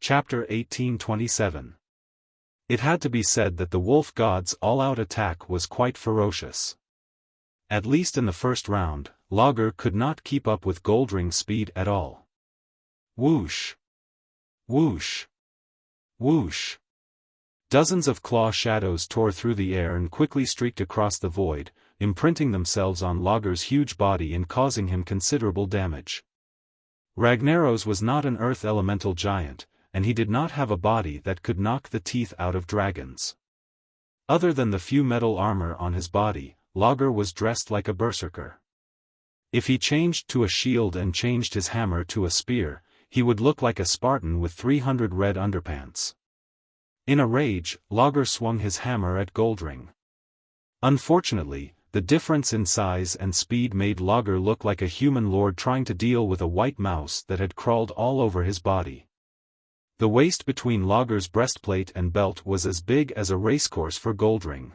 Chapter 1827. It had to be said that the wolf god's all-out attack was quite ferocious. At least in the first round, Lager could not keep up with Goldring's speed at all. Whoosh! Whoosh! Whoosh! Dozens of claw shadows tore through the air and quickly streaked across the void, imprinting themselves on Lager's huge body and causing him considerable damage. Ragnaros was not an earth elemental giant, and he did not have a body that could knock the teeth out of dragons. Other than the few metal armor on his body, Lager was dressed like a berserker. If he changed to a shield and changed his hammer to a spear, he would look like a Spartan with 300 red underpants. In a rage, Lager swung his hammer at Goldring. Unfortunately, the difference in size and speed made Lager look like a human lord trying to deal with a white mouse that had crawled all over his body. The waist between Lager's breastplate and belt was as big as a racecourse for Goldring.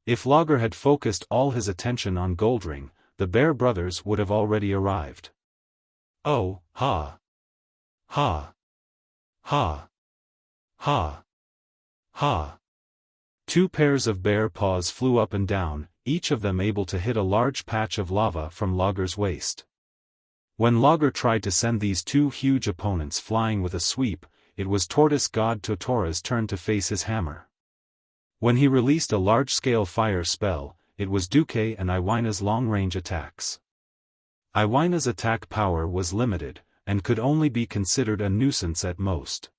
If Lager had focused all his attention on Goldring, the Bear brothers would have already arrived. Oh, ha! Ha! Ha! Ha! Ha! Two pairs of bear paws flew up and down, each of them able to hit a large patch of lava from Lager's waist. When Lager tried to send these two huge opponents flying with a sweep, it was tortoise god Totora's turn to face his hammer. When he released a large-scale fire spell, it was Duque and Iwina's long-range attacks. Iwina's attack power was limited, and could only be considered a nuisance at most.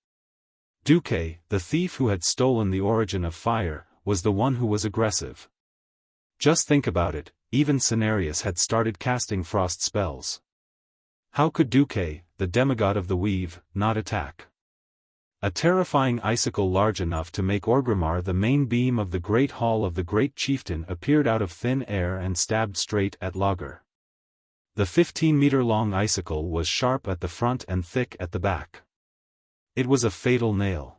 Duque, the thief who had stolen the origin of fire, was the one who was aggressive. Just think about it, even Cenarius had started casting frost spells. How could Duque, the demigod of the weave, not attack? A terrifying icicle large enough to make Orgrimmar the main beam of the great hall of the great chieftain appeared out of thin air and stabbed straight at Lager. The 15-meter-long icicle was sharp at the front and thick at the back. It was a fatal nail.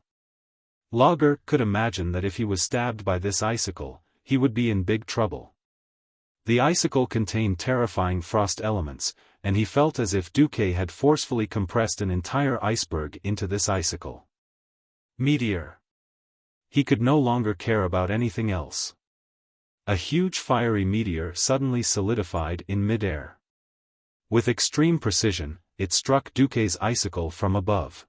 Lager could imagine that if he was stabbed by this icicle, he would be in big trouble. The icicle contained terrifying frost elements, and he felt as if Duque had forcefully compressed an entire iceberg into this icicle. Meteor. He could no longer care about anything else. A huge fiery meteor suddenly solidified in midair. With extreme precision, it struck Duque's icicle from above.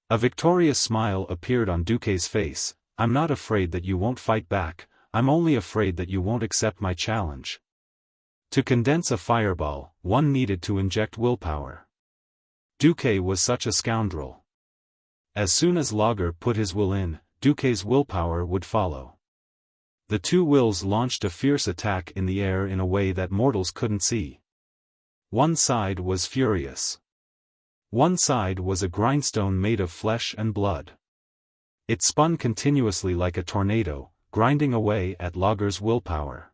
A victorious smile appeared on Duque's face. "I'm not afraid that you won't fight back, I'm only afraid that you won't accept my challenge." To condense a fireball, one needed to inject willpower. Duque was such a scoundrel. As soon as Lager put his will in, Duque's willpower would follow. The two wills launched a fierce attack in the air in a way that mortals couldn't see. One side was furious. One side was a grindstone made of flesh and blood. It spun continuously like a tornado, grinding away at Lager's willpower.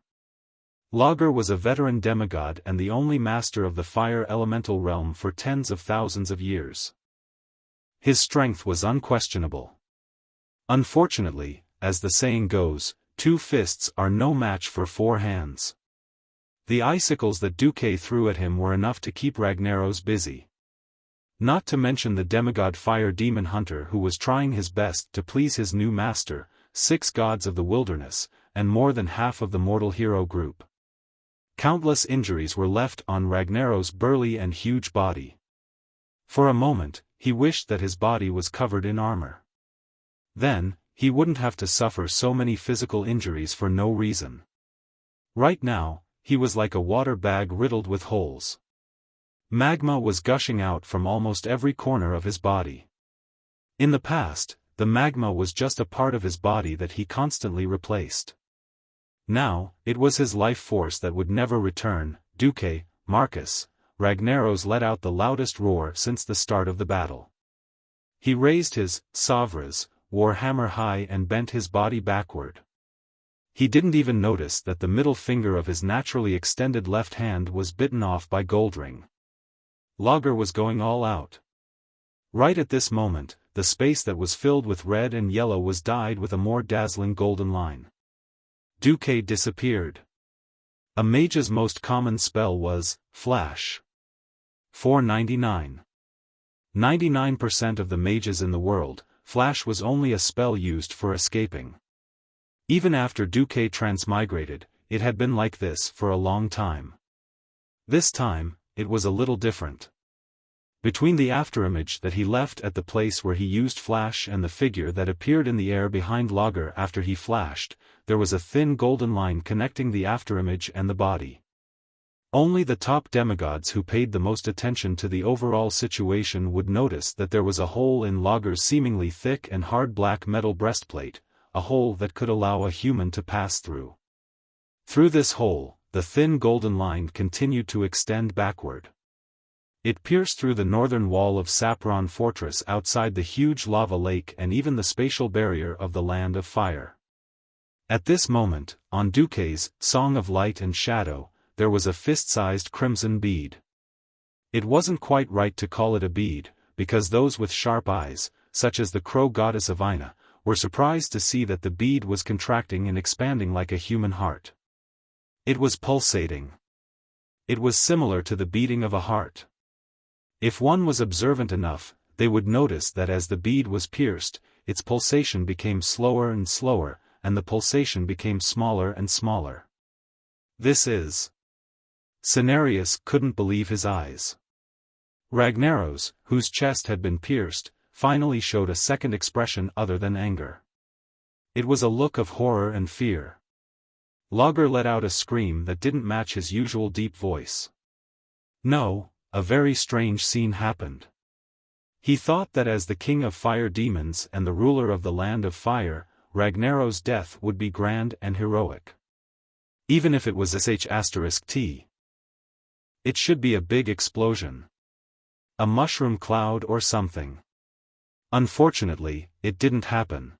Lager was a veteran demigod and the only master of the fire elemental realm for tens of thousands of years. His strength was unquestionable. Unfortunately, as the saying goes, 2 fists are no match for 4 hands. The icicles that Duque threw at him were enough to keep Ragnaros busy. Not to mention the demigod fire demon hunter who was trying his best to please his new master, 6 gods of the wilderness, and more than half of the mortal hero group. Countless injuries were left on Ragnaros' burly and huge body. For a moment, he wished that his body was covered in armor. Then, he wouldn't have to suffer so many physical injuries for no reason. Right now, he was like a water bag riddled with holes. Magma was gushing out from almost every corner of his body. In the past, the magma was just a part of his body that he constantly replaced. Now, it was his life force that would never return. Duque, Marcus, Ragnaros let out the loudest roar since the start of the battle. He raised his savras, war hammer high and bent his body backward. He didn't even notice that the middle finger of his naturally extended left hand was bitten off by Goldring. Lager was going all out. Right at this moment, the space that was filled with red and yellow was dyed with a more dazzling golden line. Duque disappeared. A mage's most common spell was Flash. 499. 99% of the mages in the world, flash was only a spell used for escaping. Even after Duque transmigrated, it had been like this for a long time. This time, it was a little different. Between the afterimage that he left at the place where he used flash and the figure that appeared in the air behind Lager after he flashed, there was a thin golden line connecting the afterimage and the body. Only the top demigods who paid the most attention to the overall situation would notice that there was a hole in Lager's seemingly thick and hard black metal breastplate, a hole that could allow a human to pass through. Through this hole, the thin golden line continued to extend backward. It pierced through the northern wall of Sapron Fortress outside the huge lava lake and even the spatial barrier of the Land of Fire. At this moment, on Duque's Song of Light and Shadow, there was a fist-sized crimson bead. It wasn't quite right to call it a bead, because those with sharp eyes, such as the crow goddess of Ina, were surprised to see that the bead was contracting and expanding like a human heart. It was pulsating. It was similar to the beating of a heart. If one was observant enough, they would notice that as the bead was pierced, its pulsation became slower and slower, and the pulsation became smaller and smaller. This is... Cenarius couldn't believe his eyes. Ragnaros, whose chest had been pierced, finally showed a second expression other than anger. It was a look of horror and fear. Lager let out a scream that didn't match his usual deep voice. No. A very strange scene happened. He thought that as the king of fire demons and the ruler of the Land of Fire, Ragnaros' death would be grand and heroic. Even if it was **T. It should be a big explosion. A mushroom cloud or something. Unfortunately, it didn't happen.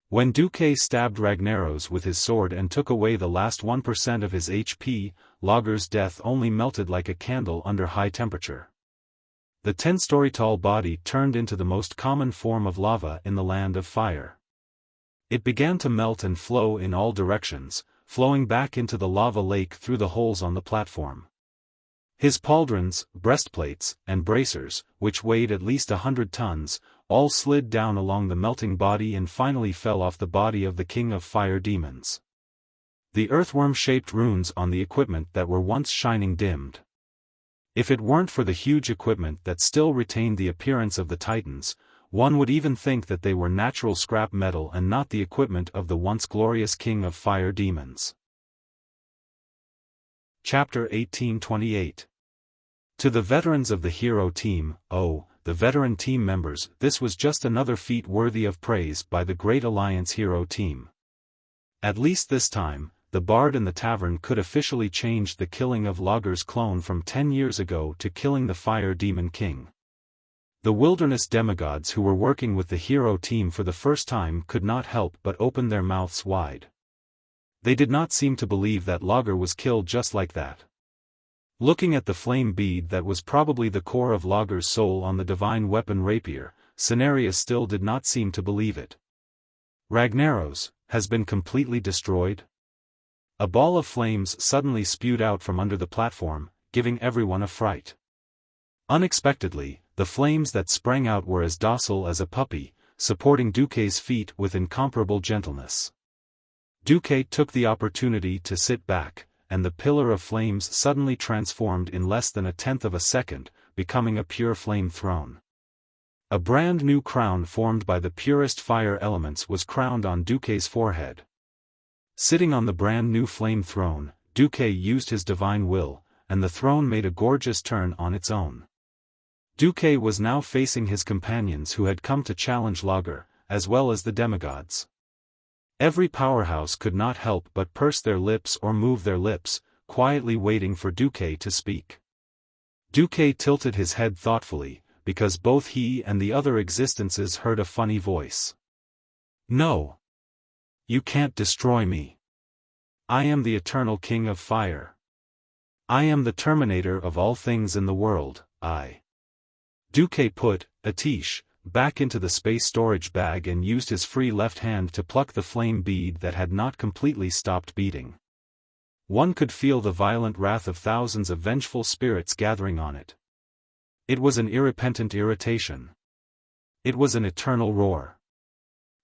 When Duque stabbed Ragnaros with his sword and took away the last 1% of his HP, Lager's death only melted like a candle under high temperature. The 10-story tall body turned into the most common form of lava in the Land of Fire. It began to melt and flow in all directions, flowing back into the lava lake through the holes on the platform. His pauldrons, breastplates, and bracers, which weighed at least 100 tons, all slid down along the melting body and finally fell off the body of the King of Fire Demons. The earthworm-shaped runes on the equipment that were once shining dimmed. If it weren't for the huge equipment that still retained the appearance of the Titans, one would even think that they were natural scrap metal and not the equipment of the once glorious King of Fire Demons. Chapter 1828. To the veterans of the hero team, the veteran team members, this was just another feat worthy of praise by the Great Alliance hero team. At least this time, the bard in the tavern could officially change the killing of Lager's clone from 10 years ago to killing the Fire Demon King. The wilderness demigods who were working with the hero team for the first time could not help but open their mouths wide. They did not seem to believe that Lager was killed just like that. Looking at the flame bead that was probably the core of Lager's soul on the divine weapon rapier, Cenarius still did not seem to believe it. Ragnaros has been completely destroyed? A ball of flames suddenly spewed out from under the platform, giving everyone a fright. Unexpectedly, the flames that sprang out were as docile as a puppy, supporting Duque's feet with incomparable gentleness. Duque took the opportunity to sit back, and the pillar of flames suddenly transformed in less than 1/10 of a second, becoming a pure flame throne. A brand new crown formed by the purest fire elements was crowned on Duque's forehead. Sitting on the brand new flame throne, Duque used his divine will, and the throne made a gorgeous turn on its own. Duque was now facing his companions who had come to challenge Lager, as well as the demigods. Every powerhouse could not help but purse their lips or move their lips, quietly waiting for Duque to speak. Duque tilted his head thoughtfully, because both he and the other existences heard a funny voice. No. You can't destroy me. I am the eternal King of Fire. I am the terminator of all things in the world, Duque put Atish back into the space storage bag and used his free left hand to pluck the flame bead that had not completely stopped beating. One could feel the violent wrath of thousands of vengeful spirits gathering on it. It was an irrepentant irritation. It was an eternal roar.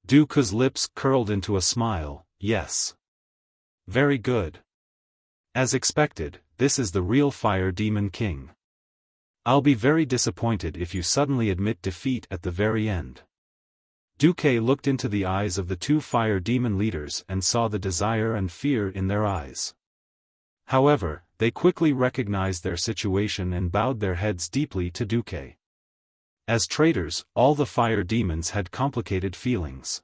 Dooku's lips curled into a smile. Yes. Very good. As expected, this is the real Fire Demon King. I'll be very disappointed if you suddenly admit defeat at the very end. Dooku looked into the eyes of the two Fire Demon leaders and saw the desire and fear in their eyes. However, they quickly recognized their situation and bowed their heads deeply to Dooku. As traitors, all the Fire Demons had complicated feelings.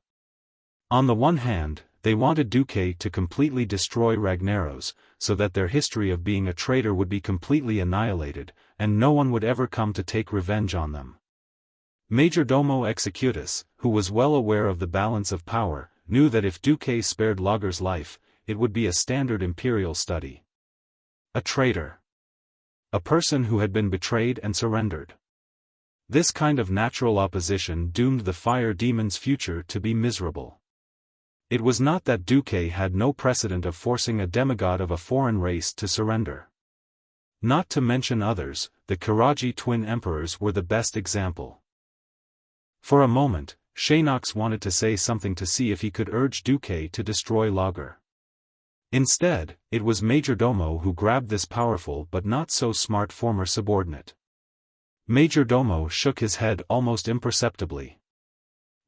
On the one hand, they wanted Dooku to completely destroy Ragnaros, so that their history of being a traitor would be completely annihilated, and no one would ever come to take revenge on them. Majordomo Executus, who was well aware of the balance of power, knew that if Dooku spared Logger's life, it would be a standard imperial study. A traitor. A person who had been betrayed and surrendered. This kind of natural opposition doomed the Fire Demon's future to be miserable. It was not that Dooku had no precedent of forcing a demigod of a foreign race to surrender. Not to mention others, the Karaji twin emperors were the best example. For a moment, Shaynox wanted to say something to see if he could urge Dooku to destroy Logger. Instead, it was Majordomo who grabbed this powerful but not so smart former subordinate. Majordomo shook his head almost imperceptibly.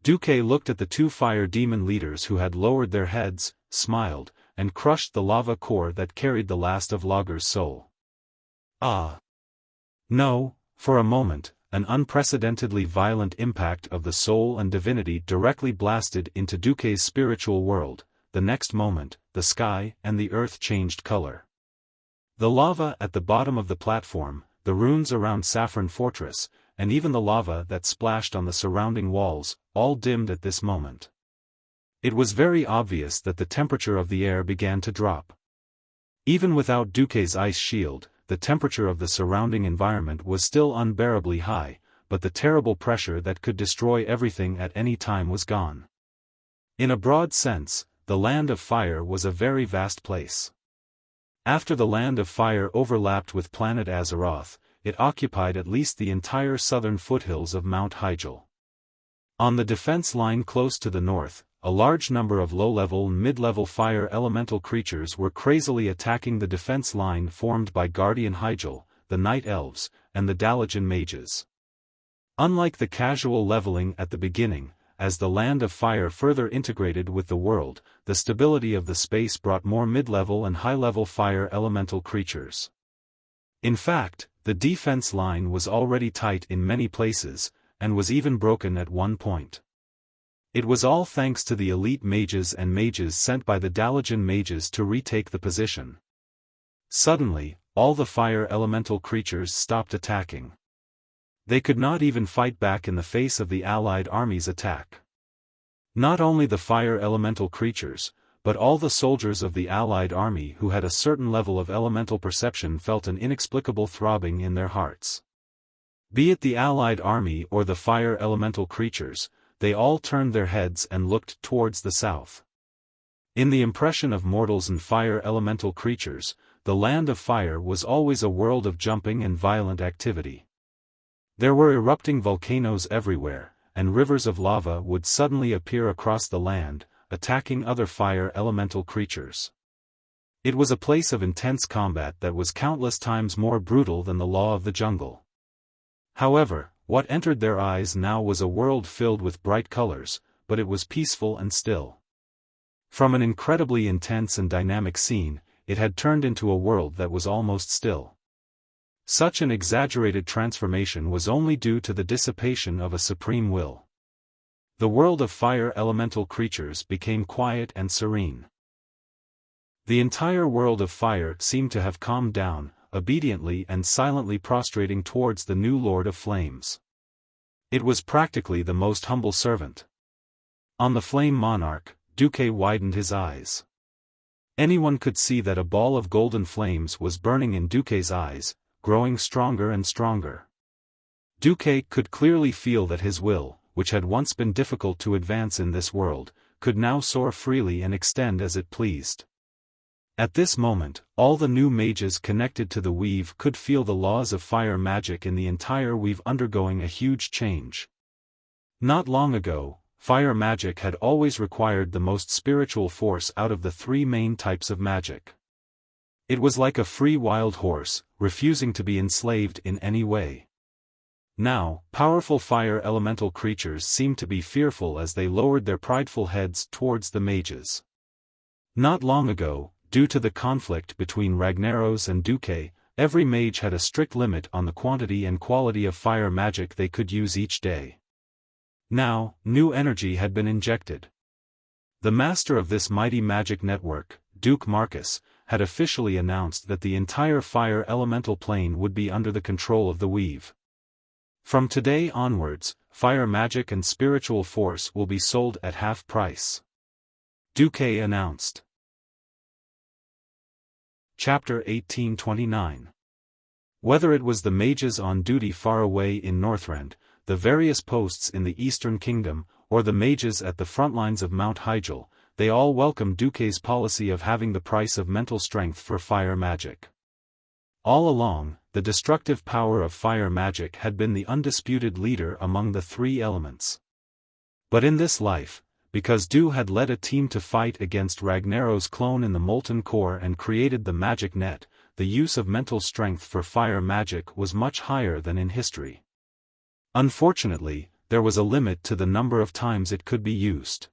Dooku looked at the two Fire Demon leaders who had lowered their heads, smiled, and crushed the lava core that carried the last of Logger's soul. Ah! No, for a moment, an unprecedentedly violent impact of the soul and divinity directly blasted into Dooku's spiritual world. The next moment, the sky and the earth changed color. The lava at the bottom of the platform, the runes around Saffron Fortress, and even the lava that splashed on the surrounding walls, all dimmed at this moment. It was very obvious that the temperature of the air began to drop. Even without Dooku's ice shield, the temperature of the surrounding environment was still unbearably high, but the terrible pressure that could destroy everything at any time was gone. In a broad sense, the Land of Fire was a very vast place. After the Land of Fire overlapped with planet Azeroth, it occupied at least the entire southern foothills of Mount Hyjal. On the defense line close to the north, a large number of low-level and mid-level fire elemental creatures were crazily attacking the defense line formed by Guardian Hyjal, the Night Elves, and the Dalajan Mages. Unlike the casual leveling at the beginning, as the Land of Fire further integrated with the world, the stability of the space brought more mid-level and high-level fire elemental creatures. In fact, the defense line was already tight in many places, and was even broken at one point. It was all thanks to the elite mages and mages sent by the Dalajan mages to retake the position. Suddenly, all the fire elemental creatures stopped attacking. They could not even fight back in the face of the allied army's attack. Not only the fire elemental creatures, but all the soldiers of the allied army who had a certain level of elemental perception felt an inexplicable throbbing in their hearts. Be it the allied army or the fire elemental creatures, they all turned their heads and looked towards the south. In the impression of mortals and fire elemental creatures, the Land of Fire was always a world of jumping and violent activity. There were erupting volcanoes everywhere, and rivers of lava would suddenly appear across the land, attacking other fire elemental creatures. It was a place of intense combat that was countless times more brutal than the law of the jungle. However, what entered their eyes now was a world filled with bright colors, but it was peaceful and still. From an incredibly intense and dynamic scene, it had turned into a world that was almost still. Such an exaggerated transformation was only due to the dissipation of a supreme will. The world of fire elemental creatures became quiet and serene. The entire world of fire seemed to have calmed down, obediently and silently prostrating towards the new Lord of Flames. It was practically the most humble servant. On the Flame Monarch, Dooku widened his eyes. Anyone could see that a ball of golden flames was burning in Dooku's eyes, growing stronger and stronger. Dooku could clearly feel that his will, which had once been difficult to advance in this world, could now soar freely and extend as it pleased. At this moment, all the new mages connected to the weave could feel the laws of fire magic in the entire weave undergoing a huge change. Not long ago, fire magic had always required the most spiritual force out of the three main types of magic. It was like a free wild horse, refusing to be enslaved in any way. Now, powerful fire elemental creatures seemed to be fearful as they lowered their prideful heads towards the mages. Not long ago, due to the conflict between Ragnaros and Duque, every mage had a strict limit on the quantity and quality of fire magic they could use each day. Now, new energy had been injected. The master of this mighty magic network, Duke Marcus, had officially announced that the entire fire elemental plane would be under the control of the weave. From today onwards, fire magic and spiritual force will be sold at half price. Duque announced. Chapter 1829. Whether it was the mages on duty far away in Northrend, the various posts in the Eastern Kingdom, or the mages at the front lines of Mount Hyjal, they all welcomed Duque's policy of having the price of mental strength for fire magic. All along, the destructive power of fire magic had been the undisputed leader among the three elements. But in this life, because Du had led a team to fight against Ragnaros' clone in the molten core and created the magic net, the use of mental strength for fire magic was much higher than in history. Unfortunately, there was a limit to the number of times it could be used.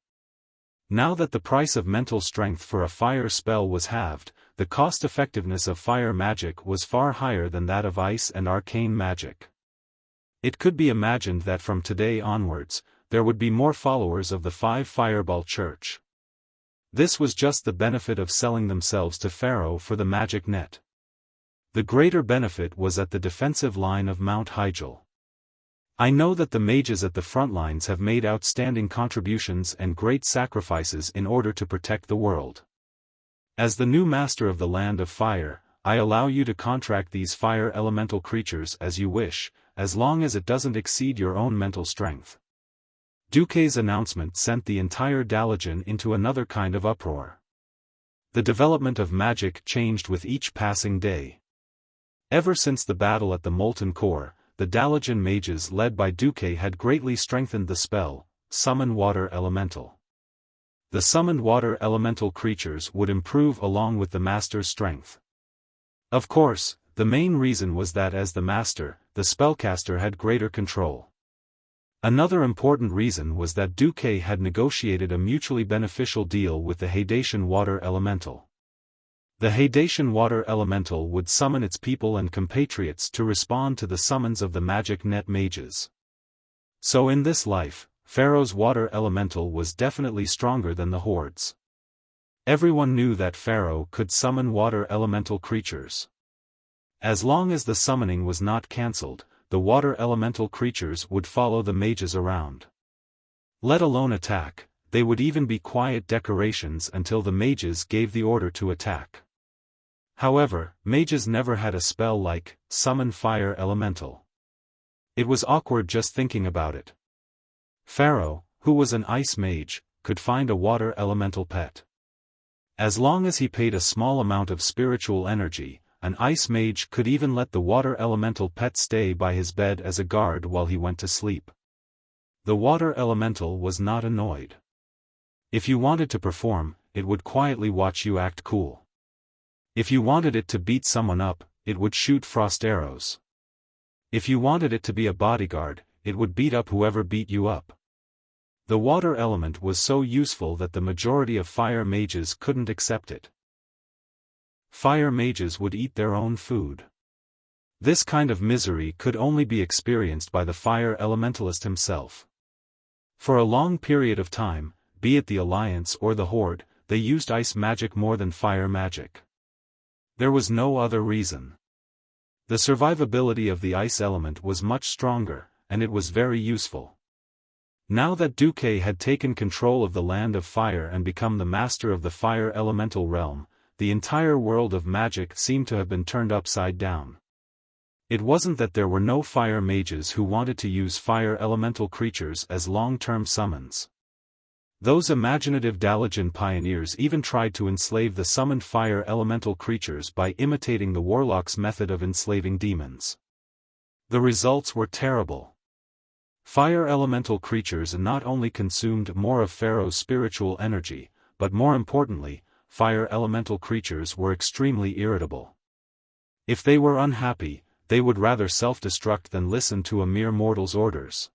Now that the price of mental strength for a fire spell was halved, the cost-effectiveness of fire magic was far higher than that of ice and arcane magic. It could be imagined that from today onwards, there would be more followers of the Five Fireball Church. This was just the benefit of selling themselves to Pharaoh for the magic net. The greater benefit was at the defensive line of Mount Hyjal. I know that the mages at the front lines have made outstanding contributions and great sacrifices in order to protect the world. As the new master of the Land of Fire, I allow you to contract these fire elemental creatures as you wish, as long as it doesn't exceed your own mental strength. Duque's announcement sent the entire Dalajan into another kind of uproar. The development of magic changed with each passing day. Ever since the battle at the Molten Core, the Dalajan mages led by Duque had greatly strengthened the spell, Summon Water Elemental. The summoned water elemental creatures would improve along with the master's strength. Of course, the main reason was that as the master, the spellcaster had greater control. Another important reason was that Duque had negotiated a mutually beneficial deal with the Haitian water elemental. The Haitian water elemental would summon its people and compatriots to respond to the summons of the magic net mages. So in this life, Pharaoh's water elemental was definitely stronger than the hordes. Everyone knew that Pharaoh could summon water elemental creatures. As long as the summoning was not cancelled, the water elemental creatures would follow the mages around. Let alone attack, they would even be quiet decorations until the mages gave the order to attack. However, mages never had a spell like, Summon Fire Elemental. It was awkward just thinking about it. Pharaoh, who was an ice mage, could find a water elemental pet. As long as he paid a small amount of spiritual energy, an ice mage could even let the water elemental pet stay by his bed as a guard while he went to sleep. The water elemental was not annoyed. If you wanted to perform, it would quietly watch you act cool. If you wanted it to beat someone up, it would shoot frost arrows. If you wanted it to be a bodyguard, it would beat up whoever beat you up. The water element was so useful that the majority of fire mages couldn't accept it. Fire mages would eat their own food. This kind of misery could only be experienced by the fire elementalist himself. For a long period of time, be it the Alliance or the Horde, they used ice magic more than fire magic. There was no other reason. The survivability of the ice element was much stronger, and it was very useful. Now that Duque had taken control of the Land of Fire and become the master of the fire elemental realm, the entire world of magic seemed to have been turned upside down. It wasn't that there were no fire mages who wanted to use fire elemental creatures as long-term summons. Those imaginative Dalijan pioneers even tried to enslave the summoned fire elemental creatures by imitating the warlock's method of enslaving demons. The results were terrible. Fire elemental creatures not only consumed more of Pharaoh's spiritual energy, but more importantly, fire elemental creatures were extremely irritable. If they were unhappy, they would rather self-destruct than listen to a mere mortal's orders.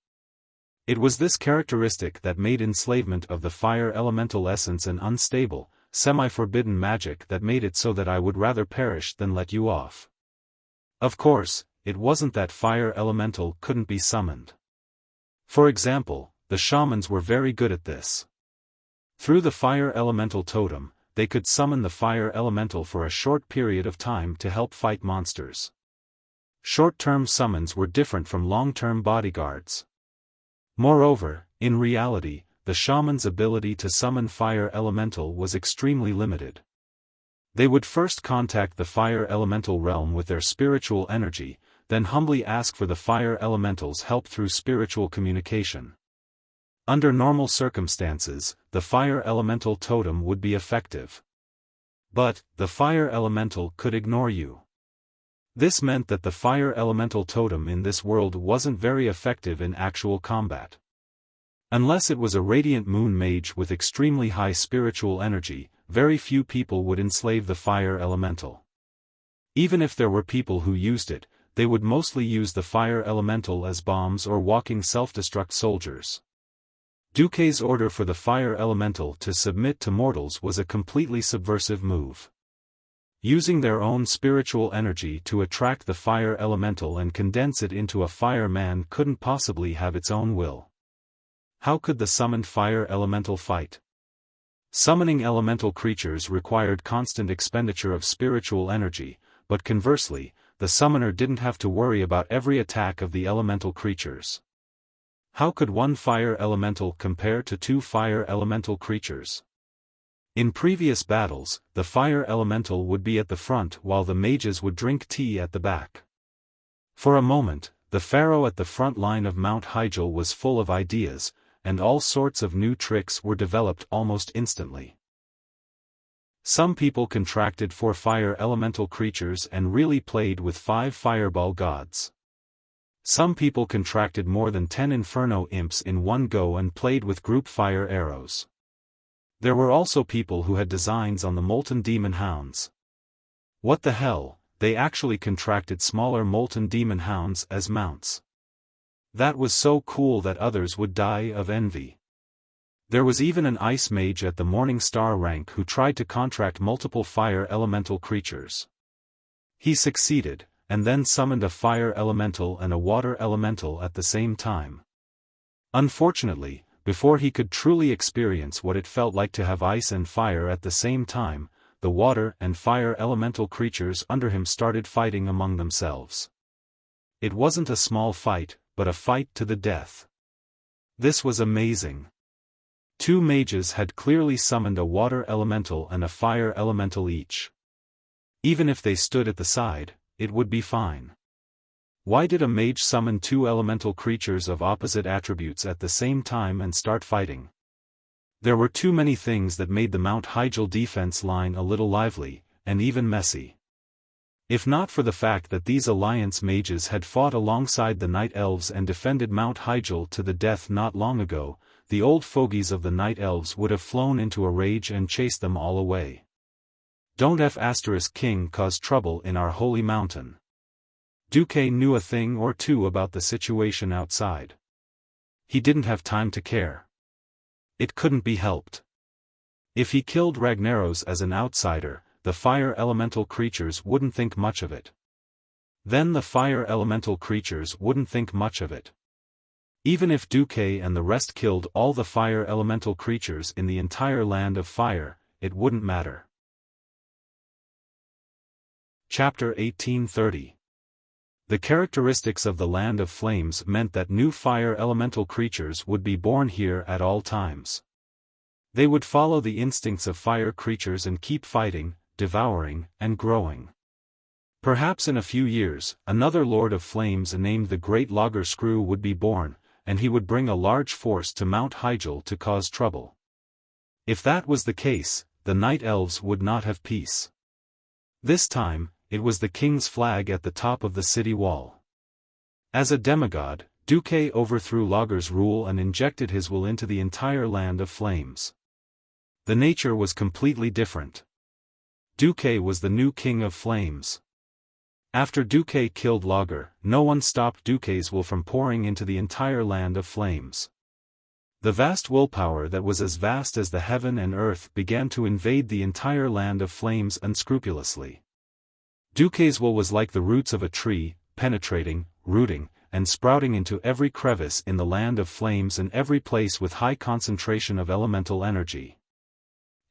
It was this characteristic that made enslavement of the fire elemental essence an unstable, semi-forbidden magic that made it so that I would rather perish than let you off. Of course, it wasn't that fire elemental couldn't be summoned. For example, the shamans were very good at this. Through the fire elemental totem, they could summon the fire elemental for a short period of time to help fight monsters. Short-term summons were different from long-term bodyguards. Moreover, in reality, the shaman's ability to summon fire elemental was extremely limited. They would first contact the fire elemental realm with their spiritual energy, then humbly ask for the fire elemental's help through spiritual communication. Under normal circumstances, the fire elemental totem would be effective. But, the fire elemental could ignore you. This meant that the fire elemental totem in this world wasn't very effective in actual combat. Unless it was a radiant moon mage with extremely high spiritual energy, very few people would enslave the fire elemental. Even if there were people who used it, they would mostly use the fire elemental as bombs or walking self-destruct soldiers. Duque's order for the fire elemental to submit to mortals was a completely subversive move. Using their own spiritual energy to attract the fire elemental and condense it into a fire man couldn't possibly have its own will. How could the summoned fire elemental fight? Summoning elemental creatures required constant expenditure of spiritual energy, but conversely, the summoner didn't have to worry about every attack of the elemental creatures. How could one fire elemental compare to two fire elemental creatures? In previous battles, the fire elemental would be at the front while the mages would drink tea at the back. For a moment, the pharaoh at the front line of Mount Hyjal was full of ideas, and all sorts of new tricks were developed almost instantly. Some people contracted 4 fire elemental creatures and really played with 5 fireball gods. Some people contracted more than 10 inferno imps in one go and played with group fire arrows. There were also people who had designs on the molten demon hounds. What the hell, they actually contracted smaller molten demon hounds as mounts. That was so cool that others would die of envy. There was even an ice mage at the Morning Star rank who tried to contract multiple fire elemental creatures. He succeeded, and then summoned a fire elemental and a water elemental at the same time. Unfortunately, before he could truly experience what it felt like to have ice and fire at the same time, the water and fire elemental creatures under him started fighting among themselves. It wasn't a small fight, but a fight to the death. This was amazing. 2 mages had clearly summoned a water elemental and a fire elemental each. Even if they stood at the side, it would be fine. Why did a mage summon 2 elemental creatures of opposite attributes at the same time and start fighting? There were too many things that made the Mount Hyjal defense line a little lively, and even messy. If not for the fact that these alliance mages had fought alongside the Night Elves and defended Mount Hyjal to the death not long ago, the old fogies of the Night Elves would have flown into a rage and chased them all away. Don't King cause trouble in our holy mountain. Duque knew a thing or two about the situation outside. He didn't have time to care. It couldn't be helped. If he killed Ragnaros as an outsider, the fire elemental creatures wouldn't think much of it. Then the fire elemental creatures wouldn't think much of it. Even if Duque and the rest killed all the fire elemental creatures in the entire land of fire, it wouldn't matter. Chapter 1830. The characteristics of the Land of Flames meant that new fire elemental creatures would be born here at all times. They would follow the instincts of fire creatures and keep fighting, devouring, and growing. Perhaps in a few years, another Lord of Flames named the Great Logger Screw would be born, and he would bring a large force to Mount Hyjal to cause trouble. If that was the case, the night elves would not have peace. This time, it was the king's flag at the top of the city wall. As a demigod, Duque overthrew Lager's rule and injected his will into the entire land of flames. The nature was completely different. Duque was the new king of flames. After Duque killed Lager, no one stopped Duque's will from pouring into the entire land of flames. The vast willpower that was as vast as the heaven and earth began to invade the entire land of flames unscrupulously. Duque's will was like the roots of a tree, penetrating, rooting, and sprouting into every crevice in the land of flames and every place with high concentration of elemental energy.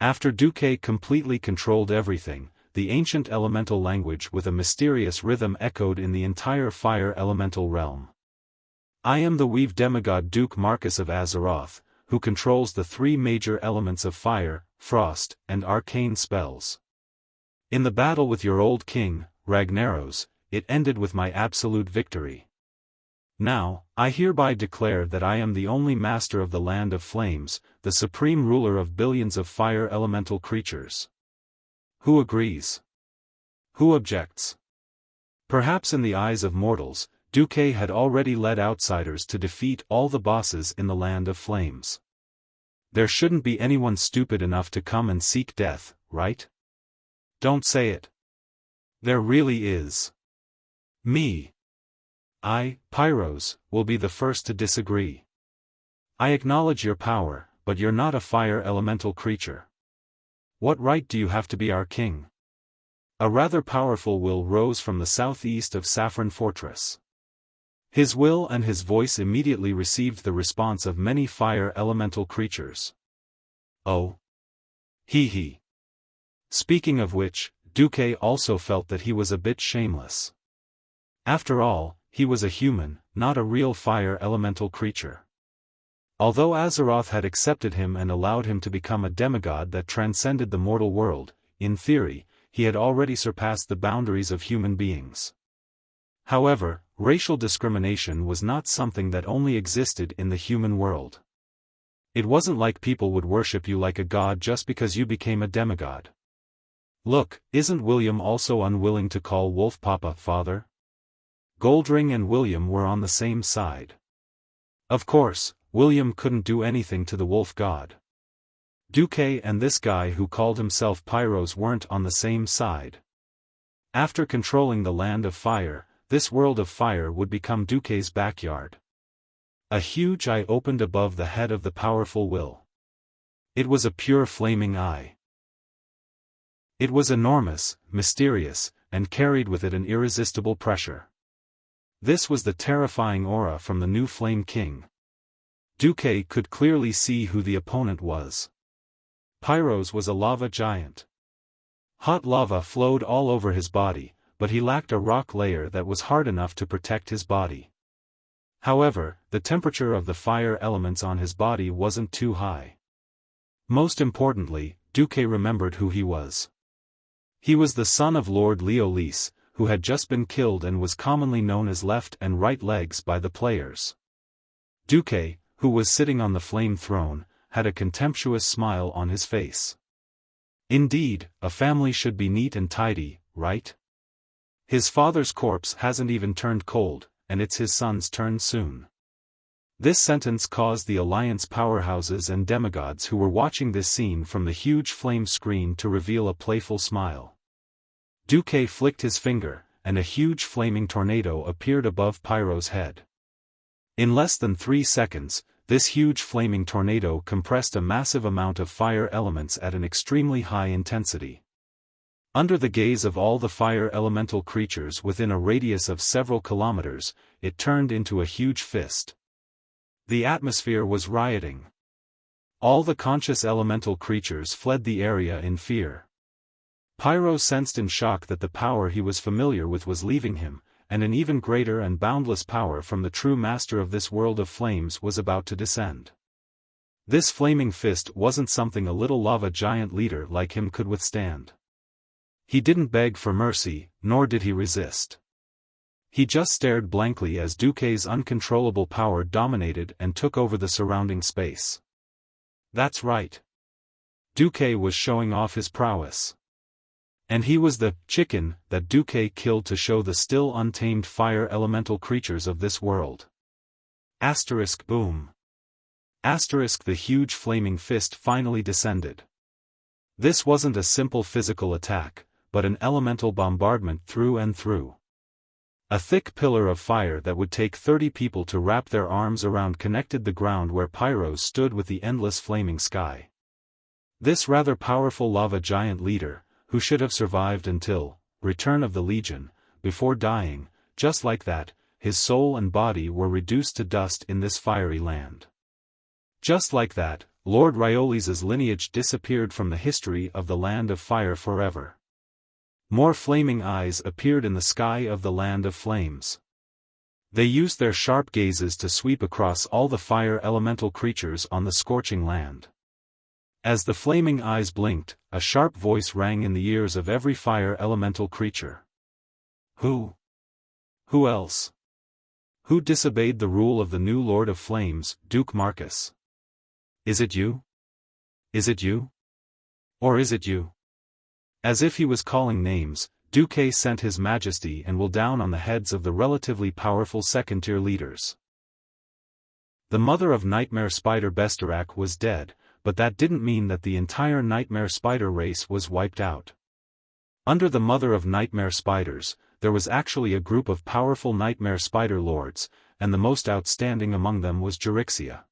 After Duque completely controlled everything, the ancient elemental language with a mysterious rhythm echoed in the entire fire elemental realm. I am the weave demigod Duke Marcus of Azeroth, who controls the three major elements of fire, frost, and arcane spells. In the battle with your old king, Ragnaros, it ended with my absolute victory. Now, I hereby declare that I am the only master of the land of flames, the supreme ruler of billions of fire elemental creatures. Who agrees? Who objects? Perhaps in the eyes of mortals, Duque had already led outsiders to defeat all the bosses in the land of flames. There shouldn't be anyone stupid enough to come and seek death, right? Don't say it. There really is. Me. I, Pyros, will be the first to disagree. I acknowledge your power, but you're not a fire elemental creature. What right do you have to be our king? A rather powerful will rose from the southeast of Saffron Fortress. His will and his voice immediately received the response of many fire elemental creatures. Oh. He. Speaking of which, Duque also felt that he was a bit shameless. After all, he was a human, not a real fire elemental creature. Although Azeroth had accepted him and allowed him to become a demigod that transcended the mortal world, in theory, he had already surpassed the boundaries of human beings. However, racial discrimination was not something that only existed in the human world. It wasn't like people would worship you like a god just because you became a demigod. Look, isn't William also unwilling to call Wolf Papa father? Goldring and William were on the same side. Of course, William couldn't do anything to the wolf god. Duque and this guy who called himself Pyros weren't on the same side. After controlling the land of fire, this world of fire would become Duque's backyard. A huge eye opened above the head of the powerful will. It was a pure flaming eye. It was enormous, mysterious, and carried with it an irresistible pressure. This was the terrifying aura from the new Flame King. Duque could clearly see who the opponent was. Pyros was a lava giant. Hot lava flowed all over his body, but he lacked a rock layer that was hard enough to protect his body. However, the temperature of the fire elements on his body wasn't too high. Most importantly, Duque remembered who he was. He was the son of Lord Leolis, who had just been killed and was commonly known as left and right legs by the players. Duque, who was sitting on the flame throne, had a contemptuous smile on his face. Indeed, a family should be neat and tidy, right? His father's corpse hasn't even turned cold, and it's his son's turn soon. This sentence caused the Alliance powerhouses and demigods who were watching this scene from the huge flame screen to reveal a playful smile. Duque flicked his finger, and a huge flaming tornado appeared above Pyro's head. In less than 3 seconds, this huge flaming tornado compressed a massive amount of fire elements at an extremely high intensity. Under the gaze of all the fire elemental creatures within a radius of several kilometers, it turned into a huge fist. The atmosphere was rioting. All the conscious elemental creatures fled the area in fear. Pyro sensed in shock that the power he was familiar with was leaving him, and an even greater and boundless power from the true master of this world of flames was about to descend. This flaming fist wasn't something a little lava giant leader like him could withstand. He didn't beg for mercy, nor did he resist. He just stared blankly as Duque's uncontrollable power dominated and took over the surrounding space. That's right. Duque was showing off his prowess. And he was the chicken that Duque killed to show the still untamed fire elemental creatures of this world. Asterisk boom. Asterisk the huge flaming fist finally descended. This wasn't a simple physical attack, but an elemental bombardment through and through. A thick pillar of fire that would take 30 people to wrap their arms around connected the ground where Pyros stood with the endless flaming sky. This rather powerful lava giant leader, who should have survived until Return of the Legion, before dying, just like that, his soul and body were reduced to dust in this fiery land. Just like that, Lord Riolis's lineage disappeared from the history of the Land of Fire forever. More flaming eyes appeared in the sky of the Land of Flames. They used their sharp gazes to sweep across all the fire elemental creatures on the scorching land. As the flaming eyes blinked, a sharp voice rang in the ears of every fire elemental creature. Who? Who else? Who disobeyed the rule of the new Lord of Flames, Duke Marcus? Is it you? Is it you? Or is it you? As if he was calling names, Duque sent his majesty and will down on the heads of the relatively powerful second-tier leaders. The mother of Nightmare Spider Bestarak was dead, but that didn't mean that the entire Nightmare Spider race was wiped out. Under the mother of Nightmare Spiders, there was actually a group of powerful Nightmare Spider lords, and the most outstanding among them was Juxia.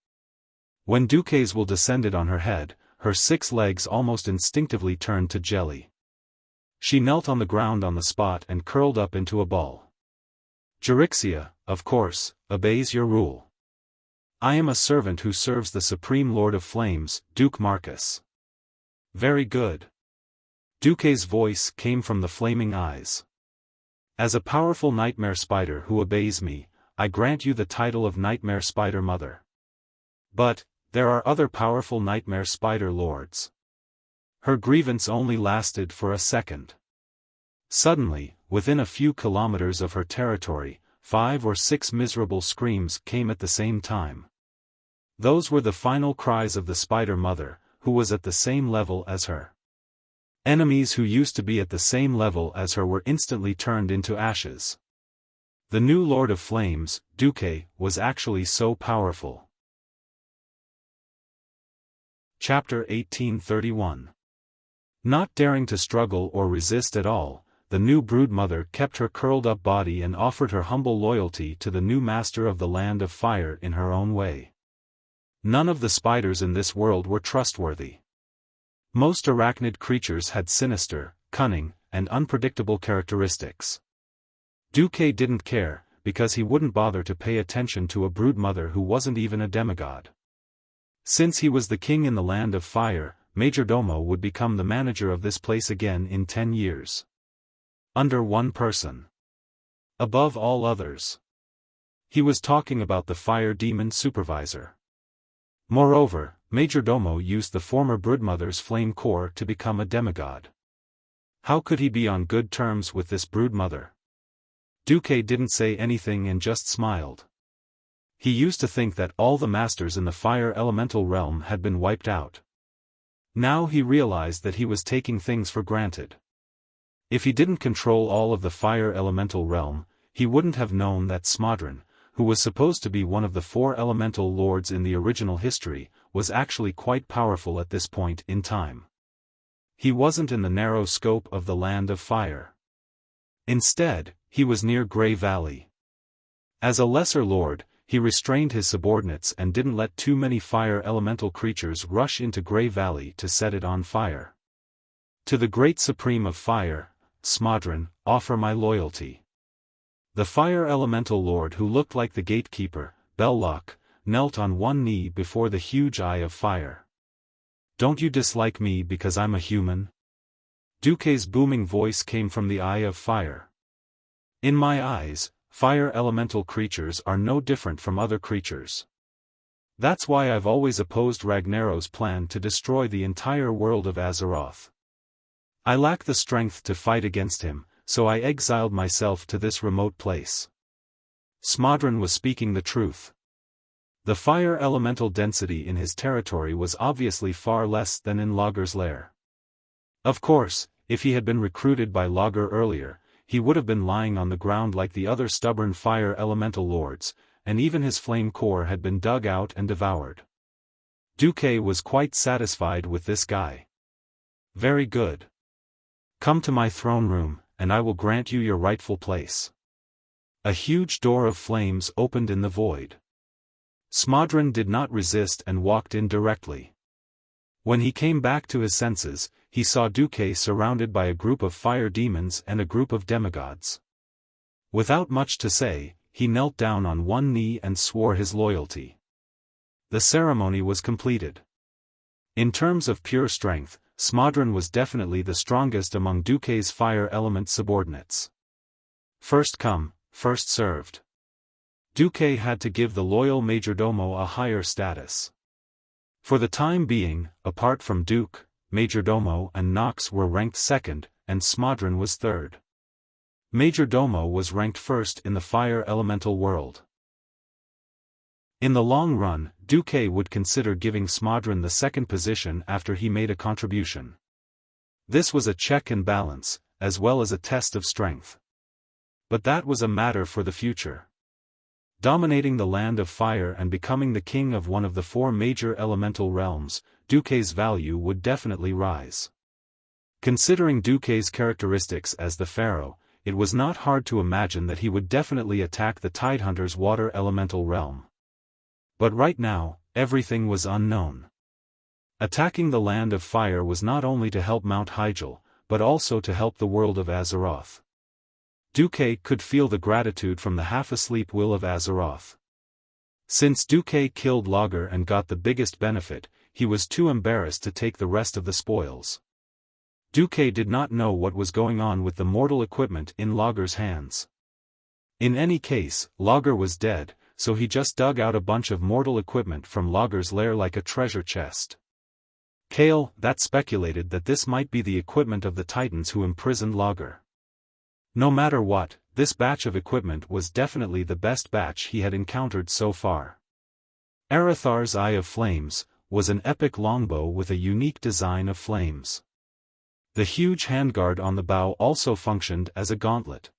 When Duque's will descended on her head, her 6 legs almost instinctively turned to jelly. She knelt on the ground on the spot and curled up into a ball. Juxia, of course, obeys your rule. I am a servant who serves the Supreme Lord of Flames, Duke Marcus. Very good. Duque's voice came from the flaming eyes. As a powerful Nightmare Spider who obeys me, I grant you the title of Nightmare Spider Mother. But, there are other powerful Nightmare Spider lords. Her grievance only lasted for a second. Suddenly, within a few kilometers of her territory, 5 or 6 miserable screams came at the same time. Those were the final cries of the Spider Mother, who was at the same level as her. Enemies who used to be at the same level as her were instantly turned into ashes. The new Lord of Flames, Duque, was actually so powerful. Chapter 1831. Not daring to struggle or resist at all, the new broodmother kept her curled-up body and offered her humble loyalty to the new master of the Land of Fire in her own way. None of the spiders in this world were trustworthy. Most arachnid creatures had sinister, cunning, and unpredictable characteristics. Duque didn't care, because he wouldn't bother to pay attention to a broodmother who wasn't even a demigod. Since he was the king in the Land of Fire, Majordomo would become the manager of this place again in 10 years. Under one person. Above all others. He was talking about the fire demon supervisor. Moreover, Majordomo used the former broodmother's flame core to become a demigod. How could he be on good terms with this broodmother? Duque didn't say anything and just smiled. He used to think that all the masters in the fire elemental realm had been wiped out. Now he realized that he was taking things for granted. If he didn't control all of the fire elemental realm, he wouldn't have known that Smodron, who was supposed to be one of the 4 elemental lords in the original history, was actually quite powerful at this point in time. He wasn't in the narrow scope of the Land of Fire. Instead, he was near Grey Valley. As a lesser lord, he restrained his subordinates and didn't let too many fire elemental creatures rush into Grey Valley to set it on fire. To the great supreme of fire, Smodron, offer my loyalty. The fire elemental lord who looked like the gatekeeper, Belloc, knelt on one knee before the huge eye of fire. Don't you dislike me because I'm a human? Duque's booming voice came from the eye of fire. In my eyes, fire elemental creatures are no different from other creatures. That's why I've always opposed Ragnaro's plan to destroy the entire world of Azeroth. I lack the strength to fight against him, so I exiled myself to this remote place. Smodron was speaking the truth. The fire elemental density in his territory was obviously far less than in Lager's lair. Of course, if he had been recruited by Lager earlier, he would have been lying on the ground like the other stubborn fire elemental lords, and even his flame core had been dug out and devoured. Duque was quite satisfied with this guy. Very good. Come to my throne room, and I will grant you your rightful place. A huge door of flames opened in the void. Smodron did not resist and walked in directly. When he came back to his senses, he saw Duque surrounded by a group of fire demons and a group of demigods. Without much to say, he knelt down on one knee and swore his loyalty. The ceremony was completed. In terms of pure strength, Smodron was definitely the strongest among Duque's fire element subordinates. First come, first served. Duque had to give the loyal majordomo a higher status. For the time being, apart from Duke, majordomo and Nox were ranked second, and Smodron was third. Majordomo was ranked first in the fire elemental world. In the long run, Duque would consider giving Smodron the second position after he made a contribution. This was a check and balance, as well as a test of strength. But that was a matter for the future. Dominating the land of fire and becoming the king of one of the four major elemental realms, Duque's value would definitely rise. Considering Duque's characteristics as the pharaoh, it was not hard to imagine that he would definitely attack the Tidehunter's water elemental realm. But right now, everything was unknown. Attacking the land of fire was not only to help Mount Hyjal, but also to help the world of Azeroth. Duque could feel the gratitude from the half-asleep will of Azeroth. Since Duque killed Lager and got the biggest benefit, he was too embarrassed to take the rest of the spoils. Duque did not know what was going on with the mortal equipment in Lager's hands. In any case, Lager was dead, so he just dug out a bunch of mortal equipment from Lager's lair like a treasure chest. Kale that speculated that this might be the equipment of the Titans who imprisoned Lager. No matter what, this batch of equipment was definitely the best batch he had encountered so far. Arathar's Eye of Flames was an epic longbow with a unique design of flames. The huge handguard on the bow also functioned as a gauntlet.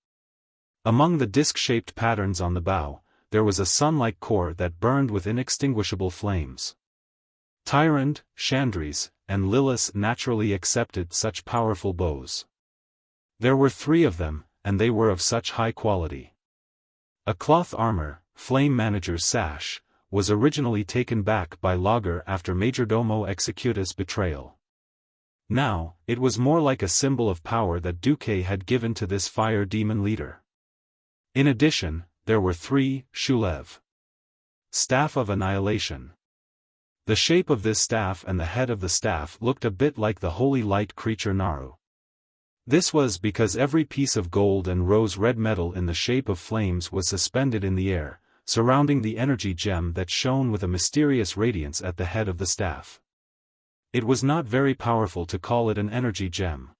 Among the disc-shaped patterns on the bow, there was a sun-like core that burned with inextinguishable flames. Tyrande, Chandris, and Lilith naturally accepted such powerful bows. There were 3 of them, and they were of such high quality. A cloth armor, Flame Manager's Sash, was originally taken back by Lager after Majordomo Executa's betrayal. Now, it was more like a symbol of power that Duque had given to this fire demon leader. In addition, there were 3 Shulev. Staff of Annihilation. The shape of this staff and the head of the staff looked a bit like the holy light creature Naru. This was because every piece of gold and rose-red metal in the shape of flames was suspended in the air, surrounding the energy gem that shone with a mysterious radiance at the head of the staff. It was not very powerful to call it an energy gem.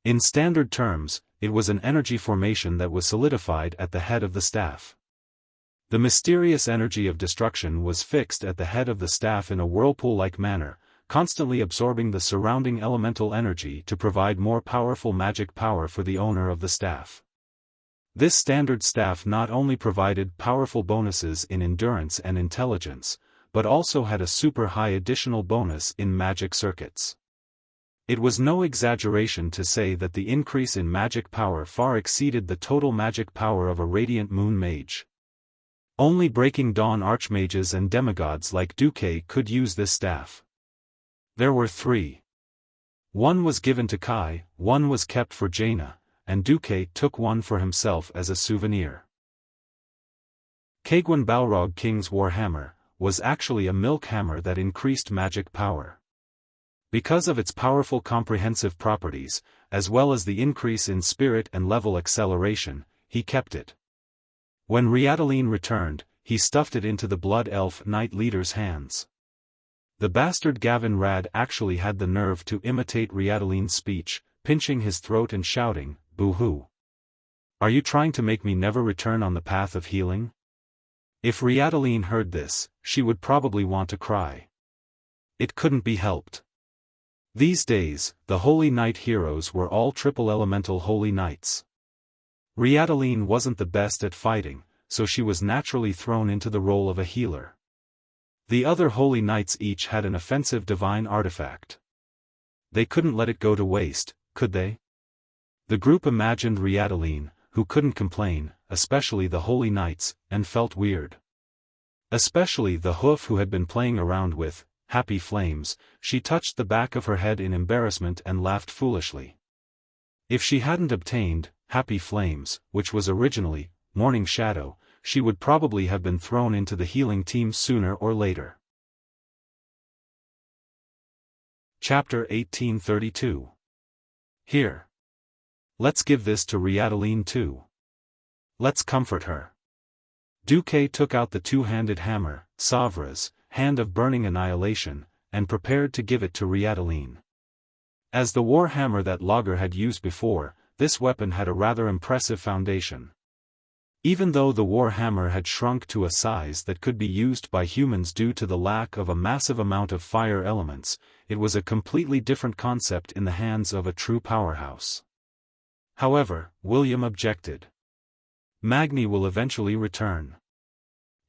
In standard terms, it was an energy formation that was solidified at the head of the staff. The mysterious energy of destruction was fixed at the head of the staff in a whirlpool-like manner, constantly absorbing the surrounding elemental energy to provide more powerful magic power for the owner of the staff. This standard staff not only provided powerful bonuses in endurance and intelligence, but also had a super high additional bonus in magic circuits. It was no exaggeration to say that the increase in magic power far exceeded the total magic power of a Radiant Moon Mage. Only Breaking Dawn archmages and demigods like Duque could use this staff. There were 3. One was given to Kai, one was kept for Jaina, and Duque took one for himself as a souvenir. Kagwan Balrog King's Warhammer was actually a milk hammer that increased magic power. Because of its powerful comprehensive properties, as well as the increase in spirit and level acceleration, he kept it. When Riadaline returned, he stuffed it into the Blood Elf Knight leader's hands. The bastard Gavin Rad actually had the nerve to imitate Riadaline's speech, pinching his throat and shouting, "Boo-hoo! Are you trying to make me never return on the path of healing?" If Riataline heard this, she would probably want to cry. It couldn't be helped. These days, the Holy Knight heroes were all triple elemental Holy Knights. Riataline wasn't the best at fighting, so she was naturally thrown into the role of a healer. The other Holy Knights each had an offensive divine artifact. They couldn't let it go to waste, could they? The group imagined Riataline, who couldn't complain, especially the Holy Knights, and felt weird. Especially the Hoof, who had been playing around with happy flames. She touched the back of her head in embarrassment and laughed foolishly. If she hadn't obtained happy flames, which was originally Morning Shadow, she would probably have been thrown into the healing team sooner or later. Chapter 1832. Here. Let's give this to Riataline too. Let's comfort her. Duque took out the two-handed hammer, Savra's hand of burning annihilation, and prepared to give it to Riataline. As the war hammer that Lager had used before, this weapon had a rather impressive foundation. Even though the war hammer had shrunk to a size that could be used by humans due to the lack of a massive amount of fire elements, it was a completely different concept in the hands of a true powerhouse. However, William objected. Magni will eventually return.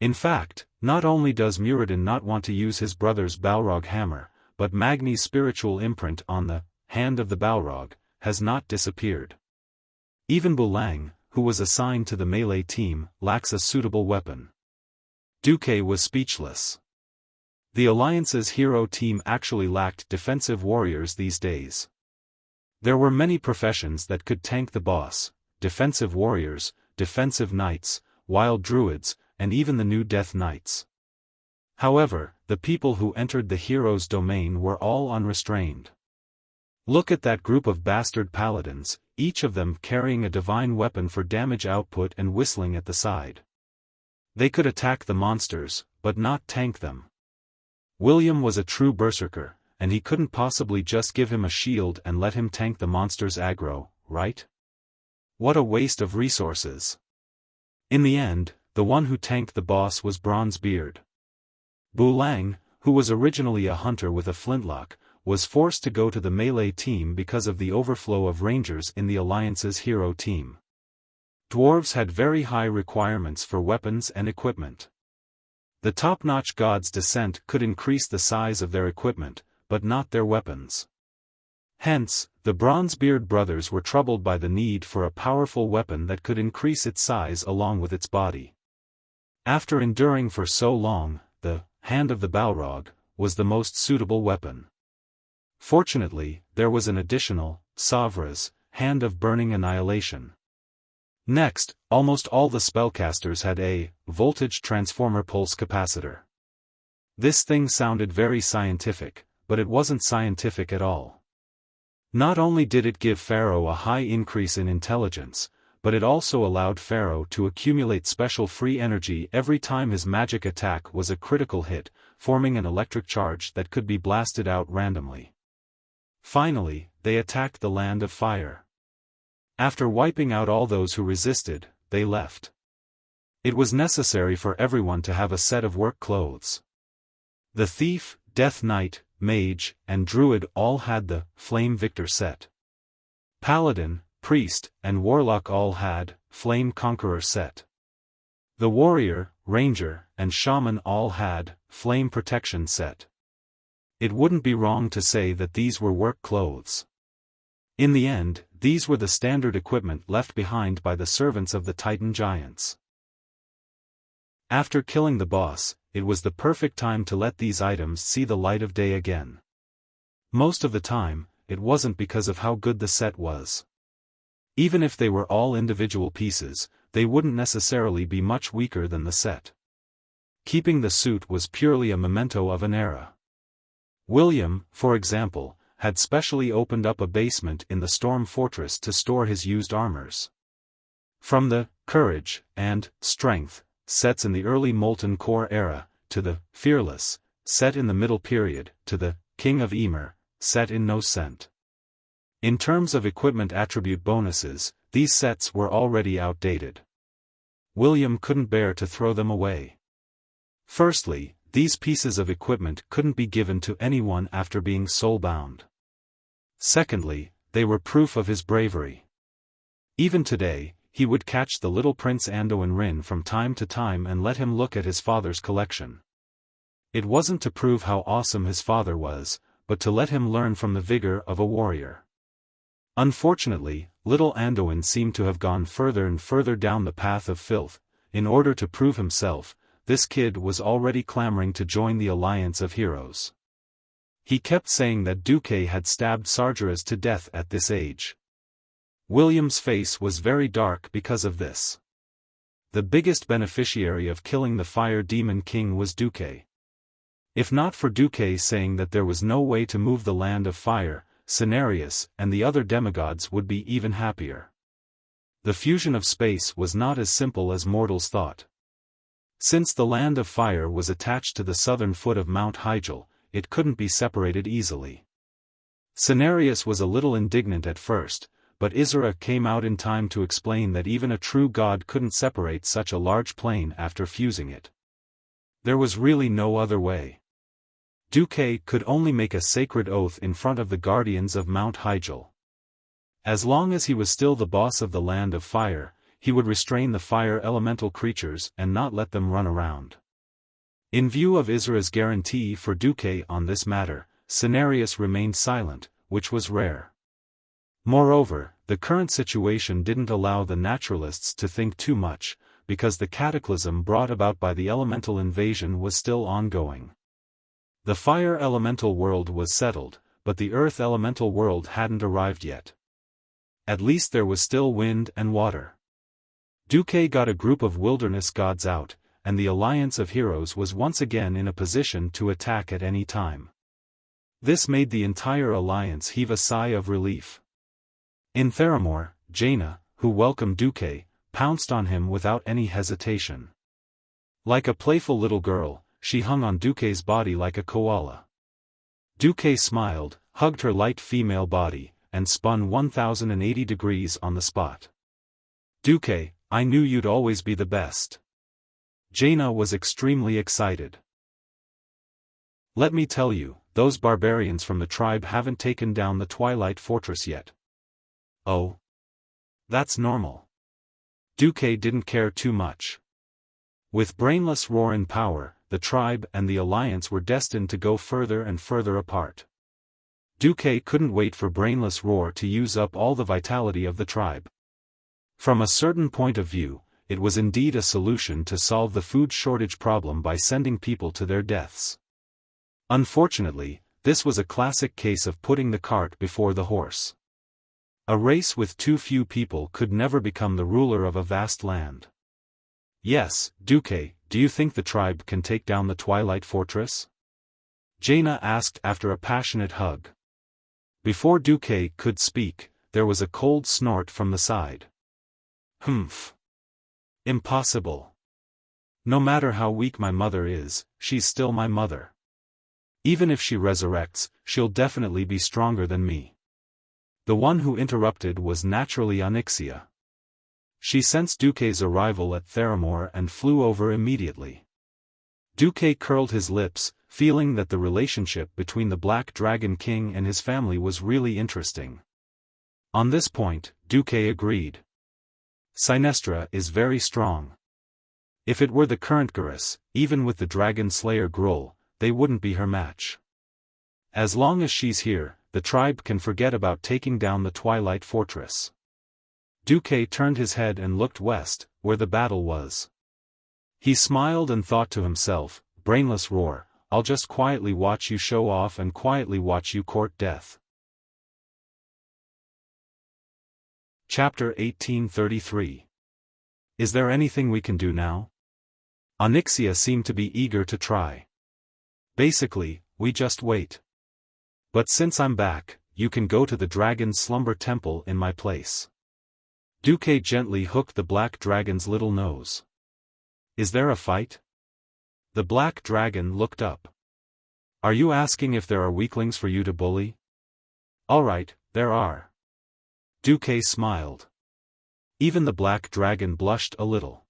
In fact, not only does Muradin not want to use his brother's Balrog hammer, but Magni's spiritual imprint on the hand of the Balrog has not disappeared. Even Bulang, who was assigned to the melee team, lacks a suitable weapon. Duque was speechless. The Alliance's hero team actually lacked defensive warriors these days. There were many professions that could tank the boss: defensive warriors, defensive knights, wild druids, and even the new Death Knights. However, the people who entered the hero's domain were all unrestrained. Look at that group of bastard paladins, each of them carrying a divine weapon for damage output and whistling at the side. They could attack the monsters, but not tank them. William was a true berserker, and he couldn't possibly just give him a shield and let him tank the monster's aggro, right? What a waste of resources. In the end, the one who tanked the boss was Bronzebeard. Bulang, who was originally a hunter with a flintlock, was forced to go to the melee team because of the overflow of rangers in the Alliance's hero team. Dwarves had very high requirements for weapons and equipment. The top-notch god's descent could increase the size of their equipment, but not their weapons. Hence, the Bronzebeard brothers were troubled by the need for a powerful weapon that could increase its size along with its body. After enduring for so long, the hand of the Balrog was the most suitable weapon. Fortunately, there was an additional, Savra's hand of burning annihilation. Next, almost all the spellcasters had a voltage transformer pulse capacitor. This thing sounded very scientific, but it wasn't scientific at all. Not only did it give Pharaoh a high increase in intelligence, but it also allowed Pharaoh to accumulate special free energy every time his magic attack was a critical hit, forming an electric charge that could be blasted out randomly. Finally, they attacked the Land of Fire. After wiping out all those who resisted, they left. It was necessary for everyone to have a set of work clothes. The Thief, Death Knight, Mage, and Druid all had the Flame Victor set. Paladin, Priest, and Warlock all had Flame Conqueror set. The Warrior, Ranger, and Shaman all had Flame Protection set. It wouldn't be wrong to say that these were work clothes. In the end, these were the standard equipment left behind by the servants of the Titan giants. After killing the boss, it was the perfect time to let these items see the light of day again. Most of the time, it wasn't because of how good the set was. Even if they were all individual pieces, they wouldn't necessarily be much weaker than the set. Keeping the suit was purely a memento of an era. William, for example, had specially opened up a basement in the Storm Fortress to store his used armors. From the Courage and Strength sets in the early Molten Core era, to the Fearless set in the Middle Period, to the King of Emer set in No Scent. In terms of equipment attribute bonuses, these sets were already outdated. William couldn't bear to throw them away. Firstly, these pieces of equipment couldn't be given to anyone after being soul-bound. Secondly, they were proof of his bravery. Even today, he would catch the little Prince Anduin Rin from time to time and let him look at his father's collection. It wasn't to prove how awesome his father was, but to let him learn from the vigor of a warrior. Unfortunately, little Anduin seemed to have gone further and further down the path of filth. In order to prove himself, this kid was already clamoring to join the Alliance of Heroes. He kept saying that Duque had stabbed Sargeras to death at this age. William's face was very dark because of this. The biggest beneficiary of killing the Fire Demon King was Duque. If not for Duque saying that there was no way to move the land of fire, Cenarius and the other demigods would be even happier. The fusion of space was not as simple as mortals thought. Since the land of fire was attached to the southern foot of Mount Hyjal, it couldn't be separated easily. Cenarius was a little indignant at first, but Isra came out in time to explain that even a true god couldn't separate such a large plane after fusing it. There was really no other way. Duque could only make a sacred oath in front of the guardians of Mount Hyjal. As long as he was still the boss of the land of fire, he would restrain the fire elemental creatures and not let them run around. In view of Isra's guarantee for Duque on this matter, Cenarius remained silent, which was rare. Moreover, the current situation didn't allow the naturalists to think too much, because the cataclysm brought about by the elemental invasion was still ongoing. The fire elemental world was settled, but the earth elemental world hadn't arrived yet. At least there was still wind and water. Duque got a group of wilderness gods out, and the Alliance of Heroes was once again in a position to attack at any time. This made the entire alliance heave a sigh of relief. In Theramore, Jaina, who welcomed Duque, pounced on him without any hesitation. Like a playful little girl, she hung on Duque's body like a koala. Duque smiled, hugged her light female body, and spun 1080 degrees on the spot. Duque, I knew you'd always be the best. Jaina was extremely excited. Let me tell you, those barbarians from the tribe haven't taken down the Twilight Fortress yet. Oh. That's normal. Duque didn't care too much. With Brainless Roar in power, the tribe and the alliance were destined to go further and further apart. Duque couldn't wait for Brainless Roar to use up all the vitality of the tribe. From a certain point of view, it was indeed a solution to solve the food shortage problem by sending people to their deaths. Unfortunately, this was a classic case of putting the cart before the horse. A race with too few people could never become the ruler of a vast land. Yes, Duque, do you think the tribe can take down the Twilight Fortress? Jaina asked after a passionate hug. Before Duque could speak, there was a cold snort from the side. Humph. Impossible. No matter how weak my mother is, she's still my mother. Even if she resurrects, she'll definitely be stronger than me. The one who interrupted was naturally Onyxia. She sensed Duque's arrival at Theramore and flew over immediately. Duque curled his lips, feeling that the relationship between the Black Dragon King and his family was really interesting. On this point, Duque agreed. Sinestra is very strong. If it were the current Garrus, even with the Dragon Slayer Gruul, they wouldn't be her match. As long as she's here, the tribe can forget about taking down the Twilight Fortress. Duque turned his head and looked west, where the battle was. He smiled and thought to himself, Brainless Roar, I'll just quietly watch you show off and quietly watch you court death. Chapter 1833. Is there anything we can do now? Onyxia seemed to be eager to try. Basically, we just wait. But since I'm back, you can go to the Dragon's Slumber Temple in my place. Duque gently hooked the Black Dragon's little nose. Is there a fight? The Black Dragon looked up. Are you asking if there are weaklings for you to bully? Alright, there are. Duque smiled. Even the Black Dragon blushed a little.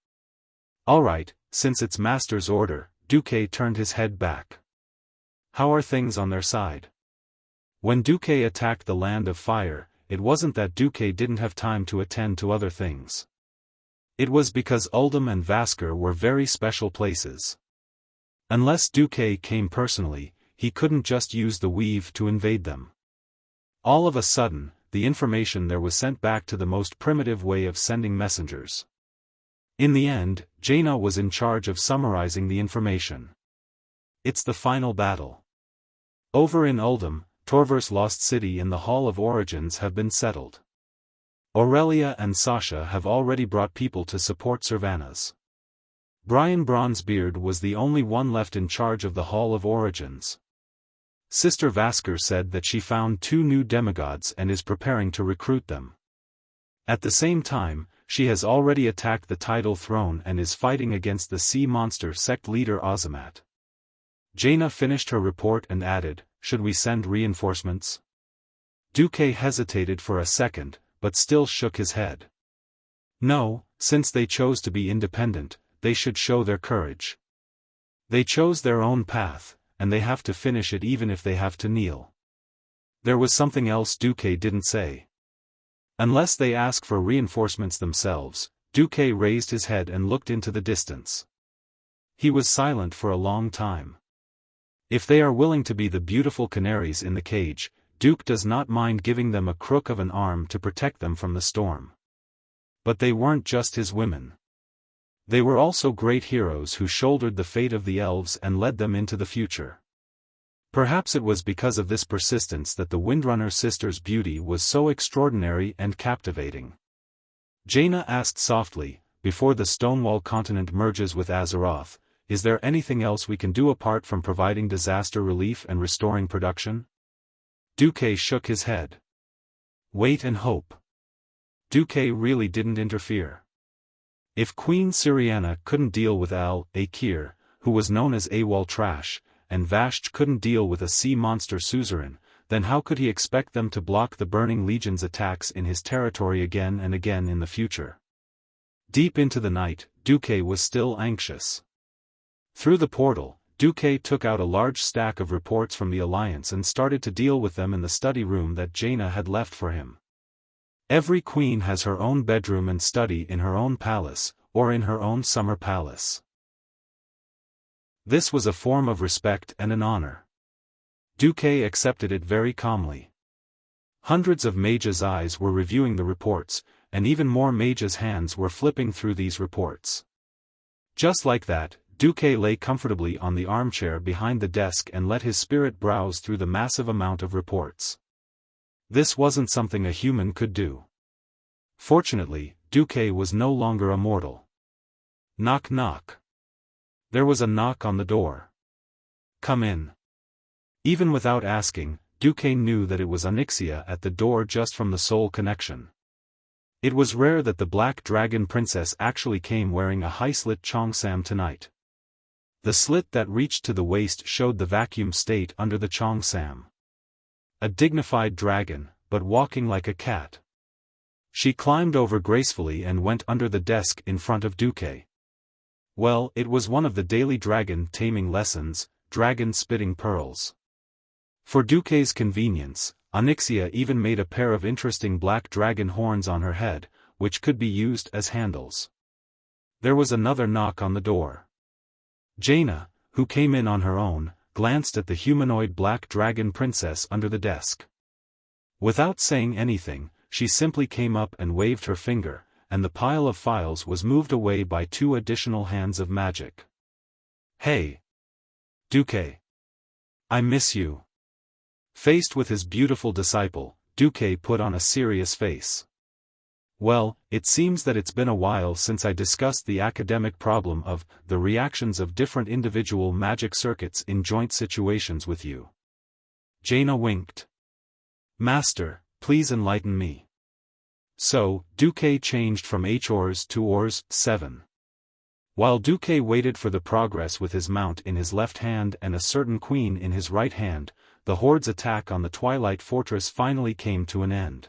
Alright, since it's Master's order, Duque turned his head back. How are things on their side? When Duque attacked the Land of Fire, it wasn't that Duque didn't have time to attend to other things. It was because Uldum and Vasker were very special places. Unless Duque came personally, he couldn't just use the weave to invade them. All of a sudden, the information there was sent back to the most primitive way of sending messengers. In the end, Jaina was in charge of summarizing the information. It's the final battle. Over in Uldum, Torver's lost city and the Hall of Origins have been settled. Aurelia and Sasha have already brought people to support Sylvanas. Brian Bronzebeard was the only one left in charge of the Hall of Origins. Sister Vasker said that she found 2 new demigods and is preparing to recruit them. At the same time, she has already attacked the tidal throne and is fighting against the sea monster sect leader Azamat. Jaina finished her report and added, "Should we send reinforcements?" Duque hesitated for a second, but still shook his head. No, since they chose to be independent, they should show their courage. They chose their own path, and they have to finish it even if they have to kneel. There was something else Duque didn't say. Unless they ask for reinforcements themselves, Duque raised his head and looked into the distance. He was silent for a long time. If they are willing to be the beautiful canaries in the cage, Duke does not mind giving them a crook of an arm to protect them from the storm. But they weren't just his women. They were also great heroes who shouldered the fate of the elves and led them into the future. Perhaps it was because of this persistence that the Windrunner sisters' beauty was so extraordinary and captivating. Jaina asked softly, "Before the Stonewall continent merges with Azeroth, is there anything else we can do apart from providing disaster relief and restoring production?" Duque shook his head. Wait and hope. Duque really didn't interfere. If Queen Syriana couldn't deal with Al-Akir, who was known as AWOL Trash, and Vashj couldn't deal with a sea monster suzerain, then how could he expect them to block the Burning Legion's attacks in his territory again and again in the future? Deep into the night, Duque was still anxious. Through the portal, Duque took out a large stack of reports from the Alliance and started to deal with them in the study room that Jaina had left for him. Every queen has her own bedroom and study in her own palace, or in her own summer palace. This was a form of respect and an honor. Duque accepted it very calmly. Hundreds of mages' eyes were reviewing the reports, and even more mages' hands were flipping through these reports. Just like that, Duque lay comfortably on the armchair behind the desk and let his spirit browse through the massive amount of reports. This wasn't something a human could do. Fortunately, Duque was no longer a mortal. Knock knock. There was a knock on the door. Come in. Even without asking, Duque knew that it was Onyxia at the door just from the soul connection. It was rare that the Black Dragon Princess actually came wearing a high-slit cheongsam tonight. The slit that reached to the waist showed the vacuum state under the cheongsam. A dignified dragon, but walking like a cat. She climbed over gracefully and went under the desk in front of Duque. Well, it was one of the daily dragon taming lessons, dragon spitting pearls. For Duque's convenience, Onyxia even made a pair of interesting black dragon horns on her head, which could be used as handles. There was another knock on the door. Jaina, who came in on her own, glanced at the humanoid Black Dragon Princess under the desk. Without saying anything, she simply came up and waved her finger, and the pile of files was moved away by 2 additional hands of magic. Hey! Duque! I miss you. Faced with his beautiful disciple, Duque put on a serious face. Well, it seems that it's been a while since I discussed the academic problem of the reactions of different individual magic circuits in joint situations with you. Jaina winked. Master, please enlighten me. So, Duque changed from Hors to Ors 7. While Duque waited for the progress with his mount in his left hand and a certain queen in his right hand, the Horde's attack on the Twilight Fortress finally came to an end.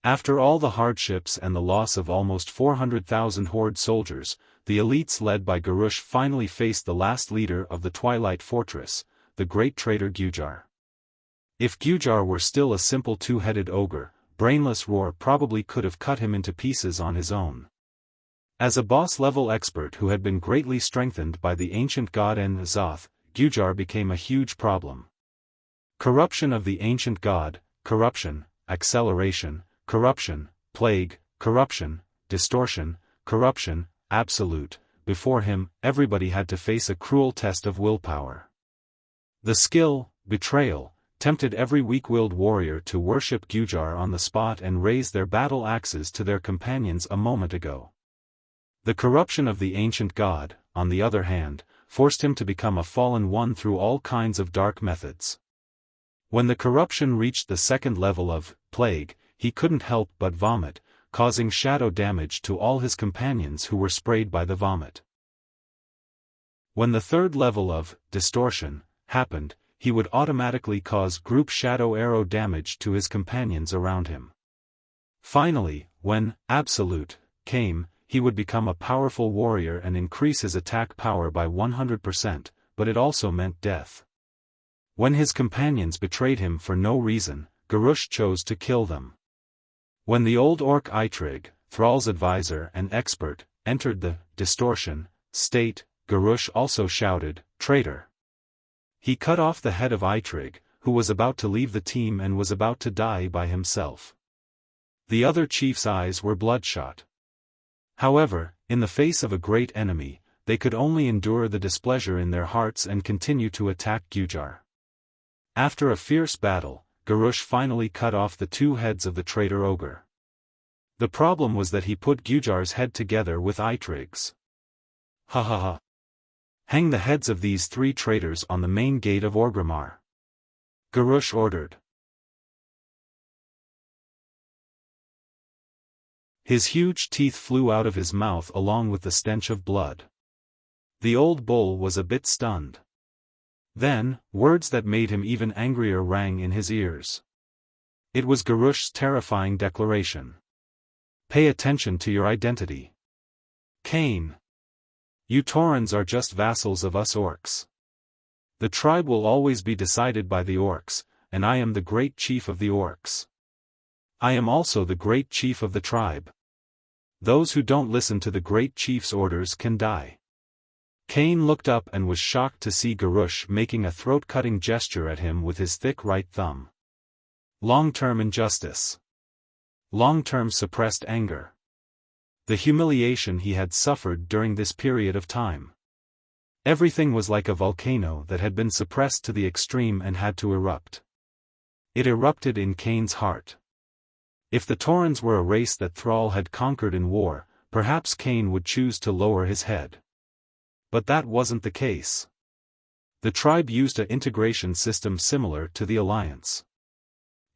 After all the hardships and the loss of almost 400,000 Horde soldiers, the elites led by Garush finally faced the last leader of the Twilight Fortress, the great traitor Gujar. If Gujar were still a simple two-headed ogre, brainless Roar probably could have cut him into pieces on his own. As a boss-level expert who had been greatly strengthened by the ancient god En-Zoth, Gujar became a huge problem. Corruption of the ancient god, corruption, acceleration, corruption, plague, corruption, distortion, corruption, absolute. Before him, everybody had to face a cruel test of willpower. The skill, betrayal, tempted every weak-willed warrior to worship Gujar on the spot and raise their battle axes to their companions a moment ago. The corruption of the ancient god, on the other hand, forced him to become a fallen one through all kinds of dark methods. When the corruption reached the second level of plague, he couldn't help but vomit, causing shadow damage to all his companions who were sprayed by the vomit. When the third level of distortion happened, he would automatically cause group shadow arrow damage to his companions around him. Finally, when absolute came, he would become a powerful warrior and increase his attack power by 100%, but it also meant death. When his companions betrayed him for no reason, Garush chose to kill them. When the old orc Eitrig, Thrall's advisor and expert, entered the distortion state, Garush also shouted, "Traitor!" He cut off the head of Eitrig, who was about to leave the team and was about to die by himself. The other chief's eyes were bloodshot. However, in the face of a great enemy, they could only endure the displeasure in their hearts and continue to attack Gujar. After a fierce battle, Garush finally cut off the two heads of the traitor ogre. The problem was that he put Gujar's head together with Eitrig's. Ha ha ha. Hang the heads of these three traitors on the main gate of Orgrimmar. Garush ordered. His huge teeth flew out of his mouth along with the stench of blood. The old bull was a bit stunned. Then, words that made him even angrier rang in his ears. It was Garush's terrifying declaration. "Pay attention to your identity. Cain. You Taurens are just vassals of us orcs. The tribe will always be decided by the orcs, and I am the great chief of the orcs. I am also the great chief of the tribe. Those who don't listen to the great chief's orders can die." Cain looked up and was shocked to see Garush making a throat-cutting gesture at him with his thick right thumb. Long-term injustice. Long-term suppressed anger. The humiliation he had suffered during this period of time. Everything was like a volcano that had been suppressed to the extreme and had to erupt. It erupted in Cain's heart. If the Taurens were a race that Thrall had conquered in war, perhaps Cain would choose to lower his head. But that wasn't the case. The tribe used an integration system similar to the Alliance.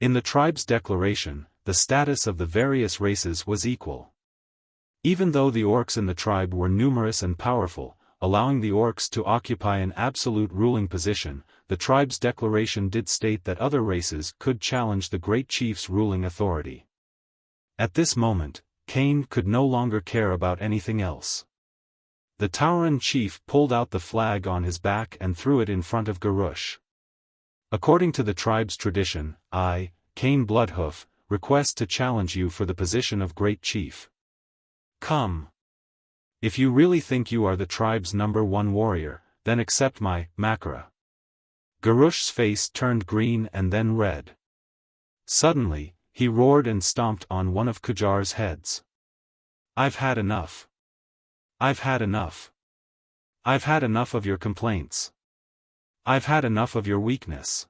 In the tribe's declaration, the status of the various races was equal. Even though the orcs in the tribe were numerous and powerful, allowing the orcs to occupy an absolute ruling position, the tribe's declaration did state that other races could challenge the great chief's ruling authority. At this moment, Cain could no longer care about anything else. The Tauren chief pulled out the flag on his back and threw it in front of Garush. According to the tribe's tradition, I, Cain Bloodhoof, request to challenge you for the position of great chief. Come. If you really think you are the tribe's #1 warrior, then accept my makra. Garush's face turned green and then red. Suddenly, he roared and stomped on one of Gujar's heads. "I've had enough. I've had enough. I've had enough of your complaints. I've had enough of your weakness.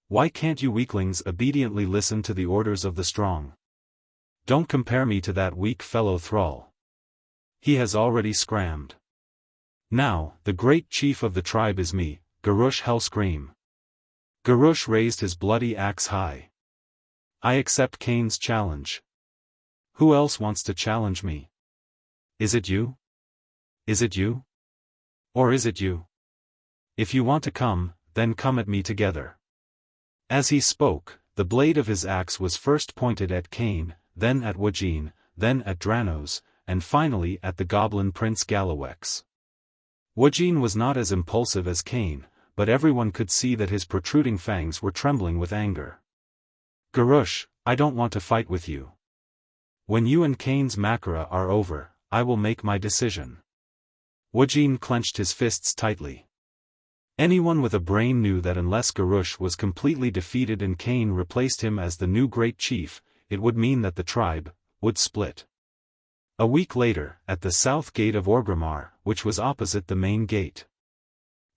Why can't you weaklings obediently listen to the orders of the strong? Don't compare me to that weak fellow Thrall. He has already scrammed. Now, the great chief of the tribe is me, Garush Hellscream." Garush raised his bloody axe high. "I accept Cain's challenge. Who else wants to challenge me? Is it you? Is it you? Or is it you? If you want to come, then come at me together." As he spoke, the blade of his axe was first pointed at Cain, then at Wajin, then at Dranos, and finally at the goblin prince Galawex. Wuxia was not as impulsive as Cain, but everyone could see that his protruding fangs were trembling with anger. Garush, I don't want to fight with you. When you and Cain's Makara are over, I will make my decision. Wuxia clenched his fists tightly. Anyone with a brain knew that unless Garush was completely defeated and Cain replaced him as the new great chief, it would mean that the tribe would split. A week later, at the south gate of Orgrimmar, which was opposite the main gate.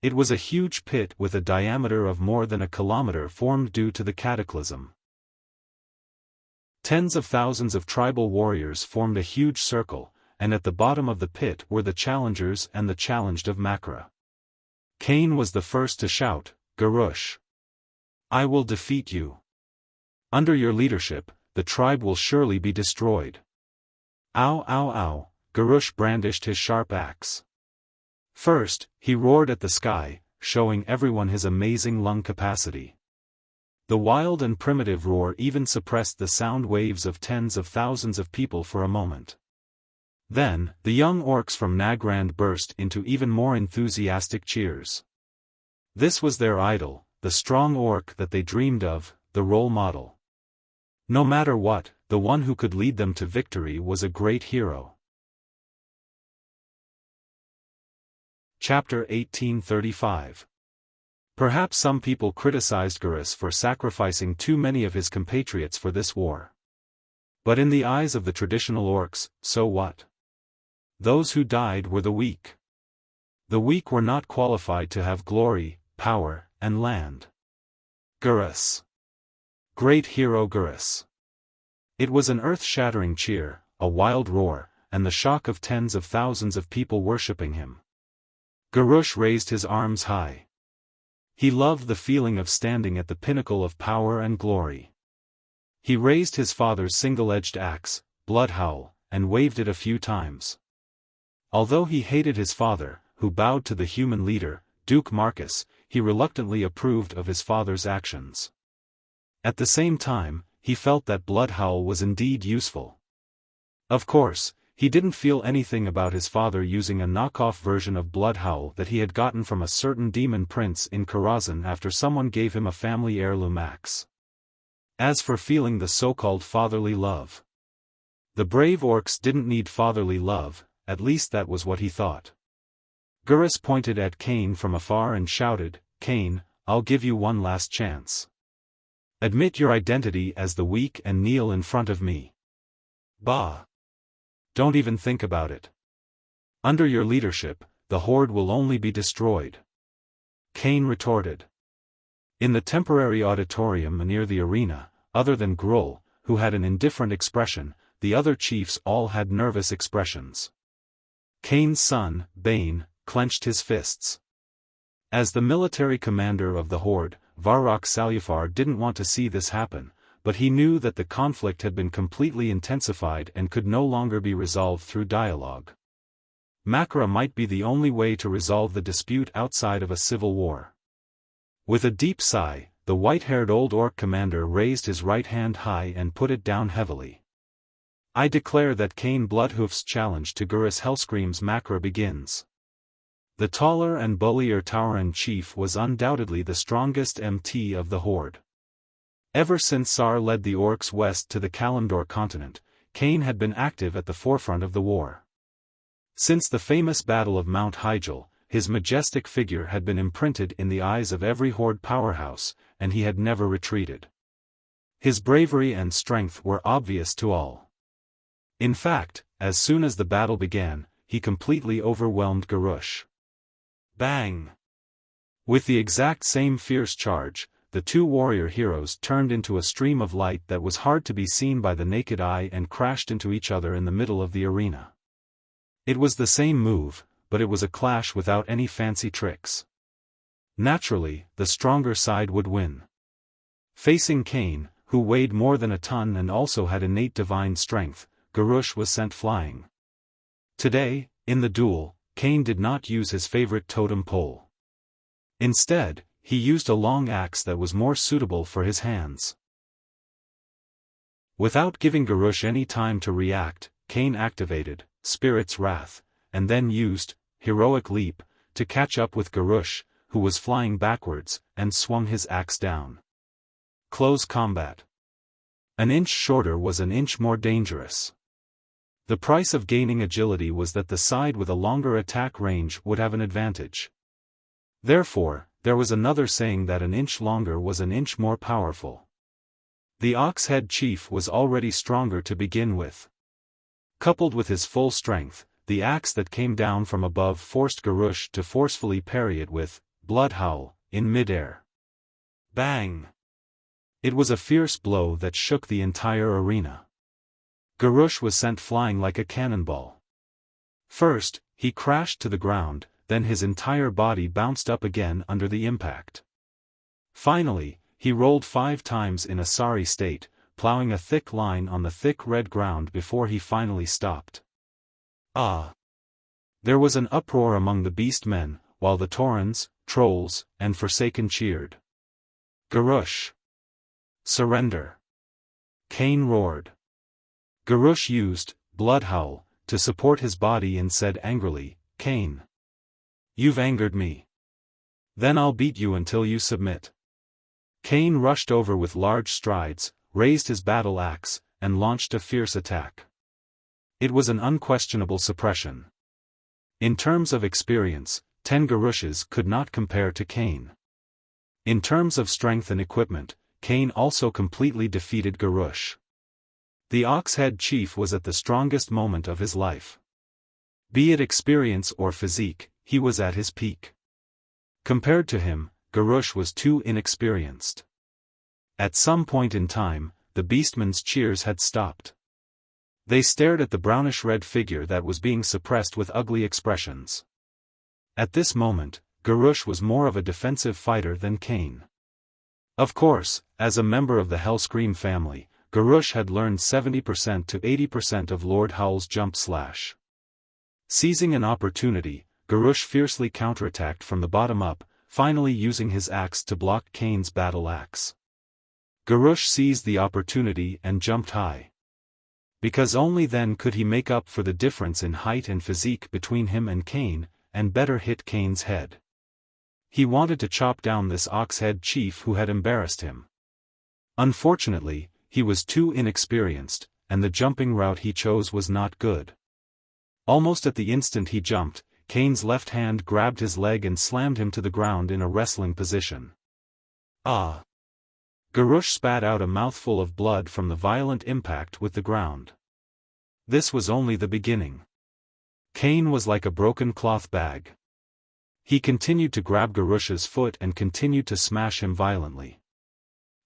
It was a huge pit with a diameter of more than a kilometer formed due to the cataclysm. Tens of thousands of tribal warriors formed a huge circle, and at the bottom of the pit were the challengers and the challenged of Makara. Cain was the first to shout, Garush. I will defeat you. Under your leadership, the tribe will surely be destroyed. Ow ow ow, Garush brandished his sharp axe. First, he roared at the sky, showing everyone his amazing lung capacity. The wild and primitive roar even suppressed the sound waves of tens of thousands of people for a moment. Then, the young orcs from Nagrand burst into even more enthusiastic cheers. This was their idol, the strong orc that they dreamed of, the role model. No matter what, the one who could lead them to victory was a great hero. Chapter 1835. Perhaps some people criticized Garrus for sacrificing too many of his compatriots for this war. But in the eyes of the traditional orcs, so what? Those who died were the weak. The weak were not qualified to have glory, power, and land. Garrus. Great hero Garrus. It was an earth-shattering cheer, a wild roar, and the shock of tens of thousands of people worshipping him. Garush raised his arms high. He loved the feeling of standing at the pinnacle of power and glory. He raised his father's single-edged axe, Bloodhowl, and waved it a few times. Although he hated his father, who bowed to the human leader, Duke Marcus, he reluctantly approved of his father's actions. At the same time, he felt that Bloodhowl was indeed useful. Of course, he didn't feel anything about his father using a knockoff version of Bloodhowl that he had gotten from a certain demon prince in Karazhan after someone gave him a family heirloom axe. As for feeling the so-called fatherly love, the brave orcs didn't need fatherly love, at least that was what he thought. Garrus pointed at Cain from afar and shouted, Cain, I'll give you one last chance. Admit your identity as the weak and kneel in front of me. Bah! Don't even think about it. Under your leadership, the horde will only be destroyed. Cain retorted. In the temporary auditorium near the arena, other than Gruul, who had an indifferent expression, the other chiefs all had nervous expressions. Cain's son, Bane, clenched his fists. As the military commander of the horde, Varrock Salyafar didn't want to see this happen, but he knew that the conflict had been completely intensified and could no longer be resolved through dialogue. Makara might be the only way to resolve the dispute outside of a civil war. With a deep sigh, the white-haired old orc commander raised his right hand high and put it down heavily. I declare that Cain Bloodhoof's challenge to Garrus Hellscream's Makara begins. The taller and bullier Tauran chief was undoubtedly the strongest MT of the horde. Ever since Sar led the orcs west to the Kalimdor continent, Cain had been active at the forefront of the war. Since the famous Battle of Mount Hyjal, his majestic figure had been imprinted in the eyes of every horde powerhouse, and he had never retreated. His bravery and strength were obvious to all. In fact, as soon as the battle began, he completely overwhelmed Garush. Bang! With the exact same fierce charge, the two warrior heroes turned into a stream of light that was hard to be seen by the naked eye and crashed into each other in the middle of the arena. It was the same move, but it was a clash without any fancy tricks. Naturally, the stronger side would win. Facing Cain, who weighed more than a ton and also had innate divine strength, Garush was sent flying. Today, in the duel, Cain did not use his favorite totem pole. Instead, he used a long axe that was more suitable for his hands. Without giving Garush any time to react, Cain activated Spirit's Wrath, and then used, Heroic Leap, to catch up with Garush, who was flying backwards, and swung his axe down. Close combat. An inch shorter was an inch more dangerous. The price of gaining agility was that the side with a longer attack range would have an advantage. Therefore, there was another saying that an inch longer was an inch more powerful. The Ox-Head Chief was already stronger to begin with. Coupled with his full strength, the axe that came down from above forced Garush to forcefully parry it with Blood Howl in midair. Bang! It was a fierce blow that shook the entire arena. Garush was sent flying like a cannonball. First, he crashed to the ground, then his entire body bounced up again under the impact. Finally, he rolled 5 times in a sorry state, plowing a thick line on the thick red ground before he finally stopped. Ah! There was an uproar among the beast men, while the Taurens, Trolls, and Forsaken cheered. Garush! Surrender! Cain roared. Garush used Blood Howl to support his body and said angrily, "Cain, you've angered me. Then I'll beat you until you submit." Cain rushed over with large strides, raised his battle axe, and launched a fierce attack. It was an unquestionable suppression. In terms of experience, 10 Garushes could not compare to Cain. In terms of strength and equipment, Cain also completely defeated Garush. The Ox-Head Chief was at the strongest moment of his life. Be it experience or physique, he was at his peak. Compared to him, Garush was too inexperienced. At some point in time, the beastmen's cheers had stopped. They stared at the brownish-red figure that was being suppressed with ugly expressions. At this moment, Garush was more of a defensive fighter than Cain. Of course, as a member of the Hellscream family, Garush had learned 70% to 80% of Lord Howl's jump slash. Seizing an opportunity, Garush fiercely counterattacked from the bottom up, finally using his axe to block Cain's battle axe. Garush seized the opportunity and jumped high. Because only then could he make up for the difference in height and physique between him and Cain, and better hit Cain's head. He wanted to chop down this Ox-Head Chief who had embarrassed him. Unfortunately, he was too inexperienced, and the jumping route he chose was not good. Almost at the instant he jumped, Cain's left hand grabbed his leg and slammed him to the ground in a wrestling position. Ah! Garush spat out a mouthful of blood from the violent impact with the ground. This was only the beginning. Cain was like a broken cloth bag. He continued to grab Garush's foot and continued to smash him violently.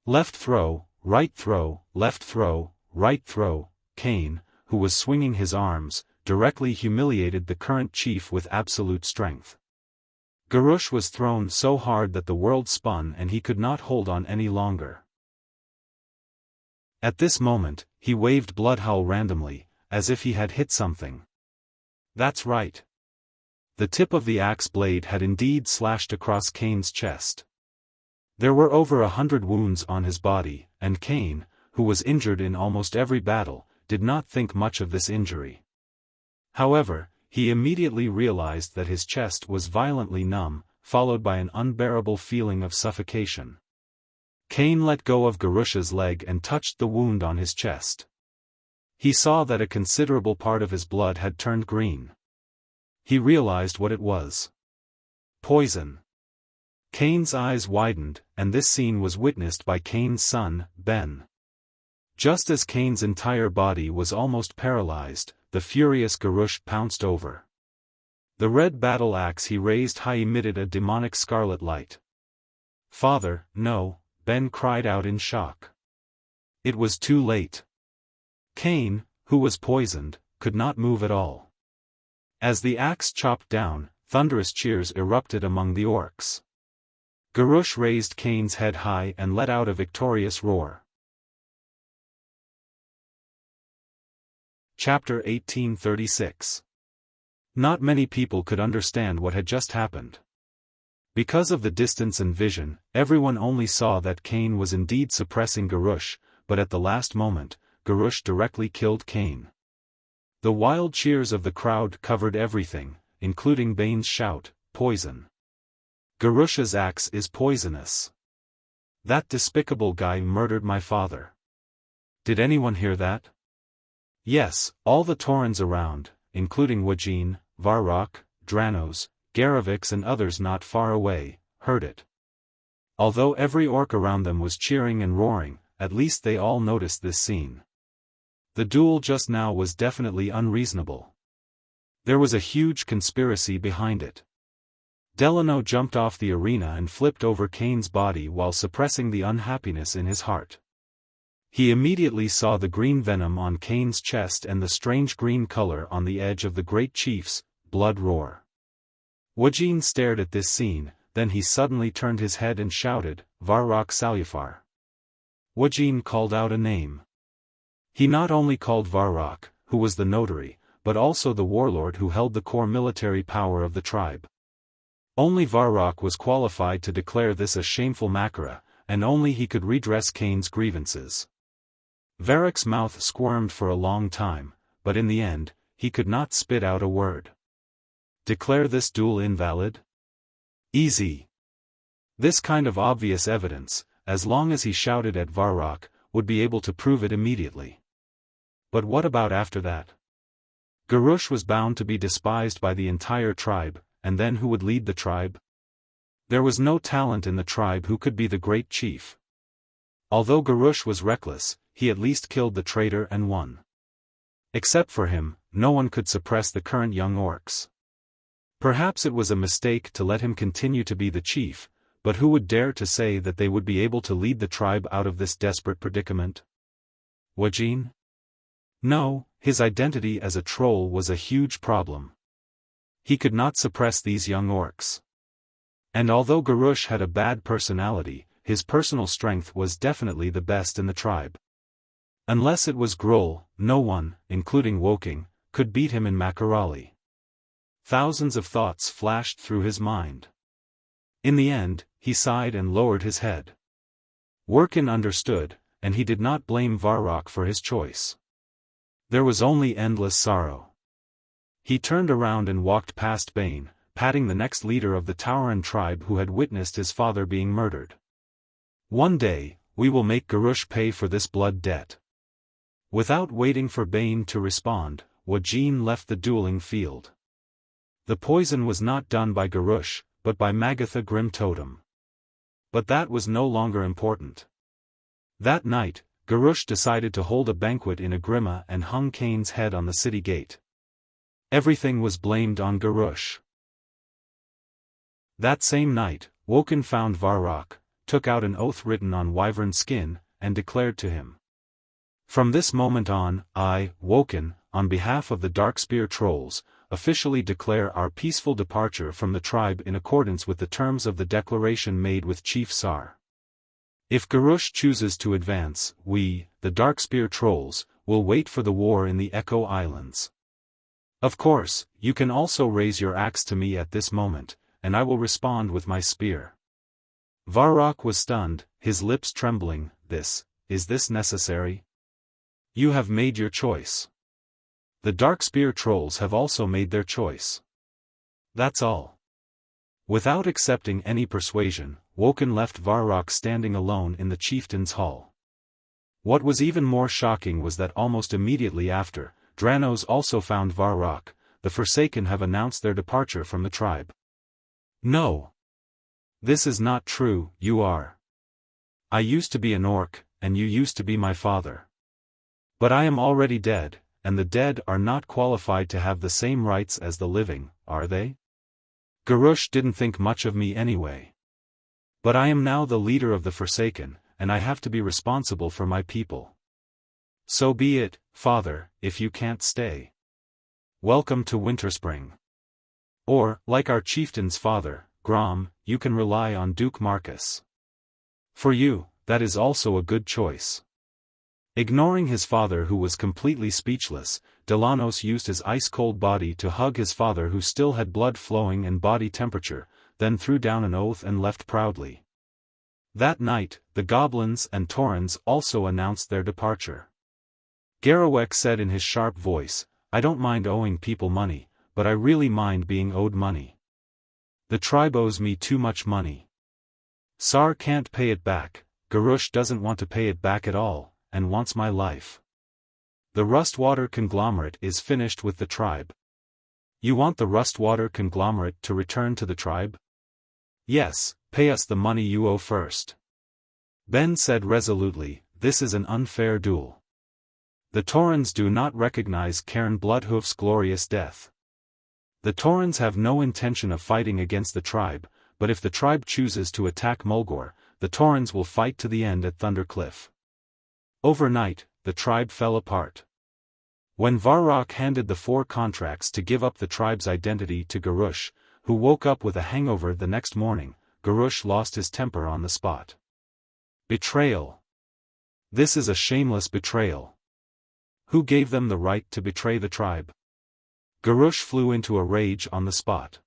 Left throw, right throw, left throw, right throw. Cain, who was swinging his arms, directly humiliated the current chief with absolute strength. Garush was thrown so hard that the world spun and he could not hold on any longer. At this moment, he waved Blood Howl randomly, as if he had hit something. That's right. The tip of the axe blade had indeed slashed across Cain's chest. There were over 100 wounds on his body, and Cain, who was injured in almost every battle, did not think much of this injury. However, he immediately realized that his chest was violently numb, followed by an unbearable feeling of suffocation. Cain let go of Garush's leg and touched the wound on his chest. He saw that a considerable part of his blood had turned green. He realized what it was. Poison. Cain's eyes widened, and this scene was witnessed by Cain's son, Ben. Just as Cain's entire body was almost paralyzed, the furious Garush pounced over. The red battle axe he raised high emitted a demonic scarlet light. "Father, no," Ben cried out in shock. It was too late. Cain, who was poisoned, could not move at all. As the axe chopped down, thunderous cheers erupted among the orcs. Garush raised Cain's head high and let out a victorious roar. Chapter 1836. Not many people could understand what had just happened. Because of the distance and vision, everyone only saw that Cain was indeed suppressing Garush, but at the last moment, Garush directly killed Cain. The wild cheers of the crowd covered everything, including Bane's shout, "Poison! Garusha's axe is poisonous! That despicable guy murdered my father." Did anyone hear that? Yes, all the Taurens around, including Wuxia, Varrock, Dranos, Garavix and others not far away, heard it. Although every orc around them was cheering and roaring, at least they all noticed this scene. The duel just now was definitely unreasonable. There was a huge conspiracy behind it. Delano jumped off the arena and flipped over Kane's body while suppressing the unhappiness in his heart. He immediately saw the green venom on Kane's chest and the strange green color on the edge of the Great Chief's blood roar. Wuxia stared at this scene, then he suddenly turned his head and shouted, "Varrock Salufar." Wuxia called out a name. He not only called Varrock, who was the notary, but also the warlord who held the core military power of the tribe. Only Varrock was qualified to declare this a shameful makara, and only he could redress Kane's grievances. Varrock's mouth squirmed for a long time, but in the end, he could not spit out a word. Declare this duel invalid? Easy. This kind of obvious evidence, as long as he shouted at Varrock, would be able to prove it immediately. But what about after that? Garush was bound to be despised by the entire tribe, and then who would lead the tribe? There was no talent in the tribe who could be the great chief. Although Garush was reckless, he at least killed the traitor and won. Except for him, no one could suppress the current young orcs. Perhaps it was a mistake to let him continue to be the chief, but who would dare to say that they would be able to lead the tribe out of this desperate predicament? Wuxia? No, his identity as a troll was a huge problem. He could not suppress these young orcs. And although Garush had a bad personality, his personal strength was definitely the best in the tribe. Unless it was Gruul, no one, including Woking, could beat him in Makarali. Thousands of thoughts flashed through his mind. In the end, he sighed and lowered his head. Workin understood, and he did not blame Varrock for his choice. There was only endless sorrow. He turned around and walked past Bane, patting the next leader of the Tauren tribe who had witnessed his father being murdered. "One day, we will make Garush pay for this blood debt." Without waiting for Bane to respond, Wuxia left the dueling field. The poison was not done by Garush, but by Magatha Grim Totem. But that was no longer important. That night, Garush decided to hold a banquet in Agrima and hung Kane's head on the city gate. Everything was blamed on Garush. That same night, Woken found Varrock, took out an oath written on wyvern skin, and declared to him, "From this moment on, I, Woken, on behalf of the Darkspear Trolls, officially declare our peaceful departure from the tribe in accordance with the terms of the declaration made with Chief Sar. If Garush chooses to advance, we, the Darkspear Trolls, will wait for the war in the Echo Islands. Of course, you can also raise your axe to me at this moment, and I will respond with my spear." Varrock was stunned, his lips trembling. Is this necessary? You have made your choice. The Darkspear Trolls have also made their choice. That's all. Without accepting any persuasion, Woken left Varrock standing alone in the chieftain's hall. What was even more shocking was that almost immediately after, Dranos also found Varrock. The Forsaken have announced their departure from the tribe. No. This is not true. You are. I used to be an orc, and you used to be my father. But I am already dead, and the dead are not qualified to have the same rights as the living, are they? Garush didn't think much of me anyway. But I am now the leader of the Forsaken, and I have to be responsible for my people. So be it, father, if you can't stay. Welcome to Winterspring. Or, like our chieftain's father, Grom, you can rely on Duke Marcus. For you, that is also a good choice. Ignoring his father who was completely speechless, Delanos used his ice-cold body to hug his father who still had blood flowing and body temperature, then threw down an oath and left proudly. That night, the goblins and Taurens also announced their departure. Garrawek said in his sharp voice, I don't mind owing people money, but I really mind being owed money. The tribe owes me too much money. Sar can't pay it back, Garush doesn't want to pay it back at all, and wants my life. The Rustwater conglomerate is finished with the tribe. You want the Rustwater conglomerate to return to the tribe? Yes, pay us the money you owe first. Ben said resolutely, this is an unfair duel. The Taurans do not recognize Cairn Bloodhoof's glorious death. The Taurans have no intention of fighting against the tribe, but if the tribe chooses to attack Mulgore, the Taurans will fight to the end at Thunder Cliff. Overnight, the tribe fell apart. When Varrock handed the 4 contracts to give up the tribe's identity to Garush, who woke up with a hangover the next morning, Garush lost his temper on the spot. Betrayal. This is a shameless betrayal. Who gave them the right to betray the tribe? Garush flew into a rage on the spot.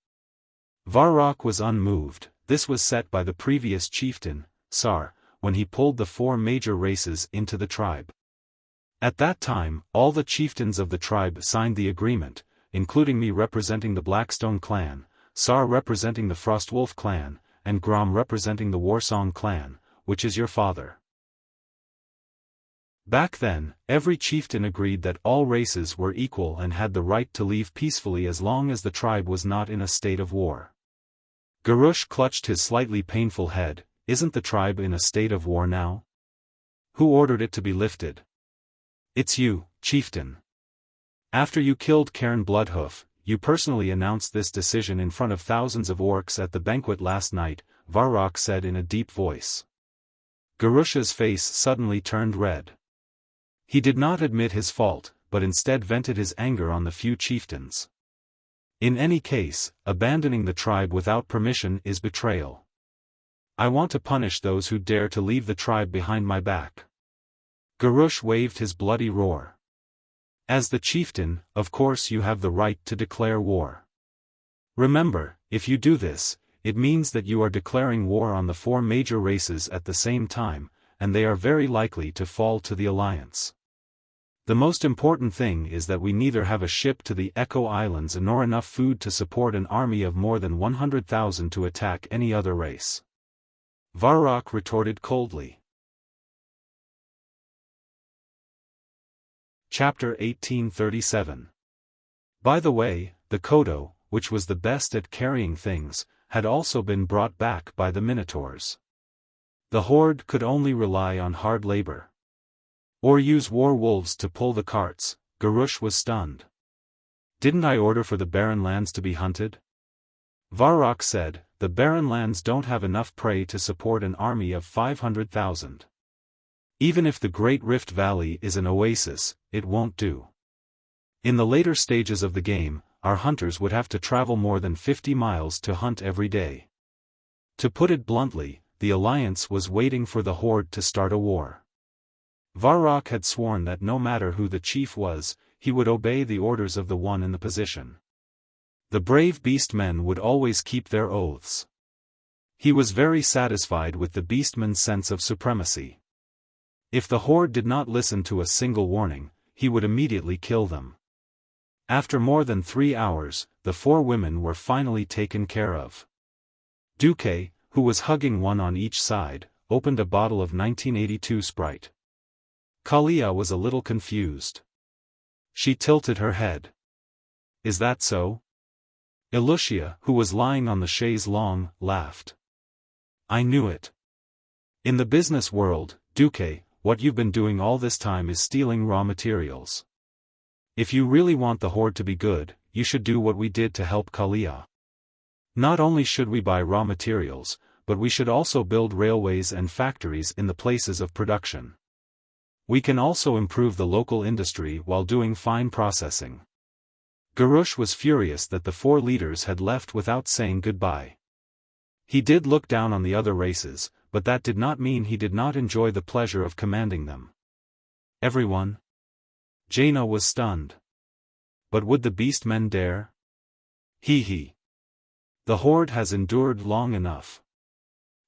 Varrock was unmoved. This was set by the previous chieftain, Sar, when he pulled the 4 major races into the tribe. At that time, all the chieftains of the tribe signed the agreement, including me representing the Blackstone clan, Sar representing the Frostwolf clan, and Grom representing the Warsong clan, which is your father. Back then, every chieftain agreed that all races were equal and had the right to leave peacefully as long as the tribe was not in a state of war. Garush clutched his slightly painful head. Isn't the tribe in a state of war now? Who ordered it to be lifted? It's you, chieftain. After you killed Cairn Bloodhoof, you personally announced this decision in front of thousands of orcs at the banquet last night, Varrock said in a deep voice. Garush's face suddenly turned red. He did not admit his fault, but instead vented his anger on the few chieftains. In any case, abandoning the tribe without permission is betrayal. I want to punish those who dare to leave the tribe behind my back. Garush waved his bloody roar. As the chieftain, of course you have the right to declare war. Remember, if you do this, it means that you are declaring war on the 4 major races at the same time, and they are very likely to fall to the alliance. The most important thing is that we neither have a ship to the Echo Islands nor enough food to support an army of more than 100,000 to attack any other race. Varrock retorted coldly. Chapter 1837. By the way, the Kodo, which was the best at carrying things, had also been brought back by the Minotaurs. The Horde could only rely on hard labor. Or use war wolves to pull the carts. Garush was stunned. Didn't I order for the barren lands to be hunted? Varrock said, the barren lands don't have enough prey to support an army of 500,000. Even if the Great Rift Valley is an oasis, it won't do. In the later stages of the game, our hunters would have to travel more than 50 miles to hunt every day. To put it bluntly, the Alliance was waiting for the Horde to start a war. Varrock had sworn that no matter who the chief was, he would obey the orders of the one in the position. The brave beastmen would always keep their oaths. He was very satisfied with the beastmen's sense of supremacy. If the Horde did not listen to a single warning, he would immediately kill them. After more than 3 hours, the 4 women were finally taken care of. Duque, who was hugging one on each side, opened a bottle of 1982 Sprite. Kalia was a little confused. She tilted her head. Is that so? Elucia, who was lying on the chaise longue, laughed. I knew it. In the business world, Duque, what you've been doing all this time is stealing raw materials. If you really want the Horde to be good, you should do what we did to help Kalia. Not only should we buy raw materials, but we should also build railways and factories in the places of production. We can also improve the local industry while doing fine processing. Garush was furious that the 4 leaders had left without saying goodbye. He did look down on the other races, but that did not mean he did not enjoy the pleasure of commanding them. Everyone? Jaina was stunned. But would the beastmen dare? Hee. The Horde has endured long enough.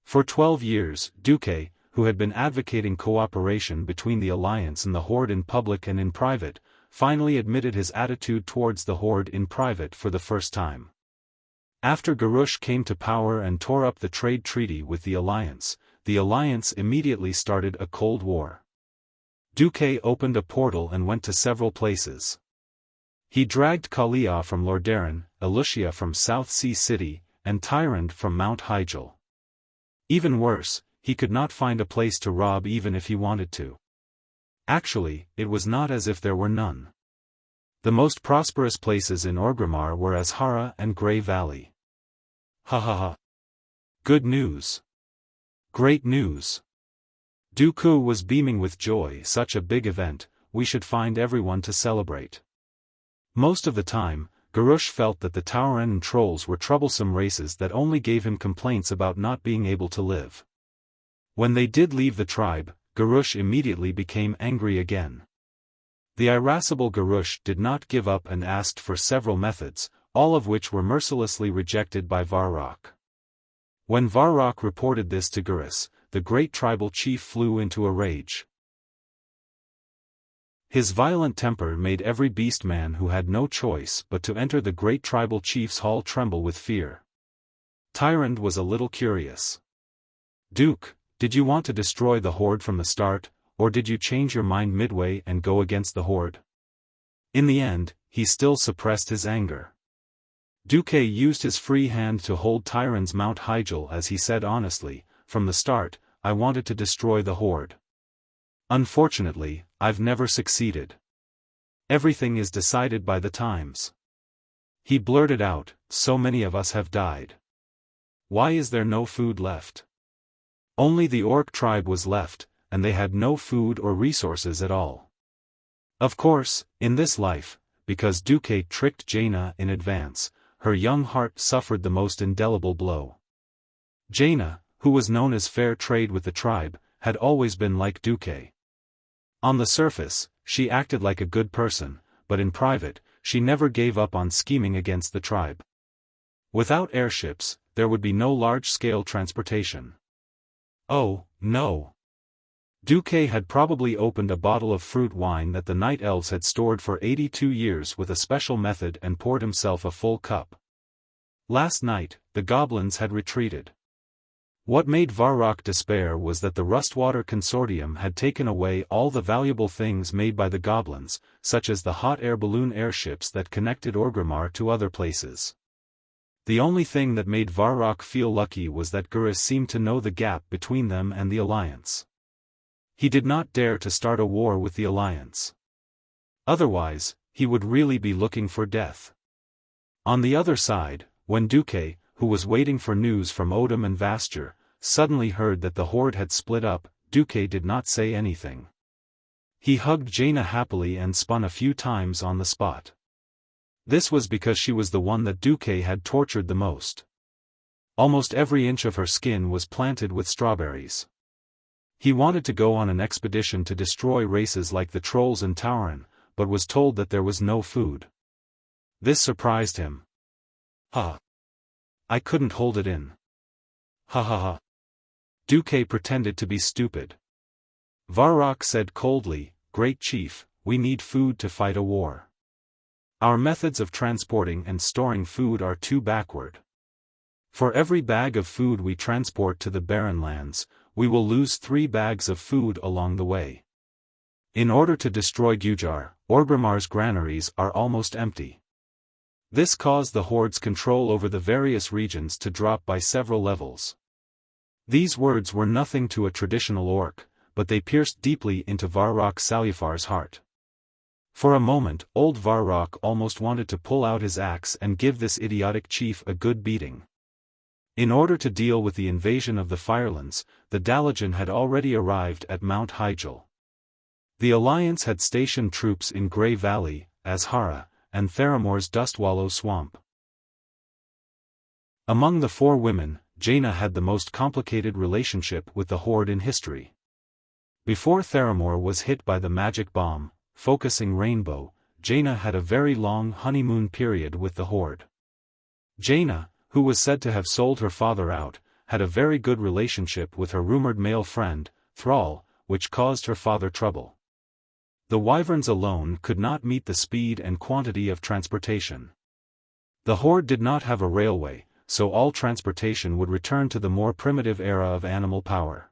For 12 years, Duque, who had been advocating cooperation between the Alliance and the Horde in public and in private, finally admitted his attitude towards the Horde in private for the first time. After Garush came to power and tore up the trade treaty with the Alliance immediately started a Cold War. Duque opened a portal and went to several places. He dragged Kalia from Lordaeron, Elucia from South Sea City, and Tyrande from Mount Hyjal. Even worse, he could not find a place to rob even if he wanted to. Actually, it was not as if there were none. The most prosperous places in Orgrimmar were Azhara and Grey Valley. Ha ha ha. Good news. Great news. Dooku was beaming with joy. Such a big event, we should find everyone to celebrate. Most of the time, Garush felt that the Tauren and Trolls were troublesome races that only gave him complaints about not being able to live. When they did leave the tribe, Garush immediately became angry again. The irascible Garush did not give up and asked for several methods, all of which were mercilessly rejected by Varrock. When Varrock reported this to Garush, the great tribal chief flew into a rage. His violent temper made every beast-man who had no choice but to enter the great tribal chief's hall tremble with fear. Tyrande was a little curious. "Duke, did you want to destroy the Horde from the start, or did you change your mind midway and go against the Horde?" In the end, he still suppressed his anger. Duque used his free hand to hold Tyrande's Mount Hyjal as he said honestly, "From the start, I wanted to destroy the Horde. Unfortunately, I've never succeeded. Everything is decided by the times." He blurted out, "So many of us have died. Why is there no food left?" Only the Orc tribe was left, and they had no food or resources at all. Of course, in this life, because Duque tricked Jaina in advance, her young heart suffered the most indelible blow. Jaina, who was known as fair trade with the tribe, had always been like Duque. On the surface, she acted like a good person, but in private, she never gave up on scheming against the tribe. Without airships, there would be no large-scale transportation. Oh, no. Duque had probably opened a bottle of fruit wine that the Night Elves had stored for 82 years with a special method and poured himself a full cup. Last night, the goblins had retreated. What made Varrock despair was that the Rustwater Consortium had taken away all the valuable things made by the goblins, such as the hot air balloon airships that connected Orgrimmar to other places. The only thing that made Varrock feel lucky was that Garush seemed to know the gap between them and the Alliance. He did not dare to start a war with the Alliance. Otherwise, he would really be looking for death. On the other side, when Duque, who was waiting for news from Odom and Vastur, suddenly heard that the Horde had split up, Duque did not say anything. He hugged Jaina happily and spun a few times on the spot. This was because she was the one that Duque had tortured the most. Almost every inch of her skin was planted with strawberries. He wanted to go on an expedition to destroy races like the Trolls and Tauren, but was told that there was no food. This surprised him. "Ha! I couldn't hold it in. Ha ha ha." Duque pretended to be stupid. Varrock said coldly, "Great Chief, we need food to fight a war. Our methods of transporting and storing food are too backward. For every bag of food we transport to the Barren Lands, we will lose 3 bags of food along the way. In order to destroy Gujar, Orgrimmar's granaries are almost empty." This caused the Horde's control over the various regions to drop by several levels. These words were nothing to a traditional orc, but they pierced deeply into Varrock Salufar's heart. For a moment, old Varrock almost wanted to pull out his axe and give this idiotic chief a good beating. In order to deal with the invasion of the Firelands, the Dalajan had already arrived at Mount Hyjal. The Alliance had stationed troops in Grey Valley, Azhara, and Theramor's Dustwallow Swamp. Among the 4 women, Jaina had the most complicated relationship with the Horde in history. Before Theramor was hit by the magic bomb, focusing Rainbow, Jaina had a very long honeymoon period with the Horde. Jaina, who was said to have sold her father out, had a very good relationship with her rumored male friend, Thrall, which caused her father trouble. The wyverns alone could not meet the speed and quantity of transportation. The horde did not have a railway, so all transportation would return to the more primitive era of animal power.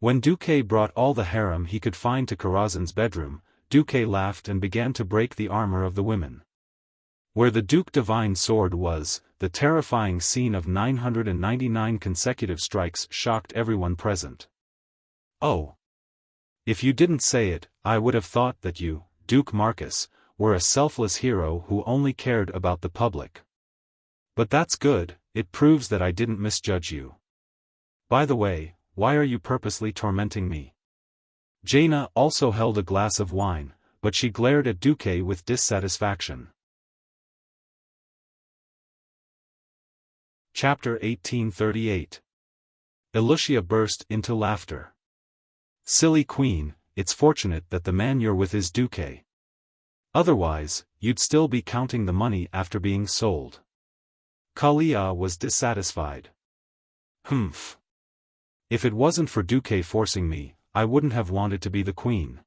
When Duque brought all the harem he could find to Karazhan's bedroom, Duque laughed and began to break the armor of the women. Where the Duke Divine sword was, the terrifying scene of 999 consecutive strikes shocked everyone present. Oh! If you didn't say it, I would have thought that you, Duke Marcus, were a selfless hero who only cared about the public. But that's good, it proves that I didn't misjudge you. By the way, why are you purposely tormenting me? Jaina also held a glass of wine, but she glared at Duque with dissatisfaction. Chapter 1838. Elucia burst into laughter. Silly queen, it's fortunate that the man you're with is Duque. Otherwise, you'd still be counting the money after being sold. Kalia was dissatisfied. Humph. If it wasn't for Duque forcing me, I wouldn't have wanted to be the queen.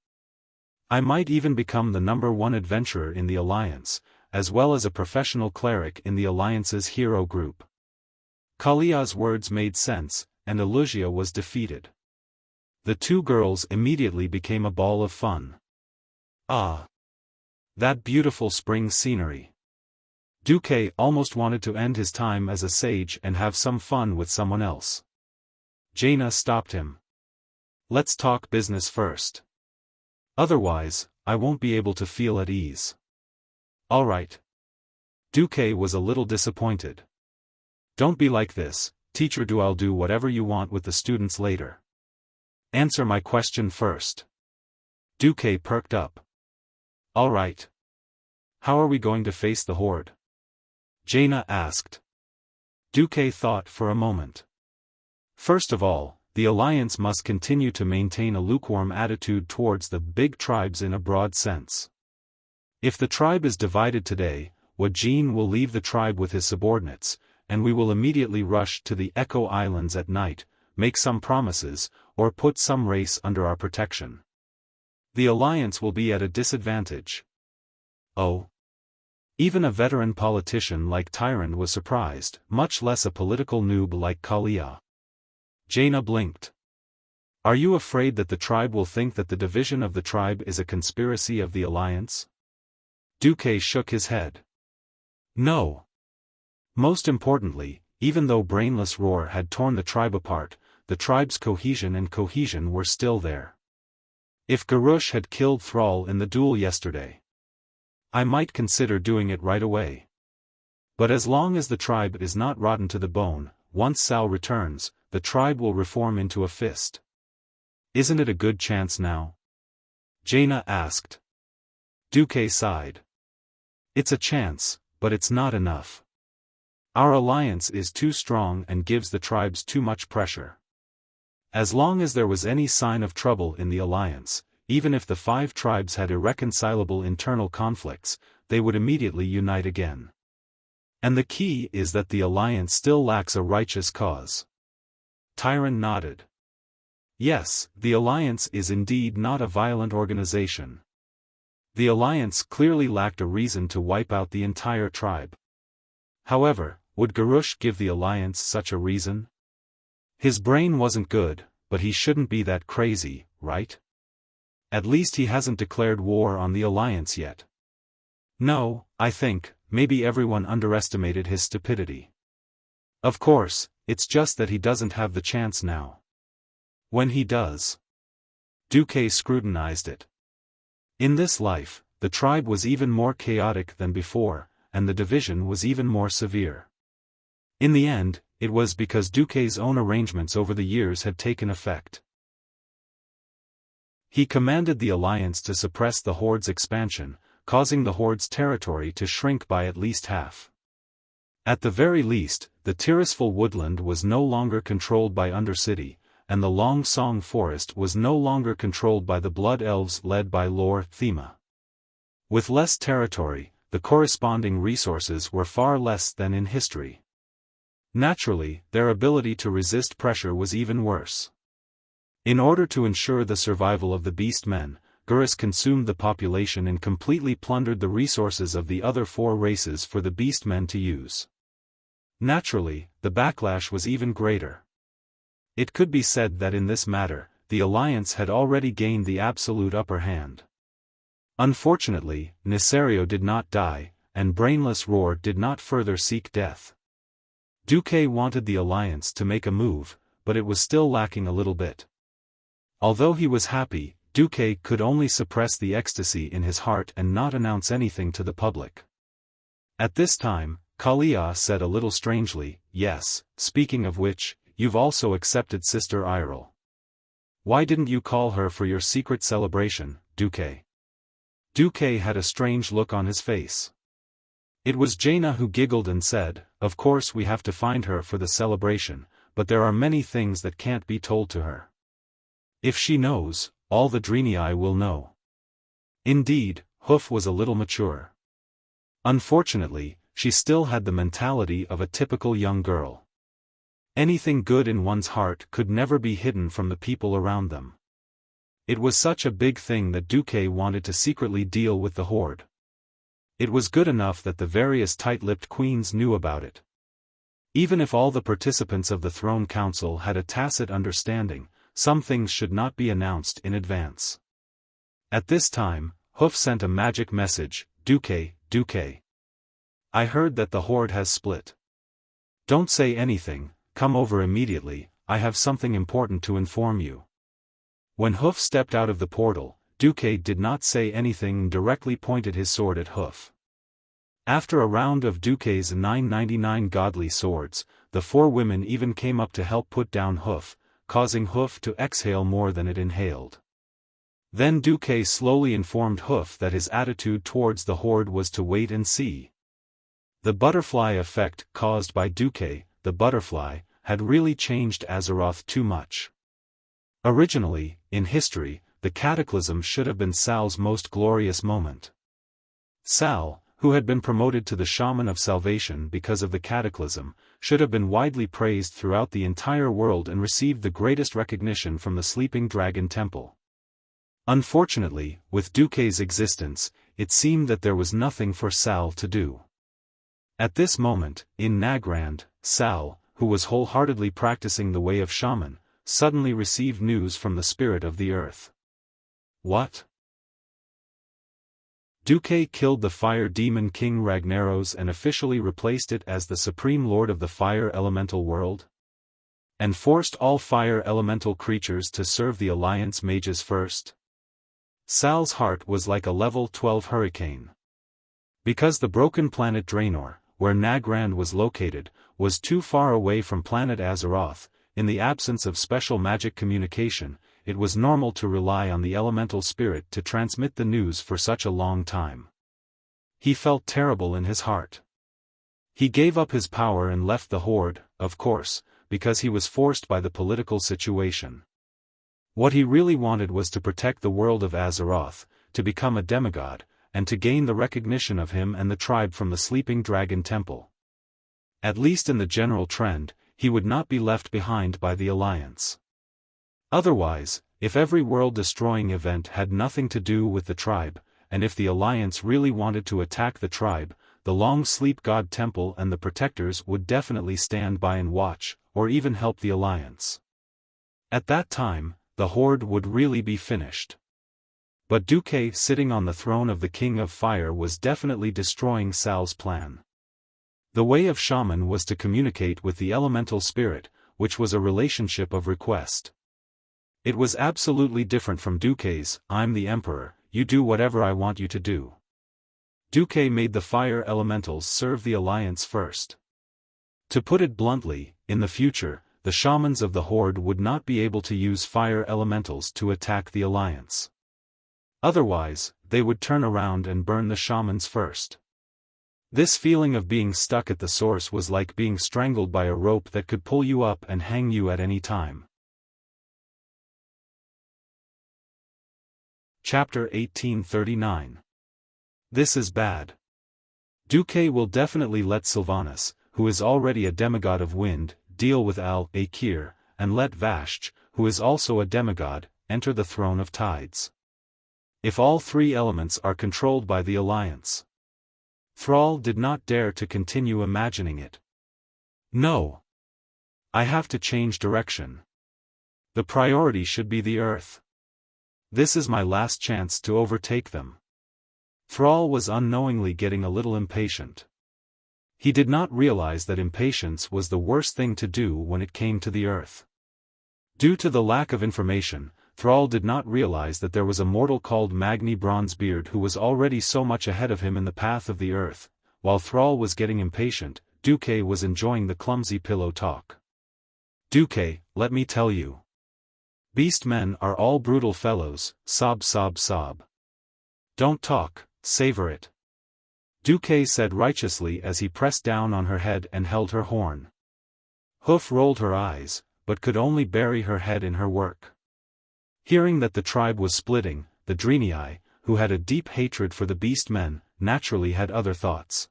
I might even become the #1 adventurer in the Alliance, as well as a professional cleric in the Alliance's hero group. Kalia's words made sense, and Elucia was defeated. The two girls immediately became a ball of fun. Ah! That beautiful spring scenery. Duque almost wanted to end his time as a sage and have some fun with someone else. Jaina stopped him. Let's talk business first. Otherwise, I won't be able to feel at ease. All right. Duque was a little disappointed. Don't be like this, teacher. I'll do whatever you want with the students later. Answer my question first. Duque perked up. All right. How are we going to face the horde? Jaina asked. Duque thought for a moment. First of all, the Alliance must continue to maintain a lukewarm attitude towards the big tribes in a broad sense. If the tribe is divided today, Wajin will leave the tribe with his subordinates, and we will immediately rush to the Echo Islands at night, make some promises, or put some race under our protection. The Alliance will be at a disadvantage. Oh. Even a veteran politician like Tyron was surprised, much less a political noob like Kalia. Jaina blinked. Are you afraid that the tribe will think that the division of the tribe is a conspiracy of the Alliance? Duque shook his head. No. Most importantly, even though Brainless Roar had torn the tribe apart, the tribe's cohesion were still there. If Garush had killed Thrall in the duel yesterday, I might consider doing it right away. But as long as the tribe is not rotten to the bone, once Sal returns, the tribe will reform into a fist. Isn't it a good chance now? Jaina asked. Duque sighed. It's a chance, but it's not enough. Our alliance is too strong and gives the tribes too much pressure. As long as there was any sign of trouble in the alliance, even if the 5 tribes had irreconcilable internal conflicts, they would immediately unite again. And the key is that the alliance still lacks a righteous cause. Tyron nodded. Yes, the alliance is indeed not a violent organization. The alliance clearly lacked a reason to wipe out the entire tribe. However, would Garush give the alliance such a reason? His brain wasn't good, but he shouldn't be that crazy, right? At least he hasn't declared war on the alliance yet. No, I think, maybe everyone underestimated his stupidity. Of course, it's just that he doesn't have the chance now. When he does. Duque scrutinized it. In this life, the tribe was even more chaotic than before, and the division was even more severe. In the end, it was because Duque's own arrangements over the years had taken effect. He commanded the alliance to suppress the horde's expansion, causing the horde's territory to shrink by at least half. At the very least, the Tirisful woodland was no longer controlled by Undercity, and the Long Song forest was no longer controlled by the Blood Elves led by Lord Thema. With less territory, the corresponding resources were far less than in history. Naturally, their ability to resist pressure was even worse. In order to ensure the survival of the beast men, Gurus consumed the population and completely plundered the resources of the other 4 races for the beastmen to use. Naturally, the backlash was even greater. It could be said that in this matter, the Alliance had already gained the absolute upper hand. Unfortunately, Nisario did not die, and Brainless Roar did not further seek death. Duque wanted the Alliance to make a move, but it was still lacking a little bit. Although he was happy, Duque could only suppress the ecstasy in his heart and not announce anything to the public. At this time, Kalia said a little strangely, "Yes, speaking of which, you've also accepted Sister Iril. Why didn't you call her for your secret celebration, Duque?" Duque had a strange look on his face. It was Jaina who giggled and said, "Of course we have to find her for the celebration, but there are many things that can't be told to her. If she knows, all the Drenii will know." Indeed, Hoof was a little mature. Unfortunately, she still had the mentality of a typical young girl. Anything good in one's heart could never be hidden from the people around them. It was such a big thing that Duque wanted to secretly deal with the Horde. It was good enough that the various tight-lipped queens knew about it. Even if all the participants of the Throne Council had a tacit understanding, some things should not be announced in advance. At this time, Hoof sent a magic message, "Duque, Duque. I heard that the Horde has split. Don't say anything, come over immediately, I have something important to inform you." When Hoof stepped out of the portal, Duque did not say anything and directly pointed his sword at Hoof. After a round of Duque's 999 godly swords, the 4 women even came up to help put down Hoof, causing Hoof to exhale more than it inhaled. Then Duque slowly informed Hoof that his attitude towards the Horde was to wait and see. The butterfly effect caused by Duque, the butterfly, had really changed Azeroth too much. Originally, in history, the Cataclysm should have been Sal's most glorious moment. Sal, who had been promoted to the Shaman of Salvation because of the Cataclysm, should have been widely praised throughout the entire world and received the greatest recognition from the Sleeping Dragon Temple. Unfortunately, with Duque's existence, it seemed that there was nothing for Sal to do. At this moment, in Nagrand, Sal, who was wholeheartedly practicing the way of shaman, suddenly received news from the spirit of the earth. What? Duque killed the fire demon King Ragnaros and officially replaced it as the supreme lord of the fire elemental world? And forced all fire elemental creatures to serve the Alliance mages first? Sal's heart was like a level 12 hurricane. Because the broken planet Draenor, where Nagrand was located, was too far away from planet Azeroth, in the absence of special magic communication, it was normal to rely on the elemental spirit to transmit the news for such a long time. He felt terrible in his heart. He gave up his power and left the Horde, of course, because he was forced by the political situation. What he really wanted was to protect the world of Azeroth, to become a demigod, and to gain the recognition of him and the tribe from the Sleeping Dragon Temple. At least in the general trend, he would not be left behind by the Alliance. Otherwise, if every world-destroying event had nothing to do with the tribe, and if the Alliance really wanted to attack the tribe, the Long Sleep God Temple and the Protectors would definitely stand by and watch, or even help the Alliance. At that time, the Horde would really be finished. But Duque sitting on the throne of the King of Fire was definitely destroying Sal's plan. The way of shaman was to communicate with the elemental spirit, which was a relationship of request. It was absolutely different from Duque's, "I'm the Emperor, you do whatever I want you to do." Duque made the fire elementals serve the Alliance first. To put it bluntly, in the future, the shamans of the Horde would not be able to use fire elementals to attack the Alliance. Otherwise, they would turn around and burn the shamans first. This feeling of being stuck at the source was like being strangled by a rope that could pull you up and hang you at any time. Chapter 1839. This is bad. Duque will definitely let Sylvanas, who is already a demigod of wind, deal with Al-Akir, and let Vashj, who is also a demigod, enter the throne of tides. If all three elements are controlled by the Alliance. Thrall did not dare to continue imagining it. No. I have to change direction. The priority should be the Earth. This is my last chance to overtake them. Thrall was unknowingly getting a little impatient. He did not realize that impatience was the worst thing to do when it came to the Earth. Due to the lack of information, Thrall did not realize that there was a mortal called Magni Bronzebeard who was already so much ahead of him in the path of the Earth. While Thrall was getting impatient, Duque was enjoying the clumsy pillow talk. Duque, let me tell you. Beast men are all brutal fellows, sob sob sob. Don't talk, savor it. Duque said righteously as he pressed down on her head and held her horn. Hoof rolled her eyes, but could only bury her head in her work. Hearing that the tribe was splitting, the Drenii, who had a deep hatred for the beast men, naturally had other thoughts.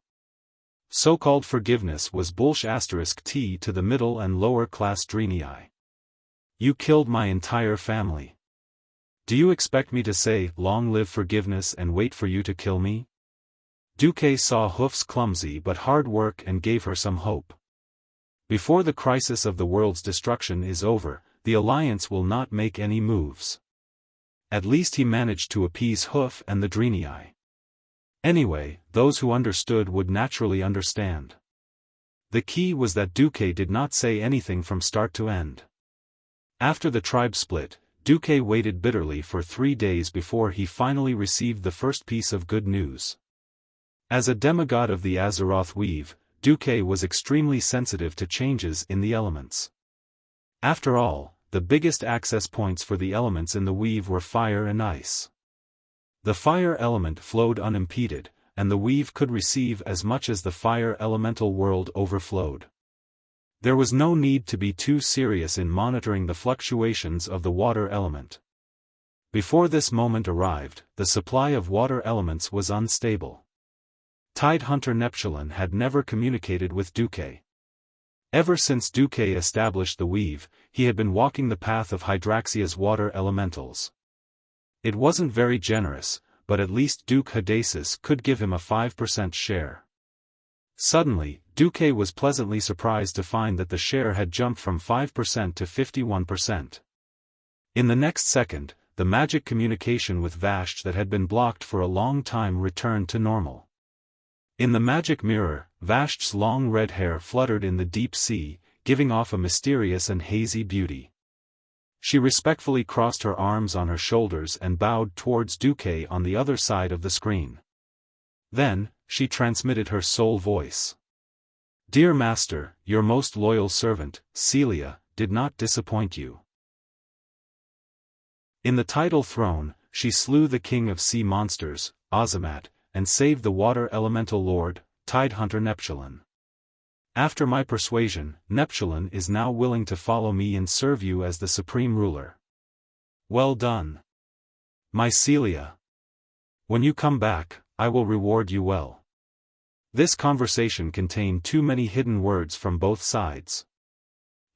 So-called forgiveness was *T to the middle and lower class Drenii. You killed my entire family. Do you expect me to say, long live forgiveness and wait for you to kill me? Duque saw Hoof's clumsy but hard work and gave her some hope. Before the crisis of the world's destruction is over, the Alliance will not make any moves. At least he managed to appease Hoof and the Drenii. Anyway, those who understood would naturally understand. The key was that Duque did not say anything from start to end. After the tribe split, Duque waited bitterly for 3 days before he finally received the first piece of good news. As a demigod of the Azeroth Weave, Duque was extremely sensitive to changes in the elements. After all, the biggest access points for the elements in the Weave were fire and ice. The fire element flowed unimpeded, and the Weave could receive as much as the fire elemental world overflowed. There was no need to be too serious in monitoring the fluctuations of the water element. Before this moment arrived, the supply of water elements was unstable. Tidehunter Neptulon had never communicated with Duque. Ever since Duque established the Weave, he had been walking the path of Hydraxia's water elementals. It wasn't very generous, but at least Duke Hadasis could give him a 5% share. Suddenly, Duque was pleasantly surprised to find that the share had jumped from 5% to 51%. In the next second, the magic communication with Vashj that had been blocked for a long time returned to normal. In the magic mirror, Vashj's long red hair fluttered in the deep sea, giving off a mysterious and hazy beauty. She respectfully crossed her arms on her shoulders and bowed towards Duque on the other side of the screen. Then, she transmitted her soul voice. Dear Master, your most loyal servant, Celia, did not disappoint you. In the tidal throne, she slew the king of sea monsters, Azamat, and saved the water elemental lord, Tidehunter Neptulon. After my persuasion, Neptulon is now willing to follow me and serve you as the supreme ruler. Well done. My Celia. When you come back, I will reward you well. This conversation contained too many hidden words from both sides.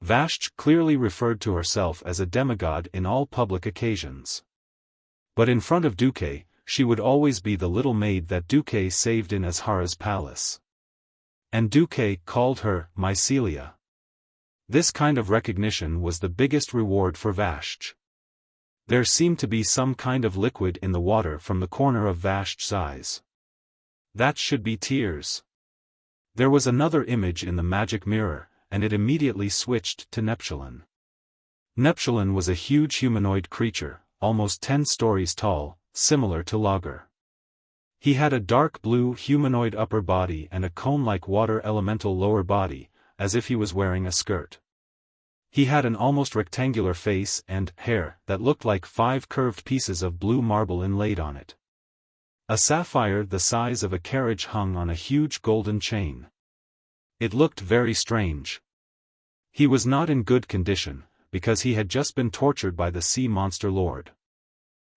Vashj clearly referred to herself as a demigod in all public occasions. But in front of Duque, she would always be the little maid that Duque saved in Azhara's palace. And Duque called her, my Celia. This kind of recognition was the biggest reward for Vashj. There seemed to be some kind of liquid in the water from the corner of Vashj's eyes. That should be tears. There was another image in the magic mirror, and it immediately switched to Neptulon. Neptulon was a huge humanoid creature, almost 10 stories tall, similar to Lager. He had a dark blue humanoid upper body and a cone-like water elemental lower body, as if he was wearing a skirt. He had an almost rectangular face and hair that looked like 5 curved pieces of blue marble inlaid on it. A sapphire the size of a carriage hung on a huge golden chain. It looked very strange. He was not in good condition, because he had just been tortured by the sea monster lord.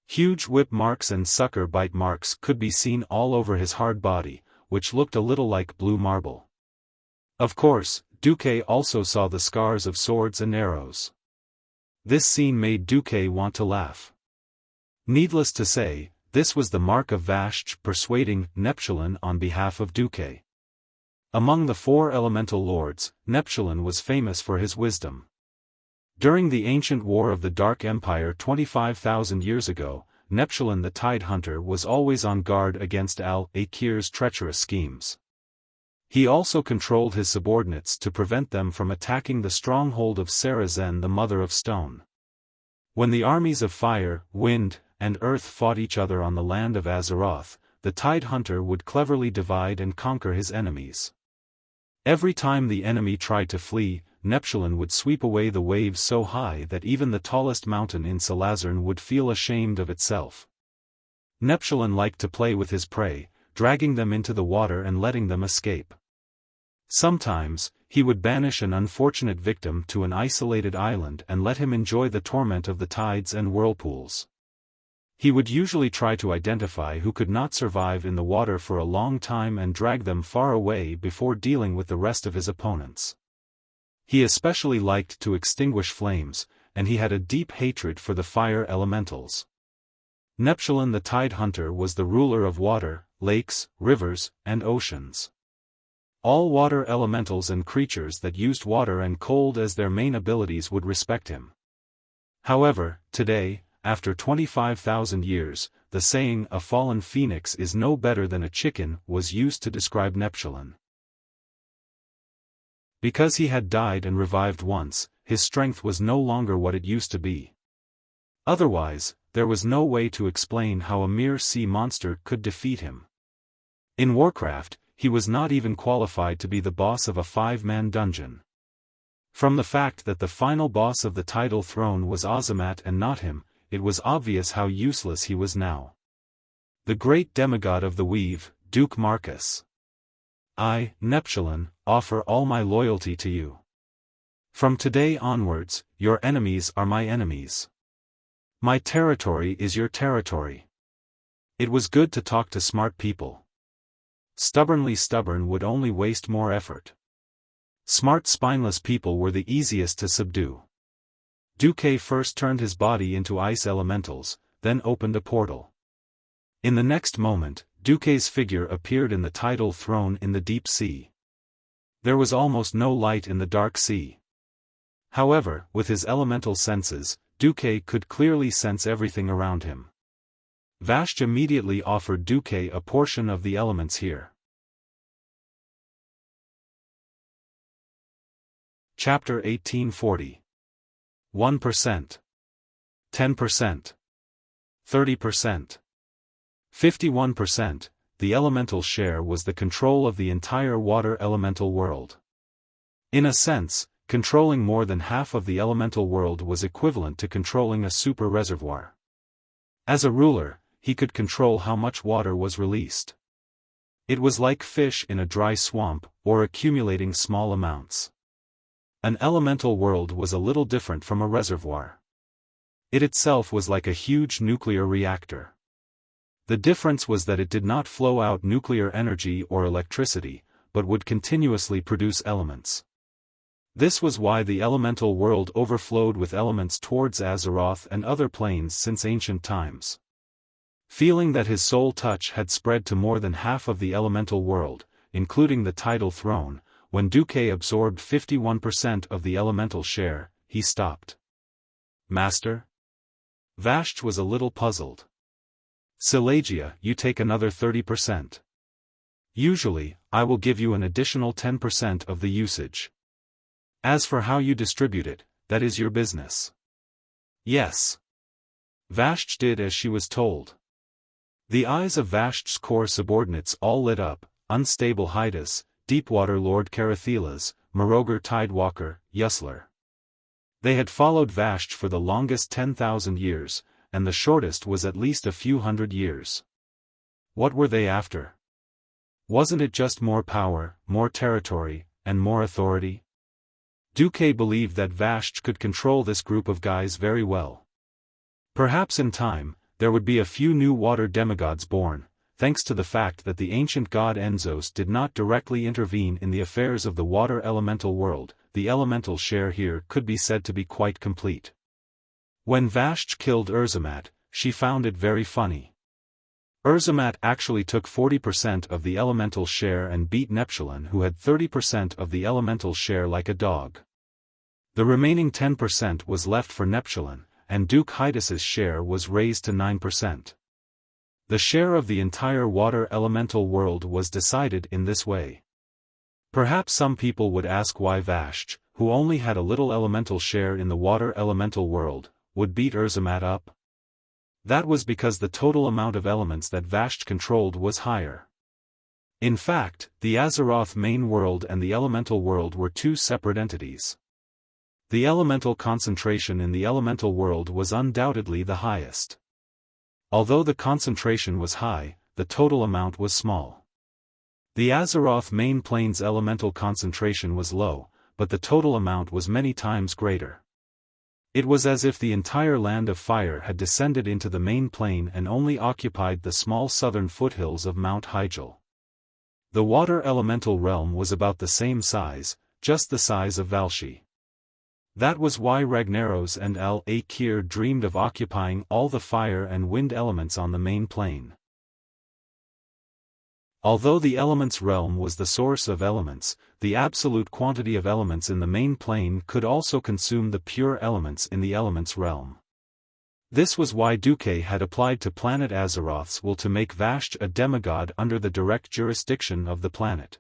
Huge whip marks and sucker bite marks could be seen all over his hard body, which looked a little like blue marble. Of course, Duque also saw the scars of swords and arrows. This scene made Duque want to laugh. Needless to say, this was the mark of Vashch persuading Neptulin on behalf of Duque. Among the 4 elemental lords, Neptulin was famous for his wisdom. During the ancient war of the Dark Empire 25,000 years ago, Neptulin the Tide Hunter was always on guard against Al-Akir's treacherous schemes. He also controlled his subordinates to prevent them from attacking the stronghold of Sarazen, the Mother of Stone. When the armies of fire, wind, and earth fought each other on the land of Azeroth, the Tide Hunter would cleverly divide and conquer his enemies. Every time the enemy tried to flee, Neptulin would sweep away the waves so high that even the tallest mountain in Salazarn would feel ashamed of itself. Neptulin liked to play with his prey, dragging them into the water and letting them escape. Sometimes, he would banish an unfortunate victim to an isolated island and let him enjoy the torment of the tides and whirlpools. He would usually try to identify who could not survive in the water for a long time and drag them far away before dealing with the rest of his opponents. He especially liked to extinguish flames, and he had a deep hatred for the fire elementals. Neptulin the Tide Hunter was the ruler of water, lakes, rivers, and oceans. All water elementals and creatures that used water and cold as their main abilities would respect him. However, today, after 25,000 years, the saying "a fallen phoenix is no better than a chicken" was used to describe Neptulin. Because he had died and revived once, his strength was no longer what it used to be. Otherwise, there was no way to explain how a mere sea monster could defeat him. In Warcraft, he was not even qualified to be the boss of a 5-man dungeon. From the fact that the final boss of the tidal throne was Azamat and not him, it was obvious how useless he was now. The great demigod of the Weave, Duke Marcus. I, Neptulin, offer all my loyalty to you. From today onwards, your enemies are my enemies. My territory is your territory. It was good to talk to smart people. Stubbornly stubborn would only waste more effort. Smart spineless people were the easiest to subdue. Duque first turned his body into ice elementals, then opened a portal. In the next moment, Duque's figure appeared in the tidal throne in the deep sea. There was almost no light in the dark sea. However, with his elemental senses, Duque could clearly sense everything around him. Vashch immediately offered Duque a portion of the elements here. Chapter 1840. 1%. 10%. 30%. 51%, the elemental share was the control of the entire water elemental world. In a sense, controlling more than half of the elemental world was equivalent to controlling a super reservoir. As a ruler, he could control how much water was released. It was like fish in a dry swamp, or accumulating small amounts. An elemental world was a little different from a reservoir. It itself was like a huge nuclear reactor. The difference was that it did not flow out nuclear energy or electricity, but would continuously produce elements. This was why the elemental world overflowed with elements towards Azeroth and other planes since ancient times. Feeling that his soul touch had spread to more than half of the elemental world, including the tidal throne, when Duque absorbed 51% of the elemental share, he stopped. Master? Vashch was a little puzzled. Silagia, you take another 30%. Usually, I will give you an additional 10% of the usage. As for how you distribute it, that is your business. Yes. Vashch did as she was told. The eyes of Vashch's core subordinates all lit up: Unstable Hydas, Deepwater Lord Carathilas, Marogr Tidewalker, Yusler. They had followed Vashch for the longest 10,000 years, and the shortest was at least a few hundred years. What were they after? Wasn't it just more power, more territory, and more authority? Duque believed that Vashch could control this group of guys very well. Perhaps in time, there would be a few new water demigods born, thanks to the fact that the ancient god Enzos did not directly intervene in the affairs of the water elemental world. The elemental share here could be said to be quite complete. When Vashch killed Urzamat, she found it very funny. Urzamat actually took 40% of the elemental share and beat Neptulin, who had 30% of the elemental share, like a dog. The remaining 10% was left for Neptulin, and Duke Hydas's share was raised to 9%. The share of the entire water elemental world was decided in this way. Perhaps some people would ask why Vasht, who only had a little elemental share in the water elemental world, would beat Urzamat up. That was because the total amount of elements that Vasht controlled was higher. In fact, the Azeroth main world and the elemental world were two separate entities. The elemental concentration in the elemental world was undoubtedly the highest. Although the concentration was high, the total amount was small. The Azeroth main plane's elemental concentration was low, but the total amount was many times greater. It was as if the entire land of fire had descended into the main plane and only occupied the small southern foothills of Mount Hyjal. The water elemental realm was about the same size, just the size of Valshi. That was why Ragnaros and Al-Akir dreamed of occupying all the fire and wind elements on the main plane. Although the elements realm was the source of elements, the absolute quantity of elements in the main plane could also consume the pure elements in the elements realm. This was why Duke had applied to planet Azeroth's will to make Vasht a demigod under the direct jurisdiction of the planet.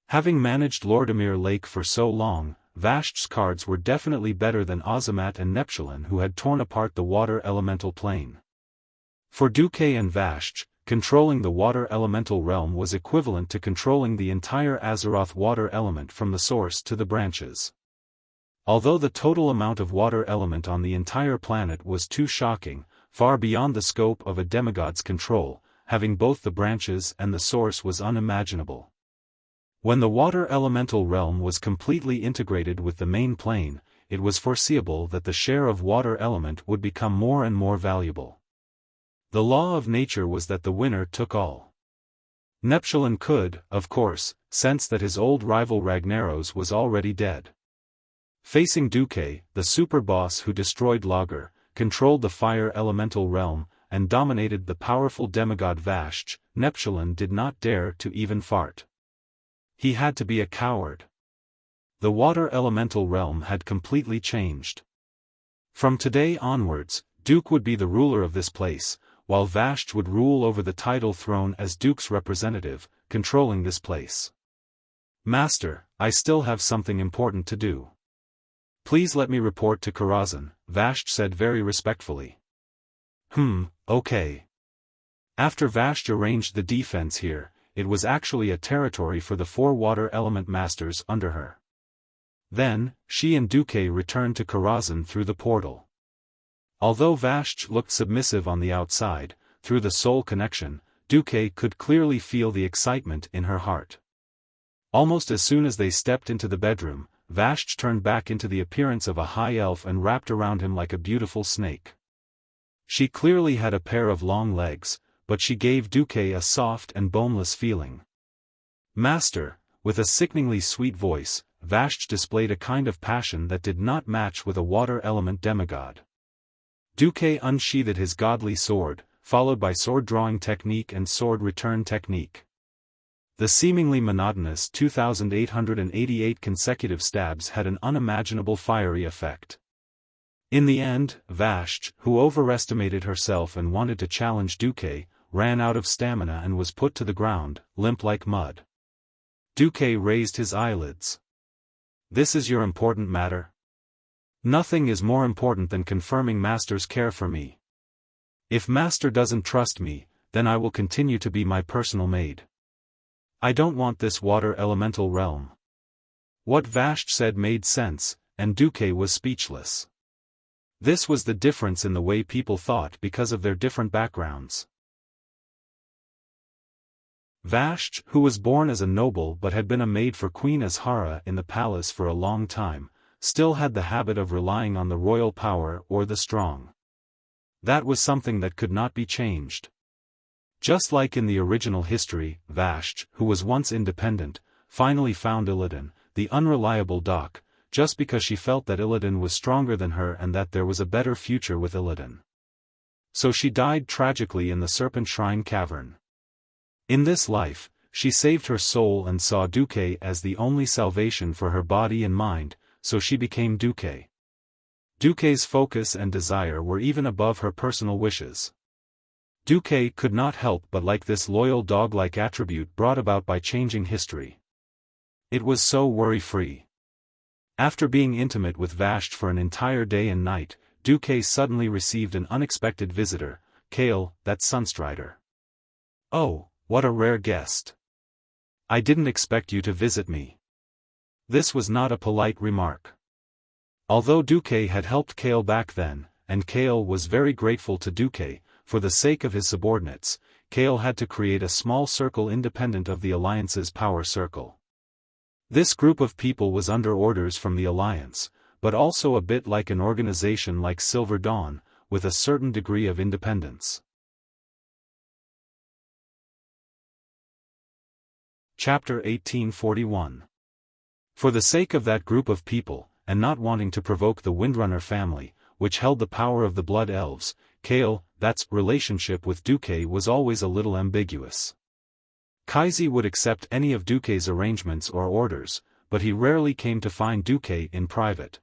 Having managed Lordamir Lake for so long, Vasht's cards were definitely better than Ozamat and Neptulin, who had torn apart the water elemental plane. For Duke and Vasht, controlling the water elemental realm was equivalent to controlling the entire Azeroth water element from the source to the branches. Although the total amount of water element on the entire planet was too shocking, far beyond the scope of a demigod's control, having both the branches and the source was unimaginable. When the water elemental realm was completely integrated with the main plane, it was foreseeable that the share of water element would become more and more valuable. The law of nature was that the winner took all. Neptulin could, of course, sense that his old rival Ragnaros was already dead. Facing Duke, the super boss who destroyed Lager, controlled the fire elemental realm, and dominated the powerful demigod Vasht, Neptulin did not dare to even fart. He had to be a coward. The water elemental realm had completely changed. From today onwards, Duke would be the ruler of this place, while Vasht would rule over the tidal throne as Duke's representative, controlling this place. Master, I still have something important to do. Please let me report to Karazhan, Vasht said very respectfully. Okay. After Vasht arranged the defense here, it was actually a territory for the 4 water element masters under her. Then, she and Duke returned to Karazhan through the portal. Although Vasht looked submissive on the outside, through the soul connection, Duke could clearly feel the excitement in her heart. Almost as soon as they stepped into the bedroom, Vasht turned back into the appearance of a high elf and wrapped around him like a beautiful snake. She clearly had a pair of long legs, but she gave Duke a soft and boneless feeling. Master, with a sickeningly sweet voice, Vasht displayed a kind of passion that did not match with a water element demigod. Duke unsheathed his godly sword, followed by sword-drawing technique and sword return technique. The seemingly monotonous 2,888 consecutive stabs had an unimaginable fiery effect. In the end, Vasht, who overestimated herself and wanted to challenge Duke, ran out of stamina and was put to the ground, limp like mud. Duke raised his eyelids. This is your important matter? Nothing is more important than confirming Master's care for me. If Master doesn't trust me, then I will continue to be my personal maid. I don't want this water elemental realm. What Vasht said made sense, and Duke was speechless. This was the difference in the way people thought because of their different backgrounds. Vasht, who was born as a noble but had been a maid for Queen Azhara in the palace for a long time, still had the habit of relying on the royal power or the strong. That was something that could not be changed. Just like in the original history, Vasht, who was once independent, finally found Illidan, the unreliable Doc, just because she felt that Illidan was stronger than her and that there was a better future with Illidan. so she died tragically in the Serpent Shrine Cavern. In this life, she saved her soul and saw Duque as the only salvation for her body and mind, so she became Duque. Duque's focus and desire were even above her personal wishes. Duque could not help but like this loyal dog-like attribute brought about by changing history. It was so worry-free. After being intimate with Vashti for an entire day and night, Duque suddenly received an unexpected visitor, Kale, that Sunstrider. "Oh, what a rare guest. I didn't expect you to visit me." This was not a polite remark. Although Duque had helped Kale back then, and Kale was very grateful to Duque, for the sake of his subordinates, Kale had to create a small circle independent of the Alliance's power circle. This group of people was under orders from the Alliance, but also a bit like an organization like Silver Dawn, with a certain degree of independence. Chapter 1841. For the sake of that group of people, and not wanting to provoke the Windrunner family, which held the power of the Blood Elves, Kale, that's relationship with Duque was always a little ambiguous. Kaizi would accept any of Duque's arrangements or orders, but he rarely came to find Duque in private.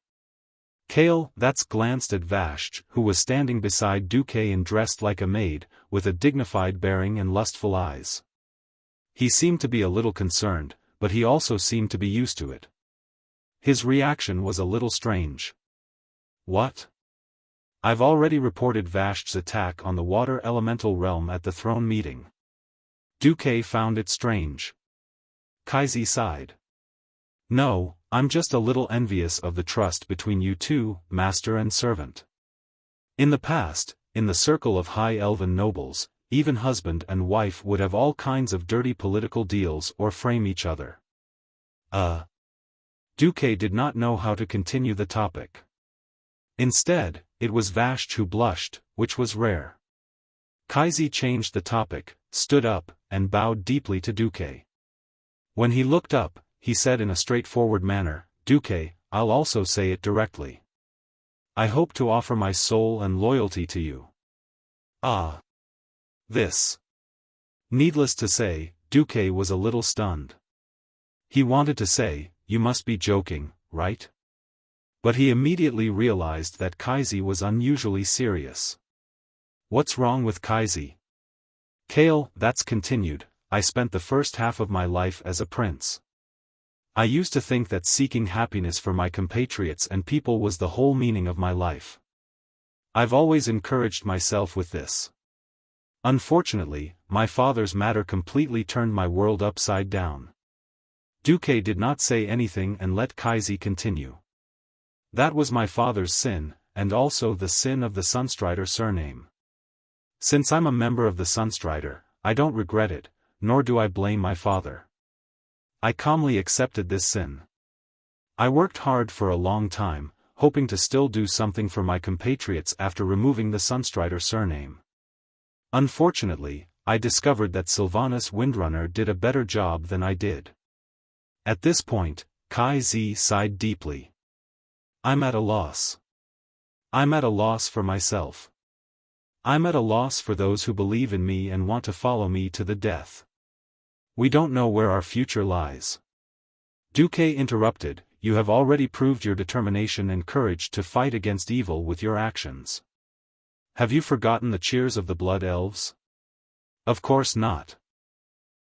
Kale, that's glanced at Vashti, who was standing beside Duque and dressed like a maid, with a dignified bearing and lustful eyes. He seemed to be a little concerned, but he also seemed to be used to it. His reaction was a little strange. "What? I've already reported Vashti's attack on the water elemental realm at the throne meeting." Duque found it strange. Kaizi sighed. "No, I'm just a little envious of the trust between you two, master and servant. In the past, in the circle of high elven nobles, even husband and wife would have all kinds of dirty political deals or frame each other." Duque did not know how to continue the topic. Instead, it was Vashti who blushed, which was rare. Kaizi changed the topic, stood up, and bowed deeply to Duque. When he looked up, he said in a straightforward manner, "Duque, I'll also say it directly. I hope to offer my soul and loyalty to you." This. Needless to say, Duque was a little stunned. He wanted to say, "You must be joking, right?" But he immediately realized that Kaizi was unusually serious. "What's wrong with Kaizi?" Kale, that's continued, "I spent the first half of my life as a prince. I used to think that seeking happiness for my compatriots and people was the whole meaning of my life. I've always encouraged myself with this. Unfortunately, my father's matter completely turned my world upside down." Duque did not say anything and let Kaizi continue. "That was my father's sin, and also the sin of the Sunstrider surname. Since I'm a member of the Sunstrider, I don't regret it, nor do I blame my father. I calmly accepted this sin. I worked hard for a long time, hoping to still do something for my compatriots after removing the Sunstrider surname. Unfortunately, I discovered that Sylvanas Windrunner did a better job than I did." At this point, Kaizi sighed deeply. "I'm at a loss. I'm at a loss for myself. I'm at a loss for those who believe in me and want to follow me to the death. We don't know where our future lies." Duque interrupted, "You have already proved your determination and courage to fight against evil with your actions. Have you forgotten the cheers of the Blood Elves? Of course not.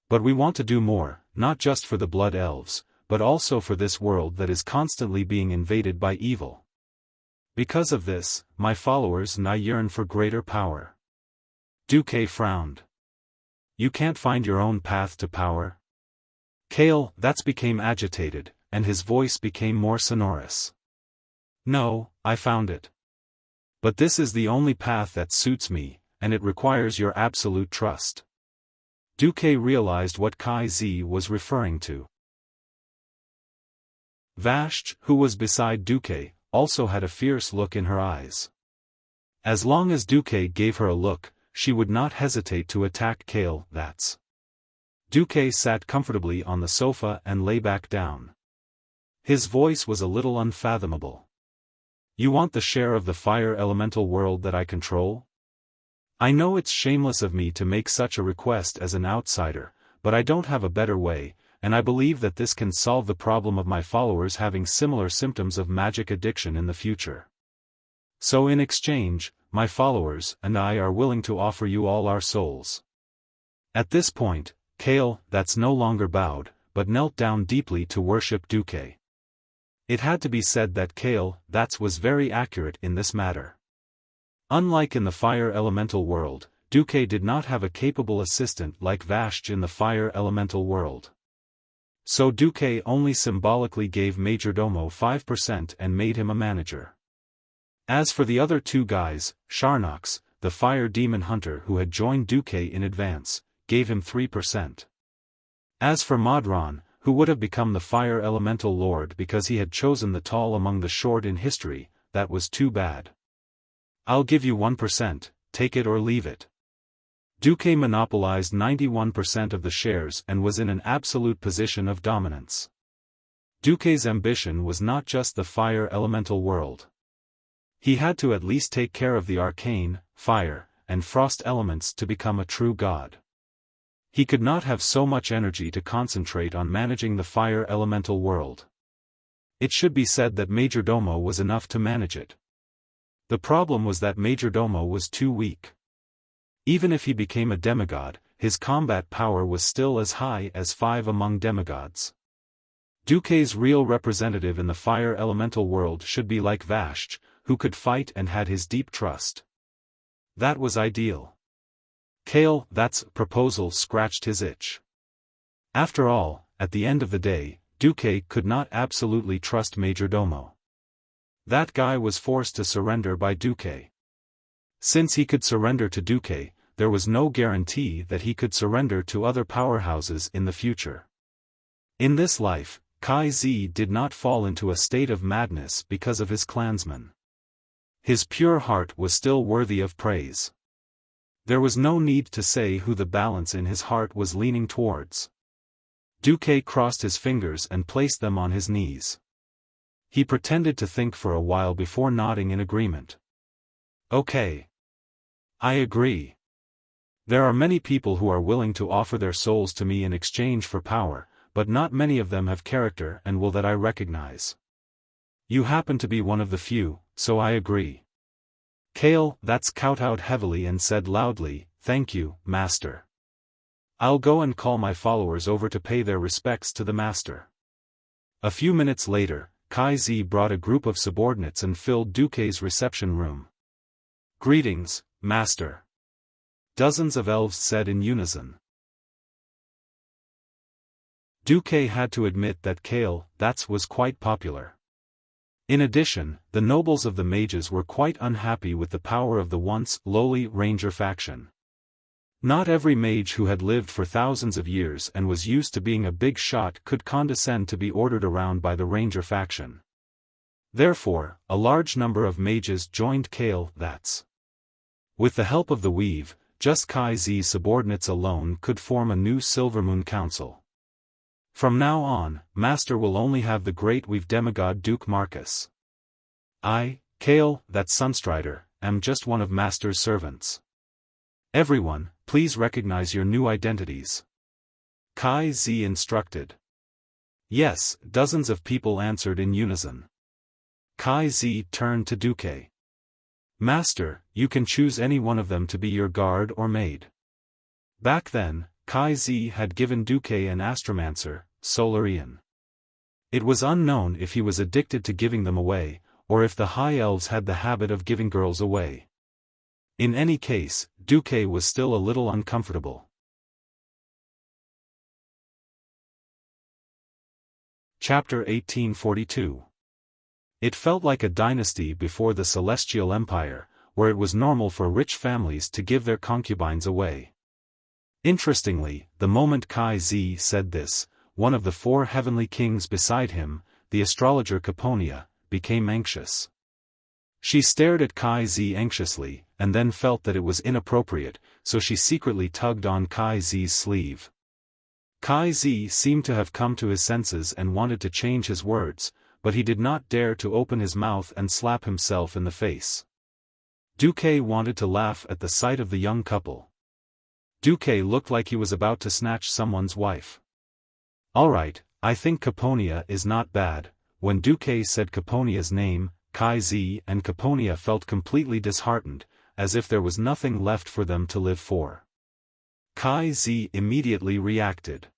But we want to do more, not just for the Blood Elves, but also for this world that is constantly being invaded by evil. Because of this, my followers and I yearn for greater power." Duque frowned. "You can't find your own path to power?" Kale, that's became agitated, and his voice became more sonorous. "No, I found it. But this is the only path that suits me, and it requires your absolute trust." Duque realized what Kaizi was referring to. Vashti, who was beside Duque, also had a fierce look in her eyes. As long as Duque gave her a look, she would not hesitate to attack Kale, that's. Duque sat comfortably on the sofa and lay back down. His voice was a little unfathomable. "You want the share of the fire elemental world that I control?" I know it's shameless of me to make such a request as an outsider, but I don't have a better way, and I believe that this can solve the problem of my followers having similar symptoms of magic addiction in the future. So in exchange, my followers and I are willing to offer you all our souls." At this point, Kale, that's no longer bowed, but knelt down deeply to worship Duque. It had to be said that Kale, that's was very accurate in this matter. Unlike in the fire elemental world, Duque did not have a capable assistant like Vashj in the fire elemental world. So Duque only symbolically gave Majordomo 5% and made him a manager. As for the other two guys, Sharnox, the fire demon hunter who had joined Duque in advance, gave him 3%. As for Modron, who would have become the fire elemental lord because he had chosen the tall among the short in history, that was too bad. "I'll give you 1%, take it or leave it." Duque monopolized 91% of the shares and was in an absolute position of dominance. Duque's ambition was not just the fire elemental world. He had to at least take care of the arcane, fire, and frost elements to become a true god. He could not have so much energy to concentrate on managing the fire elemental world. It should be said that Majordomo was enough to manage it. The problem was that Majordomo was too weak. Even if he became a demigod, his combat power was still as high as 5 among demigods. Duque's real representative in the fire elemental world should be like Vashj, who could fight and had his deep trust. That was ideal. Kale, that's proposal scratched his itch. After all, at the end of the day, Duque could not absolutely trust Majordomo. That guy was forced to surrender by Duque. Since he could surrender to Duque, there was no guarantee that he could surrender to other powerhouses in the future. In this life, Kai Zi did not fall into a state of madness because of his clansmen. His pure heart was still worthy of praise. There was no need to say who the balance in his heart was leaning towards. Duque crossed his fingers and placed them on his knees. He pretended to think for a while before nodding in agreement. "Okay. I agree. There are many people who are willing to offer their souls to me in exchange for power, but not many of them have character and will that I recognize. You happen to be one of the few, so I agree." Kale, that's kowtowed heavily and said loudly, "Thank you, Master. I'll go and call my followers over to pay their respects to the Master." A few minutes later, Kai Zi brought a group of subordinates and filled Duque's reception room. "Greetings, Master," dozens of elves said in unison. Duque had to admit that Kale, that's was quite popular. In addition, the nobles of the mages were quite unhappy with the power of the once lowly ranger faction. Not every mage who had lived for thousands of years and was used to being a big shot could condescend to be ordered around by the ranger faction. Therefore, a large number of mages joined Kale, that's. With the help of the weave, just Kai Zi's subordinates alone could form a new Silvermoon Council. From now on, Master will only have the great weave demigod Duke Marcus. I, Kale, that Sunstrider, am just one of Master's servants. Everyone, please recognize your new identities. Kai Zi instructed. Yes, dozens of people answered in unison. Kai Zi turned to Duque. Master, you can choose any one of them to be your guard or maid. Back then, Kai Zi had given Duque an astromancer, Solarian. It was unknown if he was addicted to giving them away, or if the high elves had the habit of giving girls away. In any case, Duque was still a little uncomfortable. Chapter 1842. It felt like a dynasty before the Celestial Empire, where it was normal for rich families to give their concubines away. Interestingly, the moment Kai Zi said this, one of the 4 heavenly kings beside him, the astrologer Caponia, became anxious. She stared at Kai Zi anxiously, and then felt that it was inappropriate, so she secretly tugged on Kai Zi's sleeve. Kai Zi seemed to have come to his senses and wanted to change his words, but he did not dare to open his mouth and slap himself in the face. Duque wanted to laugh at the sight of the young couple. Duque looked like he was about to snatch someone's wife. Alright, I think Caponia is not bad. When Duque said Caponia's name, Kai Zi and Caponia felt completely disheartened, as if there was nothing left for them to live for. Kai Zi immediately reacted.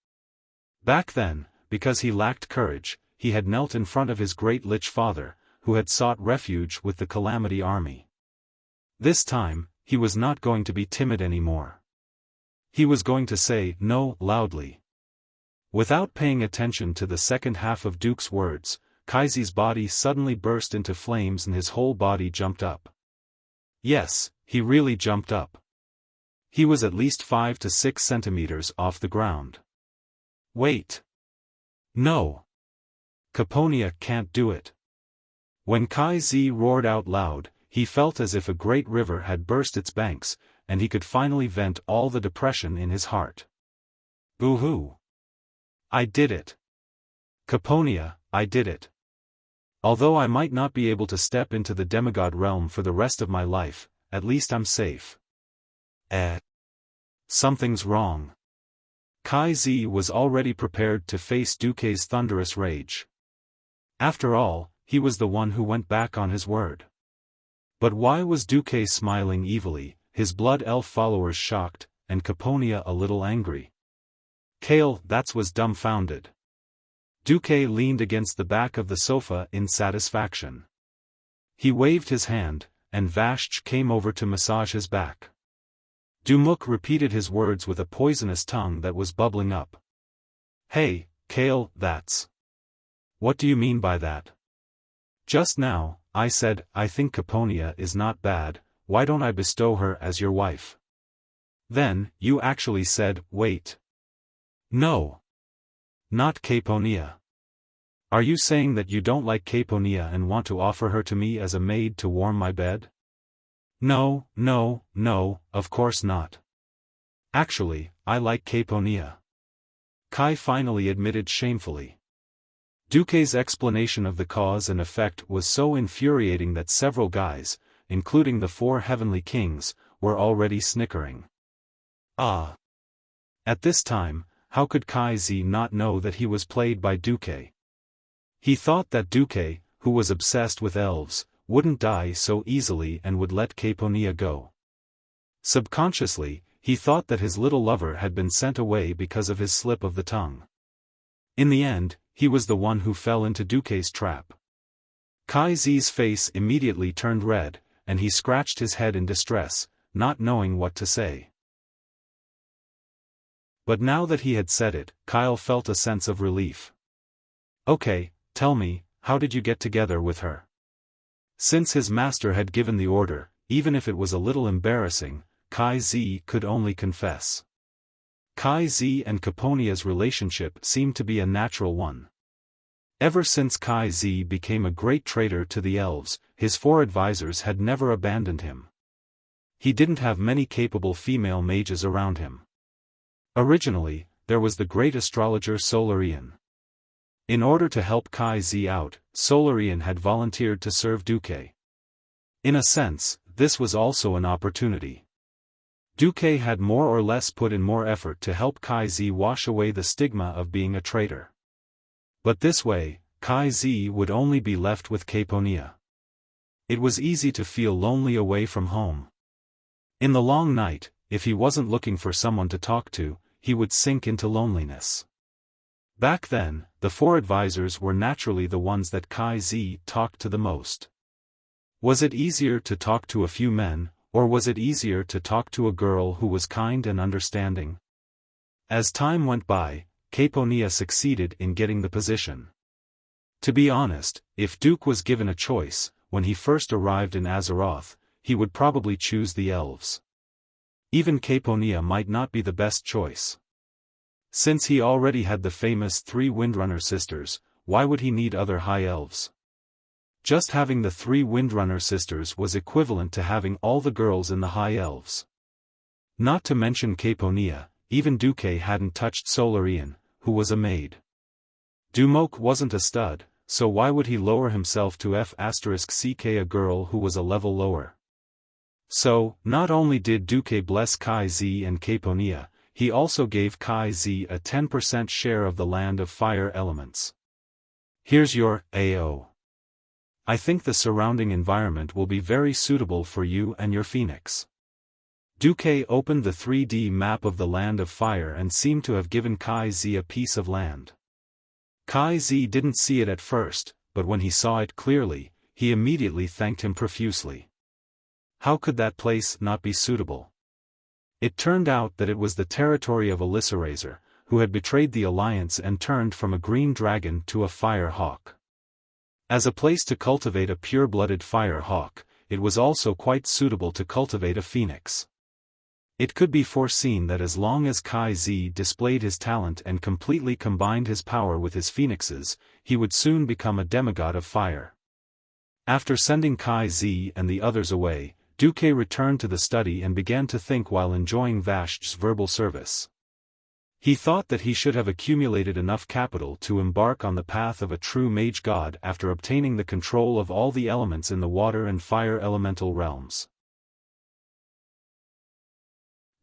Back then, because he lacked courage, he had knelt in front of his great lich father, who had sought refuge with the Calamity Army. This time, he was not going to be timid anymore. He was going to say no loudly. Without paying attention to the second half of Duke's words, Kaizi's body suddenly burst into flames and his whole body jumped up. Yes, he really jumped up. He was at least 5 to 6 centimeters off the ground. Wait. No. Caponia can't do it. When Kai Zi roared out loud, he felt as if a great river had burst its banks, and he could finally vent all the depression in his heart. Boo-hoo. I did it. Caponia, I did it. Although I might not be able to step into the demigod realm for the rest of my life, at least I'm safe. Something's wrong. Kai Zi was already prepared to face Duque's thunderous rage. After all, he was the one who went back on his word. But why was Duque smiling evilly, his blood elf followers shocked, and Caponia a little angry? Kale, that was dumbfounded. Duque leaned against the back of the sofa in satisfaction. He waved his hand, and Vashch came over to massage his back. Dumuk repeated his words with a poisonous tongue that was bubbling up. Hey, Kale, that's... What do you mean by that? Just now, I said, I think Caponia is not bad, why don't I bestow her as your wife? Then, you actually said, wait. No. Not Caponia. Are you saying that you don't like Caponia and want to offer her to me as a maid to warm my bed? No, no, no, of course not. Actually, I like Caponia. Kai finally admitted shamefully. Duque's explanation of the cause and effect was so infuriating that several guys, including the 4 heavenly kings, were already snickering. Ah! At this time, how could Kai Zi not know that he was played by Duque? He thought that Duque, who was obsessed with elves, wouldn't die so easily and would let Caponia go. Subconsciously, he thought that his little lover had been sent away because of his slip of the tongue. In the end, he was the one who fell into Duque's trap. Kai Zi's face immediately turned red, and he scratched his head in distress, not knowing what to say. But now that he had said it, Kyle felt a sense of relief. Okay, tell me, how did you get together with her? Since his master had given the order, even if it was a little embarrassing, Kai Zi could only confess. Kai Zi and Caponia's relationship seemed to be a natural one. Ever since Kai Zi became a great traitor to the elves, his 4 advisors had never abandoned him. He didn't have many capable female mages around him. Originally, there was the great astrologer Solarian. In order to help Kai Zi out, Solarian had volunteered to serve Duque. In a sense, this was also an opportunity. Duque had more or less put in more effort to help Kai Zi wash away the stigma of being a traitor. But this way, Kai Zi would only be left with Caponia. It was easy to feel lonely away from home. In the long night, if he wasn't looking for someone to talk to, he would sink into loneliness. Back then, the 4 advisors were naturally the ones that Kai Zi talked to the most. Was it easier to talk to a few men, or was it easier to talk to a girl who was kind and understanding? As time went by, Caponia succeeded in getting the position. To be honest, if Duke was given a choice, when he first arrived in Azeroth, he would probably choose the elves. Even Caponia might not be the best choice. Since he already had the famous 3 Windrunner sisters, why would he need other high elves? Just having the 3 Windrunner sisters was equivalent to having all the girls in the high elves. Not to mention Caponia, even Duque hadn't touched Solarian, who was a maid. Dumuk wasn't a stud, so why would he lower himself to F*ck a girl who was a level lower? So, not only did Duque bless Kai Zi and Caponia, he also gave Kai Zi a 10% share of the land of fire elements. Here's your AO. I think the surrounding environment will be very suitable for you and your phoenix. Duque opened the 3D map of the land of fire and seemed to have given Kai Zi a piece of land. Kai Zi didn't see it at first, but when he saw it clearly, he immediately thanked him profusely. How could that place not be suitable? It turned out that it was the territory of Elisarazer, who had betrayed the alliance and turned from a green dragon to a fire hawk. As a place to cultivate a pure-blooded fire hawk, it was also quite suitable to cultivate a phoenix. It could be foreseen that as long as Kai Zi displayed his talent and completely combined his power with his phoenixes, he would soon become a demigod of fire. After sending Kai Zi and the others away, Duque returned to the study and began to think while enjoying Vashch's verbal service. He thought that he should have accumulated enough capital to embark on the path of a true mage god after obtaining the control of all the elements in the water and fire elemental realms.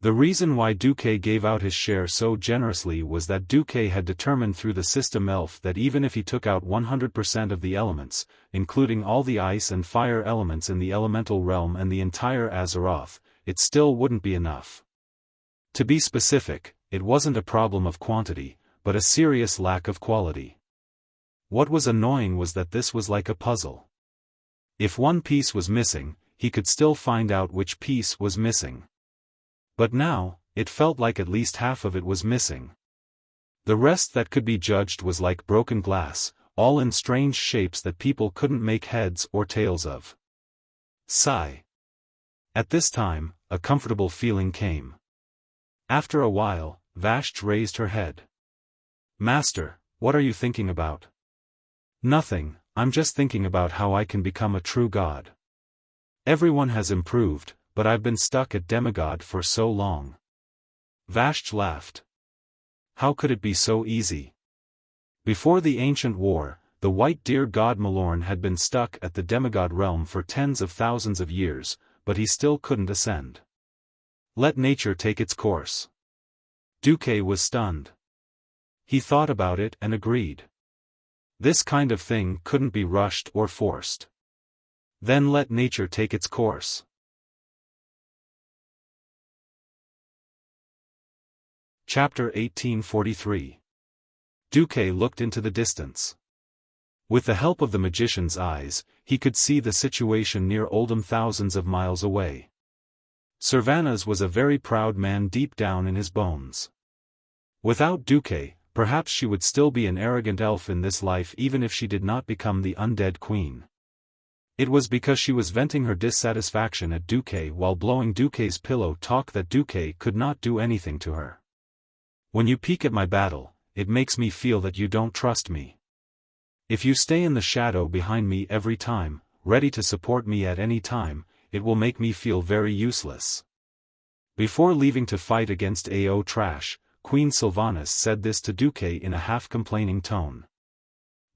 The reason why Duque gave out his share so generously was that Duque had determined through the system elf that even if he took out 100% of the elements, including all the ice and fire elements in the elemental realm and the entire Azeroth, it still wouldn't be enough. To be specific, it wasn't a problem of quantity, but a serious lack of quality. What was annoying was that this was like a puzzle. If one piece was missing, he could still find out which piece was missing. But now, it felt like at least half of it was missing. The rest that could be judged was like broken glass, all in strange shapes that people couldn't make heads or tails of. Sigh. At this time, a comfortable feeling came. After a while, Vashch raised her head. Master, what are you thinking about? Nothing, I'm just thinking about how I can become a true god. Everyone has improved, but I've been stuck at demigod for so long. Vashch laughed. How could it be so easy? Before the ancient war, the white deer god Malorn had been stuck at the demigod realm for tens of thousands of years, but he still couldn't ascend. Let nature take its course. Duque was stunned. He thought about it and agreed. This kind of thing couldn't be rushed or forced. Then let nature take its course. Chapter 1843. Duque looked into the distance. With the help of the magician's eyes, he could see the situation near Oldham thousands of miles away. Servanas was a very proud man deep down in his bones. Without Duque, perhaps she would still be an arrogant elf in this life even if she did not become the undead queen. It was because she was venting her dissatisfaction at Duque while blowing Duque's pillow talk that Duque could not do anything to her. When you peek at my battle, it makes me feel that you don't trust me. If you stay in the shadow behind me every time, ready to support me at any time, it will make me feel very useless. Before leaving to fight against AO Trash, Queen Sylvanas said this to Duque in a half-complaining tone.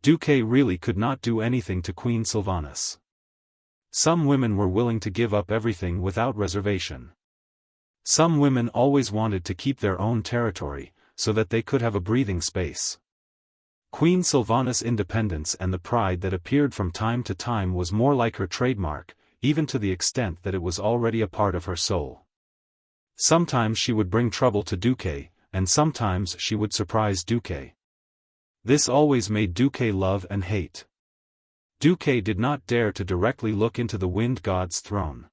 Duque really could not do anything to Queen Sylvanas. Some women were willing to give up everything without reservation. Some women always wanted to keep their own territory, so that they could have a breathing space. Queen Sylvanas' independence and the pride that appeared from time to time was more like her trademark, even to the extent that it was already a part of her soul. Sometimes she would bring trouble to Duque, and sometimes she would surprise Duque. This always made Duque love and hate. Duque did not dare to directly look into the wind god's throne.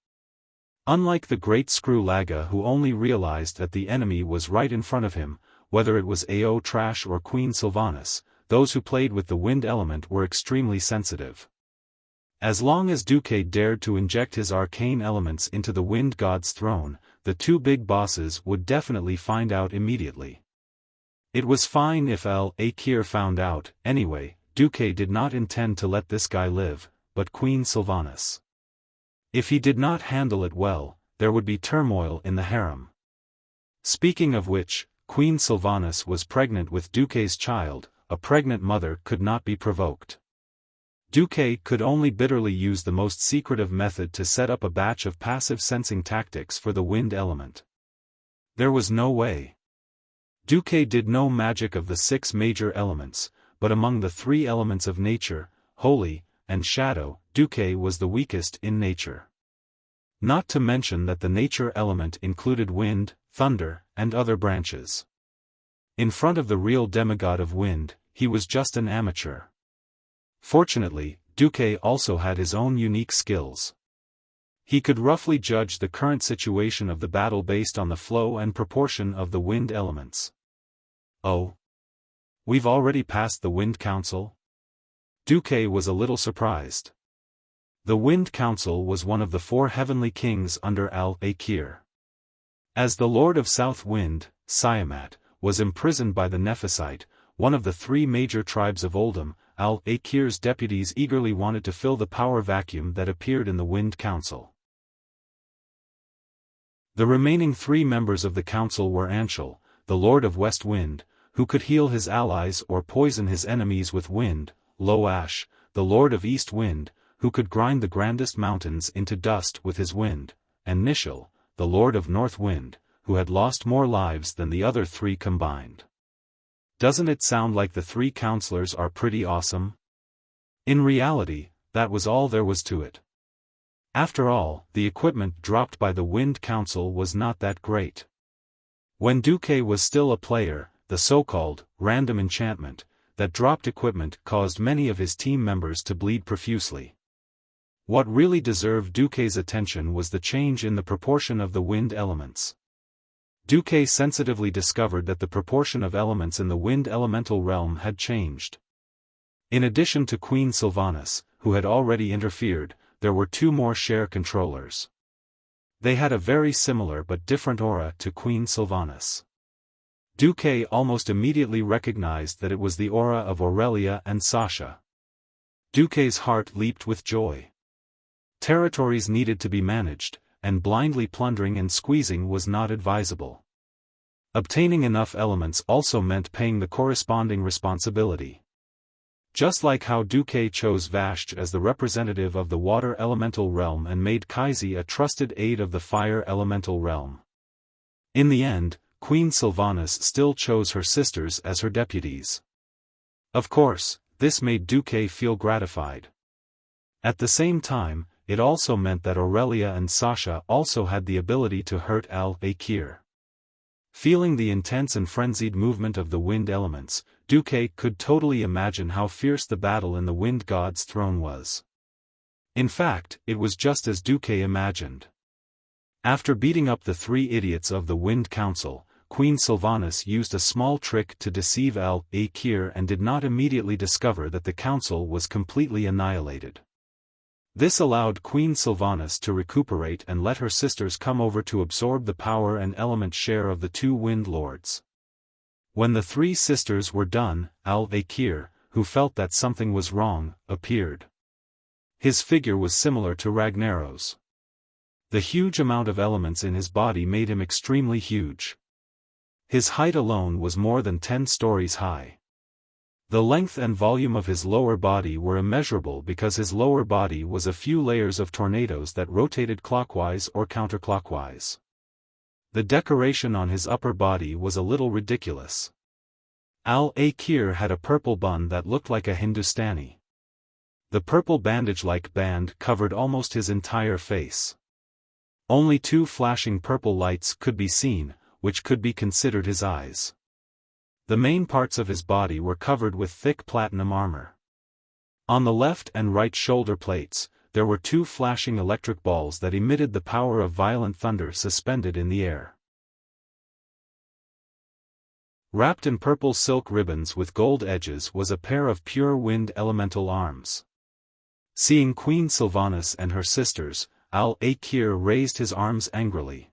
Unlike the great Screw Laga who only realized that the enemy was right in front of him, whether it was AO Trash or Queen Sylvanas, those who played with the wind element were extremely sensitive. As long as Duque dared to inject his arcane elements into the wind god's throne, the two big bosses would definitely find out immediately. It was fine if Akir found out, anyway. Duque did not intend to let this guy live, but Queen Sylvanas. If he did not handle it well, there would be turmoil in the harem. Speaking of which, Queen Sylvanas was pregnant with Duque's child. A pregnant mother could not be provoked. Duque could only bitterly use the most secretive method to set up a batch of passive sensing tactics for the wind element. There was no way. Duque did no magic of the 6 major elements, but among the 3 elements of nature, holy, and shadow, Duque was the weakest in nature. Not to mention that the nature element included wind, thunder, and other branches. In front of the real demigod of wind, he was just an amateur. Fortunately, Duque also had his own unique skills. He could roughly judge the current situation of the battle based on the flow and proportion of the wind elements. Oh? We've already passed the Wind Council? Duque was a little surprised. The Wind Council was one of the 4 heavenly kings under Al-Akir. As the Lord of South Wind, Siamat, was imprisoned by the Nephesite, one of the 3 major tribes of Oldham, Al-Akir's deputies eagerly wanted to fill the power vacuum that appeared in the Wind Council. The remaining 3 members of the council were Anshul, the Lord of West Wind, who could heal his allies or poison his enemies with wind, Loash, the Lord of East Wind, who could grind the grandest mountains into dust with his wind, and Nishal, the Lord of North Wind, who had lost more lives than the other 3 combined. Doesn't it sound like the 3 counselors are pretty awesome? In reality, that was all there was to it. After all, the equipment dropped by the Wind Council was not that great. When Duque was still a player, the so-called random enchantment that dropped equipment caused many of his team members to bleed profusely. What really deserved Duque's attention was the change in the proportion of the wind elements. Duque sensitively discovered that the proportion of elements in the wind elemental realm had changed. In addition to Queen Sylvanas, who had already interfered, there were 2 more share controllers. They had a very similar but different aura to Queen Sylvanas. Duque almost immediately recognized that it was the aura of Aurelia and Sasha. Duque's heart leaped with joy. Territories needed to be managed, and blindly plundering and squeezing was not advisable. Obtaining enough elements also meant paying the corresponding responsibility. Just like how Duque chose Vashj as the representative of the water elemental realm and made Kaisi a trusted aide of the fire elemental realm. In the end, Queen Sylvanas still chose her sisters as her deputies. Of course, this made Duque feel gratified. At the same time, it also meant that Aurelia and Sasha also had the ability to hurt Al-Akir. Feeling the intense and frenzied movement of the wind elements, Duque could totally imagine how fierce the battle in the wind god's throne was. In fact, it was just as Duque imagined. After beating up the 3 idiots of the Wind Council, Queen Sylvanas used a small trick to deceive Al-Akir and did not immediately discover that the council was completely annihilated. This allowed Queen Sylvanas to recuperate and let her sisters come over to absorb the power and element share of the 2 wind lords. When the 3 sisters were done, Al-Akir, who felt that something was wrong, appeared. His figure was similar to Ragnaros. The huge amount of elements in his body made him extremely huge. His height alone was more than 10 stories high. The length and volume of his lower body were immeasurable because his lower body was a few layers of tornadoes that rotated clockwise or counterclockwise. The decoration on his upper body was a little ridiculous. Al-Akir had a purple bun that looked like a Hindustani. The purple bandage-like band covered almost his entire face. Only 2 flashing purple lights could be seen, which could be considered his eyes. The main parts of his body were covered with thick platinum armor. On the left and right shoulder plates, there were 2 flashing electric balls that emitted the power of violent thunder suspended in the air. Wrapped in purple silk ribbons with gold edges was a pair of pure wind elemental arms. Seeing Queen Sylvanas and her sisters, Al-Akir raised his arms angrily.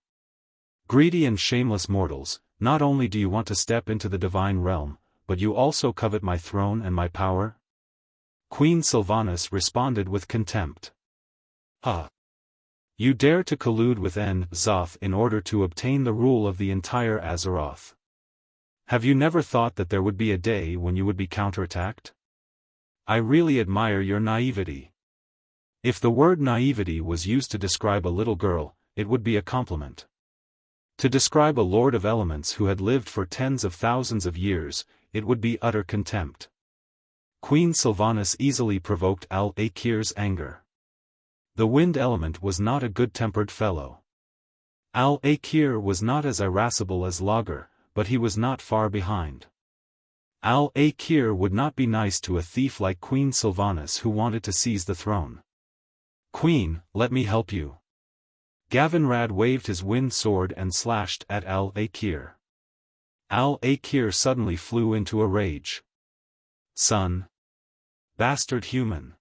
Greedy and shameless mortals, not only do you want to step into the divine realm, but you also covet my throne and my power? Queen Sylvanas responded with contempt. You dare to collude with Zoth in order to obtain the rule of the entire Azeroth. Have you never thought that there would be a day when you would be counterattacked? I really admire your naivety. If the word naivety was used to describe a little girl, it would be a compliment. To describe a lord of elements who had lived for tens of thousands of years, it would be utter contempt. Queen Sylvanas easily provoked Al-Akir's anger. The wind element was not a good-tempered fellow. Al-Akir was not as irascible as Lager, but he was not far behind. Al-Akir would not be nice to a thief like Queen Sylvanas who wanted to seize the throne. Queen, let me help you. Gavinrad waved his wind sword and slashed at Al-Akir. Al-Akir suddenly flew into a rage. Son. Bastard human.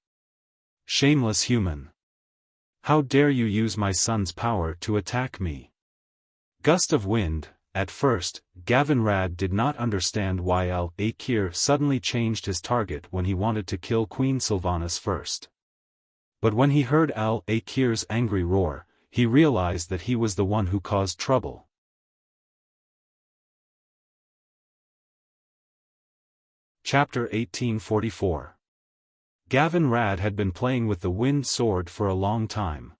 Shameless human. How dare you use my son's power to attack me? Gust of wind. At first, Gavinrad did not understand why Al-Akir suddenly changed his target when he wanted to kill Queen Sylvanas first. But when he heard Al-Akir's angry roar, he realized that he was the one who caused trouble. Chapter 1844. Gavinrad had been playing with the wind sword for a long time.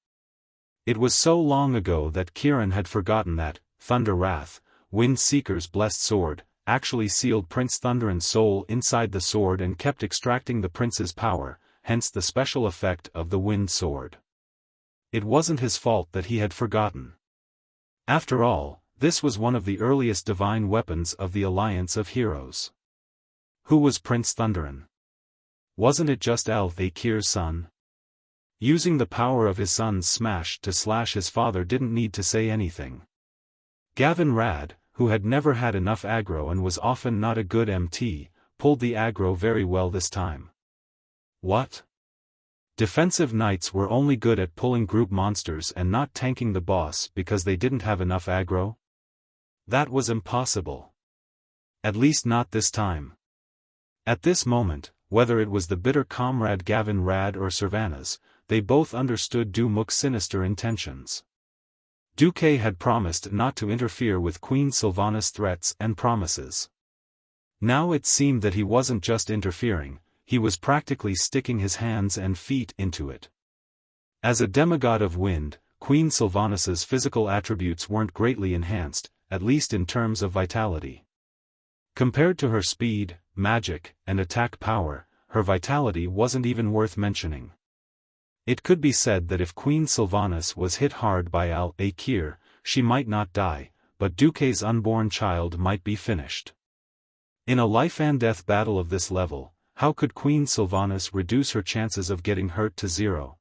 It was so long ago that Kiran had forgotten that Thunder Wrath, Wind Seeker's blessed sword, actually sealed Prince Thunderan's soul inside the sword and kept extracting the prince's power, hence the special effect of the wind sword. It wasn't his fault that he had forgotten. After all, this was one of the earliest divine weapons of the Alliance of Heroes. Who was Prince Thunderan? Wasn't it just Al-Akir's son? Using the power of his son's smash to slash his father didn't need to say anything. Gavinrad, who had never had enough aggro and was often not a good MT, pulled the aggro very well this time. What? Defensive knights were only good at pulling group monsters and not tanking the boss because they didn't have enough aggro? That was impossible. At least not this time. At this moment, whether it was the bitter comrade Gavinrad or Sylvanas, they both understood Dumuk's sinister intentions. Duque had promised not to interfere with Queen Sylvanas' threats and promises. Now it seemed that he wasn't just interfering, he was practically sticking his hands and feet into it. As a demigod of wind, Queen Sylvanas's physical attributes weren't greatly enhanced, at least in terms of vitality. Compared to her speed, magic, and attack power, her vitality wasn't even worth mentioning. It could be said that if Queen Sylvanas was hit hard by Al-Akir, she might not die, but Duque's unborn child might be finished. In a life-and-death battle of this level, how could Queen Sylvanas reduce her chances of getting hurt to zero?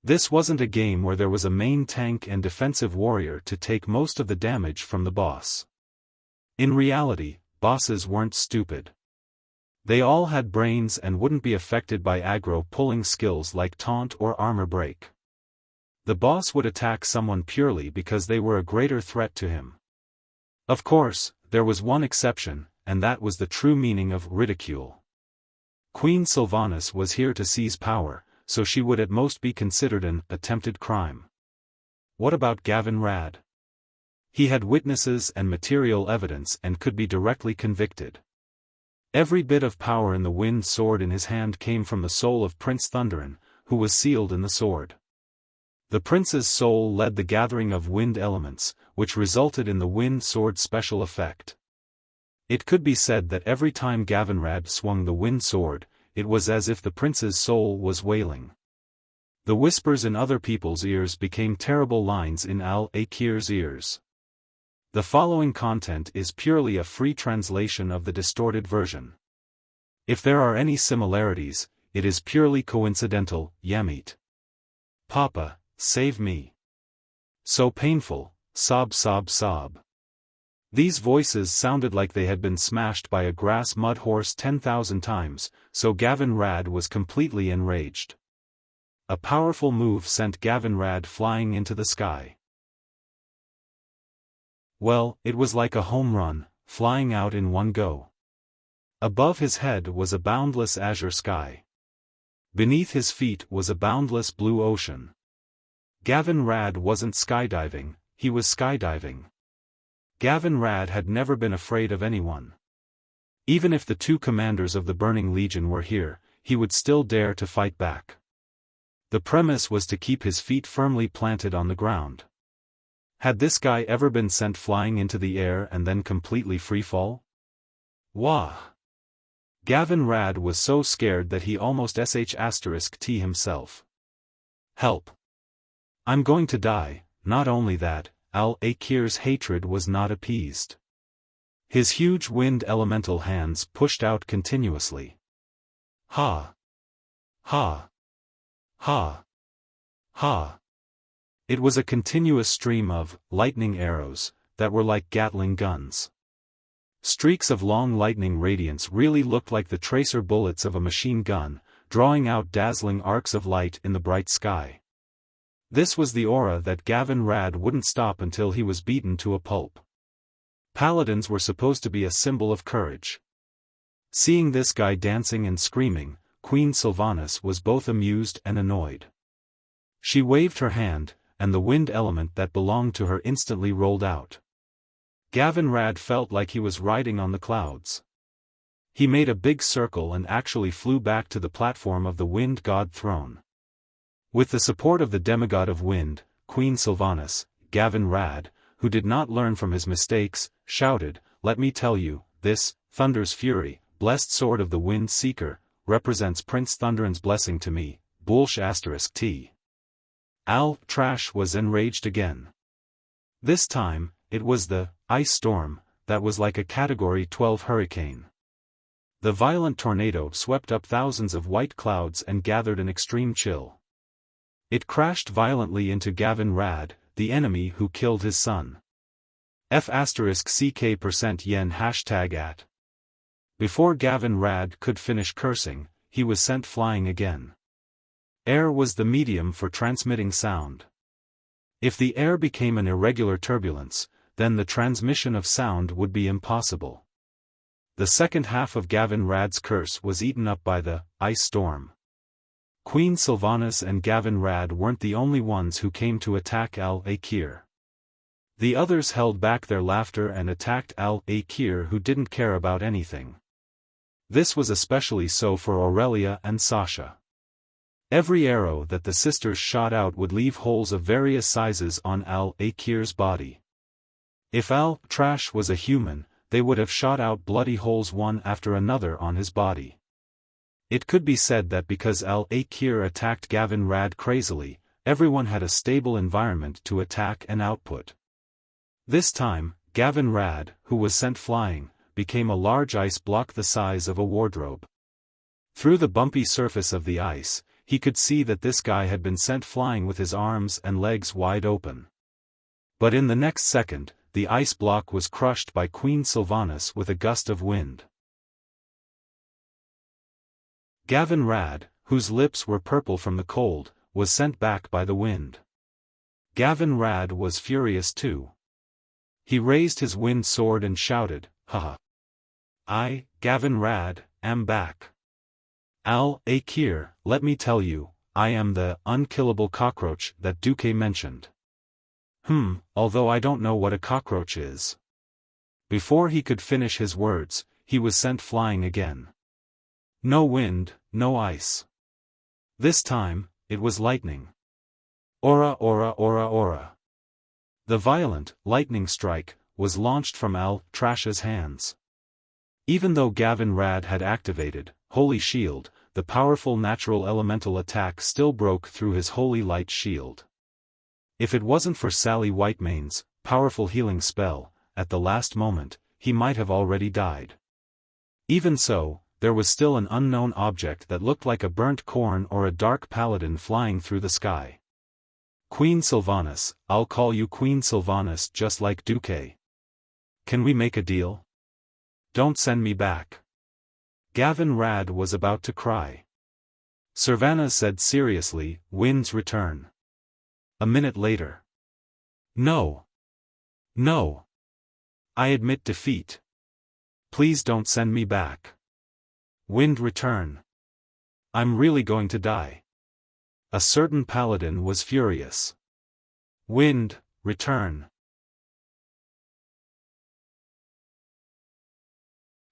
This wasn't a game where there was a main tank and defensive warrior to take most of the damage from the boss. In reality, bosses weren't stupid. They all had brains and wouldn't be affected by aggro pulling skills like taunt or armor break. The boss would attack someone purely because they were a greater threat to him. Of course, there was one exception, and that was the true meaning of ridicule. Queen Sylvanas was here to seize power, so she would at most be considered an attempted crime. What about Gavinrad? He had witnesses and material evidence and could be directly convicted. Every bit of power in the wind sword in his hand came from the soul of Prince Thunderan, who was sealed in the sword. The prince's soul led the gathering of wind elements, which resulted in the wind sword's special effect. It could be said that every time Gavinrad swung the wind sword, it was as if the prince's soul was wailing. The whispers in other people's ears became terrible lines in Al-Akir's ears. The following content is purely a free translation of the distorted version. If there are any similarities, it is purely coincidental. Yamit. Papa, save me. So painful, sob sob sob. These voices sounded like they had been smashed by a grass mud horse 10,000 times, so Gavinrad was completely enraged. A powerful move sent Gavinrad flying into the sky. Well, it was like a home run, flying out in one go. Above his head was a boundless azure sky. Beneath his feet was a boundless blue ocean. Gavinrad wasn't skydiving, he was skydiving. Gavinrad had never been afraid of anyone. Even if the two commanders of the Burning Legion were here, he would still dare to fight back. The premise was to keep his feet firmly planted on the ground. Had this guy ever been sent flying into the air and then completely freefall? Wah! Gavin Rad was so scared that he almost sh*t himself. Help! I'm going to die. Not only that, Al-Akir's hatred was not appeased. His huge wind elemental hands pushed out continuously. Ha! Ha! Ha! Ha! It was a continuous stream of lightning arrows that were like Gatling guns. Streaks of long lightning radiance really looked like the tracer bullets of a machine gun, drawing out dazzling arcs of light in the bright sky. This was the aura that Gavin Rad wouldn't stop until he was beaten to a pulp. Paladins were supposed to be a symbol of courage. Seeing this guy dancing and screaming, Queen Sylvanas was both amused and annoyed. She waved her hand, and the wind element that belonged to her instantly rolled out. Gavin Rad felt like he was riding on the clouds. He made a big circle and actually flew back to the platform of the wind god throne. With the support of the demigod of wind, Queen Sylvanas, Gavin Rad, who did not learn from his mistakes, shouted, "Let me tell you, this, Thunder's fury, blessed sword of the wind seeker, represents Prince Thunderan's blessing to me, **t. Al-Trash was enraged again. This time, it was the ice storm that was like a Category 12 hurricane. The violent tornado swept up thousands of white clouds and gathered an extreme chill. It crashed violently into Gavin Rad, the enemy who killed his son. F***ck%yen #at. Before Gavin Rad could finish cursing, he was sent flying again. Air was the medium for transmitting sound. If the air became an irregular turbulence, then the transmission of sound would be impossible. The second half of Gavin Rad's curse was eaten up by the ice storm. Queen Sylvanas and Gavin Rad weren't the only ones who came to attack Al-Akir. The others held back their laughter and attacked Al-Akir, who didn't care about anything. This was especially so for Aurelia and Sasha. Every arrow that the sisters shot out would leave holes of various sizes on Al-Akir's body. If Al-Trash was a human, they would have shot out bloody holes one after another on his body. It could be said that because Al-Akir attacked Gavin Rad crazily, everyone had a stable environment to attack and output. This time, Gavin Rad, who was sent flying, became a large ice block the size of a wardrobe. Through the bumpy surface of the ice, he could see that this guy had been sent flying with his arms and legs wide open. But in the next second, the ice block was crushed by Queen Sylvanas with a gust of wind. Gavin Rad, whose lips were purple from the cold, was sent back by the wind. Gavin Rad was furious too. He raised his wind sword and shouted, "Haha! I, Gavin Rad, am back. Al-Akir, let me tell you, I am the unkillable cockroach that Duque mentioned." Although I don't know what a cockroach is. Before he could finish his words, he was sent flying again. No wind, no ice. This time, it was lightning. Aura, aura, aura, aura. The violent, lightning strike, was launched from Al-Trash's hands. Even though Gavin Rad had activated Holy Shield, the powerful natural elemental attack still broke through his Holy Light Shield. If it wasn't for Sally Whitemane's powerful healing spell, at the last moment, he might have already died. Even so, there was still an unknown object that looked like a burnt corn or a dark paladin flying through the sky. Queen Sylvanas, I'll call you Queen Sylvanas just like Duque. Can we make a deal? Don't send me back. Gavin Rad was about to cry. Sylvanas said seriously, "Winds return." A minute later. No. No. I admit defeat. Please don't send me back. Wind return. I'm really going to die. A certain paladin was furious. Wind, return.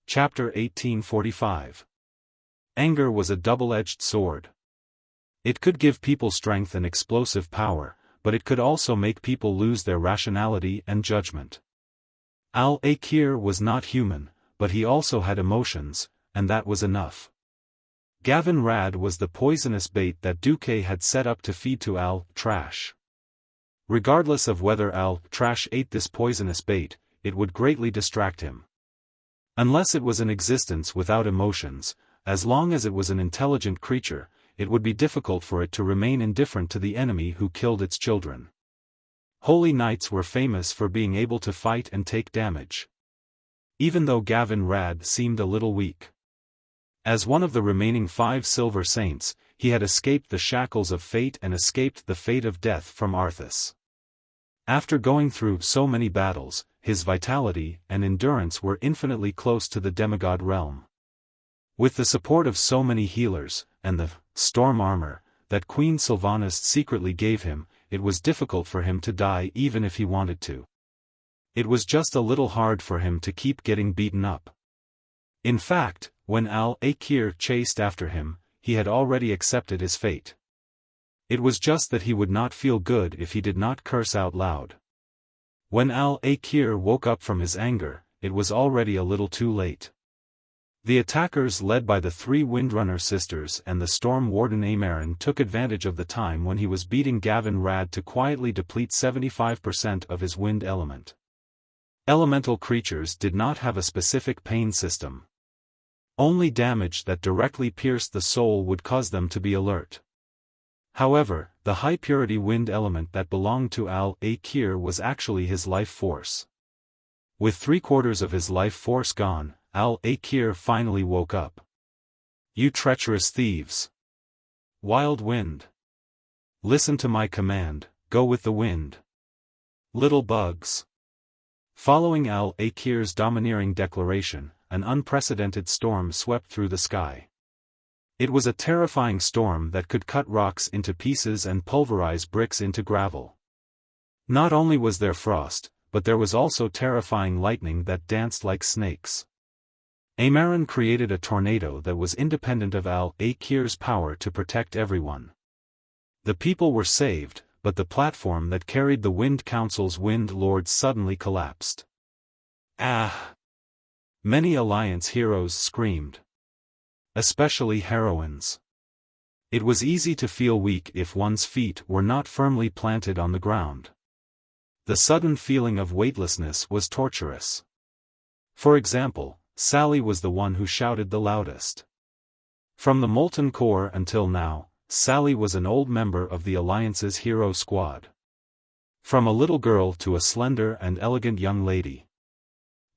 Chapter 1845. Anger was a double-edged sword. It could give people strength and explosive power, but it could also make people lose their rationality and judgment. Al-Akir was not human, but he also had emotions, and that was enough. Gavin Rad was the poisonous bait that Duque had set up to feed to Al-Trash. Regardless of whether Al-Trash ate this poisonous bait, it would greatly distract him. Unless it was an existence without emotions, as long as it was an intelligent creature, it would be difficult for it to remain indifferent to the enemy who killed its children. Holy Knights were famous for being able to fight and take damage. Even though Gavin Rad seemed a little weak. As one of the remaining 5 Silver Saints, he had escaped the shackles of fate and escaped the fate of death from Arthas. After going through so many battles, his vitality and endurance were infinitely close to the demigod realm. With the support of so many healers, and the storm armor that Queen Sylvanas secretly gave him, it was difficult for him to die even if he wanted to. It was just a little hard for him to keep getting beaten up. In fact, when Al-Akir chased after him, he had already accepted his fate. It was just that he would not feel good if he did not curse out loud. When Al-Akir woke up from his anger, it was already a little too late. The attackers led by the 3 Windrunner sisters and the Storm Warden Amarin took advantage of the time when he was beating Gavin Rad to quietly deplete 75% of his wind element. Elemental creatures did not have a specific pain system. Only damage that directly pierced the soul would cause them to be alert. However, the high-purity wind element that belonged to Al-Akir was actually his life force. With 3/4 of his life force gone, Al-Akir finally woke up. "You treacherous thieves! Wild wind! Listen to my command, go with the wind! Little bugs!" Following Al-Akir's domineering declaration, an unprecedented storm swept through the sky. It was a terrifying storm that could cut rocks into pieces and pulverize bricks into gravel. Not only was there frost, but there was also terrifying lightning that danced like snakes. Amarin created a tornado that was independent of Al-Akir's power to protect everyone. The people were saved, but the platform that carried the Wind Council's Wind Lords suddenly collapsed. Ah! Many Alliance heroes screamed. Especially heroines. It was easy to feel weak if one's feet were not firmly planted on the ground. The sudden feeling of weightlessness was torturous. For example, Sally was the one who shouted the loudest. From the Molten Core until now, Sally was an old member of the Alliance's hero squad. From a little girl to a slender and elegant young lady,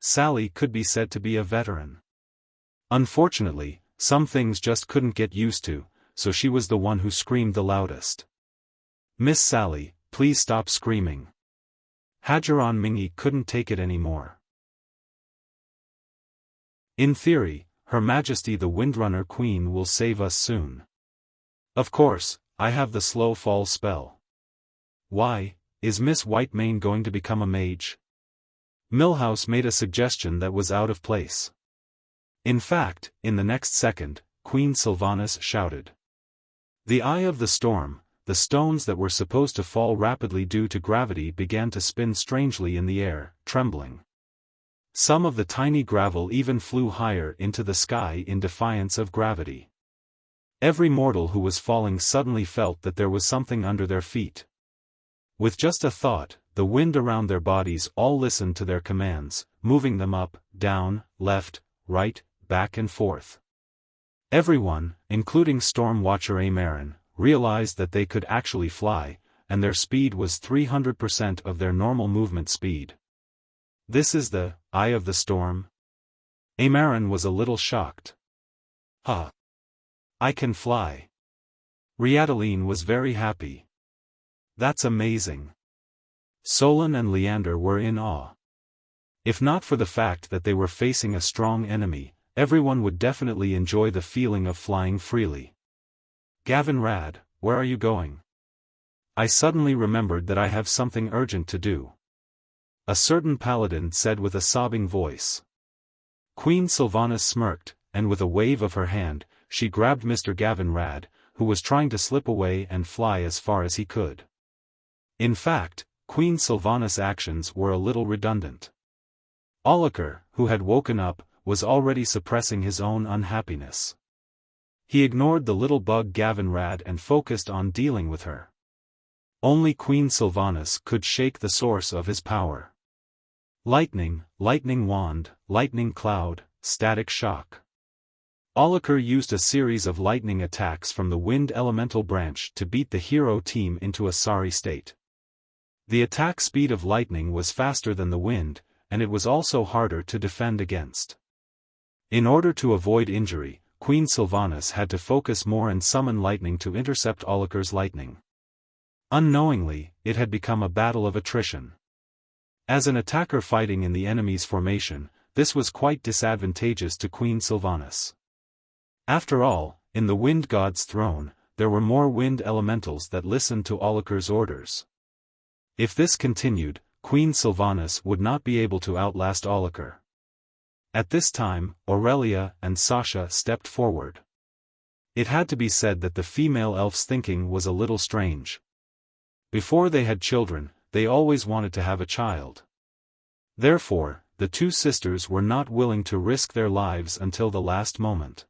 Sally could be said to be a veteran. Unfortunately, some things just couldn't get used to, so she was the one who screamed the loudest. "Miss Sally, please stop screaming." Hajaran Mingi couldn't take it anymore. "In theory, Her Majesty the Windrunner Queen will save us soon. Of course, I have the slow fall spell." "Why, is Miss Whitemane going to become a mage?" Milhouse made a suggestion that was out of place. In fact, in the next second, Queen Sylvanas shouted. The eye of the storm, the stones that were supposed to fall rapidly due to gravity began to spin strangely in the air, trembling. Some of the tiny gravel even flew higher into the sky in defiance of gravity. Every mortal who was falling suddenly felt that there was something under their feet. With just a thought, the wind around their bodies all listened to their commands, moving them up, down, left, right, back and forth. Everyone, including Storm Watcher Amarin, realized that they could actually fly, and their speed was 300% of their normal movement speed. "This is the eye of the storm?" Amarin was a little shocked. "Huh. I can fly." Riadaline was very happy. "That's amazing." Solon and Leander were in awe. If not for the fact that they were facing a strong enemy, everyone would definitely enjoy the feeling of flying freely. "Gavin Rad, where are you going?" "I suddenly remembered that I have something urgent to do," a certain paladin said with a sobbing voice. Queen Sylvanas smirked, and with a wave of her hand, she grabbed Mr. Gavinrad, who was trying to slip away and fly as far as he could. In fact, Queen Sylvanas' actions were a little redundant. Aulakar, who had woken up, was already suppressing his own unhappiness. He ignored the little bug Gavinrad and focused on dealing with her. Only Queen Sylvanas could shake the source of his power. Lightning, lightning wand, lightning cloud, static shock. Aulakar used a series of lightning attacks from the wind elemental branch to beat the hero team into a sorry state. The attack speed of lightning was faster than the wind, and it was also harder to defend against. In order to avoid injury, Queen Sylvanas had to focus more and summon lightning to intercept Aulakar's lightning. Unknowingly, it had become a battle of attrition. As an attacker fighting in the enemy's formation, this was quite disadvantageous to Queen Sylvanas. After all, in the wind god's throne, there were more wind elementals that listened to Aulakar's orders. If this continued, Queen Sylvanas would not be able to outlast Aulakar. At this time, Aurelia and Sasha stepped forward. It had to be said that the female elf's thinking was a little strange. Before they had children, they always wanted to have a child. Therefore, the two sisters were not willing to risk their lives until the last moment.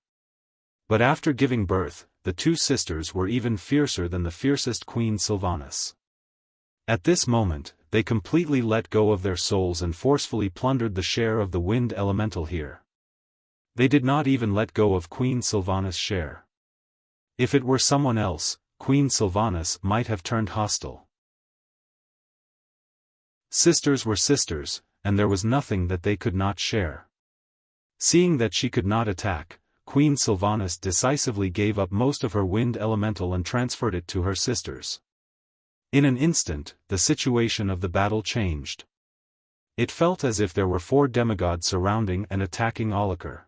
But after giving birth, the two sisters were even fiercer than the fiercest Queen Sylvanas. At this moment, they completely let go of their souls and forcefully plundered the share of the wind elemental here. They did not even let go of Queen Sylvanas' share. If it were someone else, Queen Sylvanas might have turned hostile. Sisters were sisters, and there was nothing that they could not share. Seeing that she could not attack, Queen Sylvanas decisively gave up most of her wind elemental and transferred it to her sisters. In an instant, the situation of the battle changed. It felt as if there were 4 demigods surrounding and attacking Aulakar.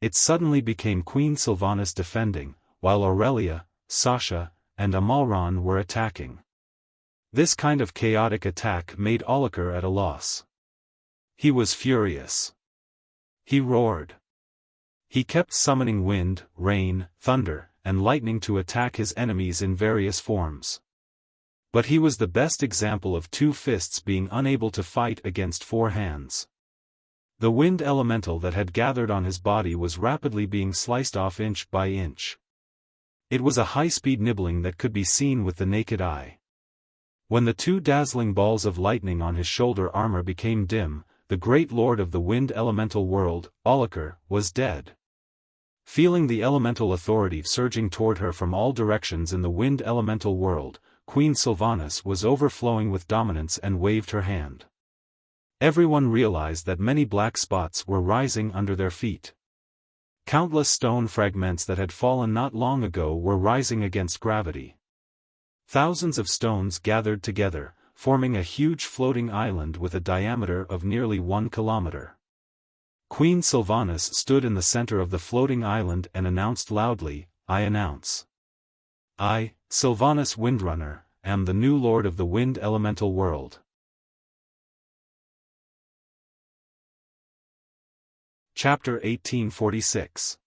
It suddenly became Queen Sylvanas defending, while Aurelia, Sasha, and Amalran were attacking. This kind of chaotic attack made Aulakar at a loss. He was furious. He roared. He kept summoning wind, rain, thunder, and lightning to attack his enemies in various forms. But he was the best example of 2 fists being unable to fight against 4 hands. The wind elemental that had gathered on his body was rapidly being sliced off inch by inch. It was a high-speed nibbling that could be seen with the naked eye. When the 2 dazzling balls of lightning on his shoulder armor became dim, the great lord of the wind elemental world, Aulakar, was dead. Feeling the elemental authority surging toward her from all directions in the wind elemental world, Queen Sylvanas was overflowing with dominance and waved her hand. Everyone realized that many black spots were rising under their feet. Countless stone fragments that had fallen not long ago were rising against gravity. Thousands of stones gathered together, forming a huge floating island with a diameter of nearly 1 kilometer. Queen Sylvanas stood in the center of the floating island and announced loudly, "I announce. I, Sylvanas Windrunner, am the new lord of the wind elemental world." Chapter 1846.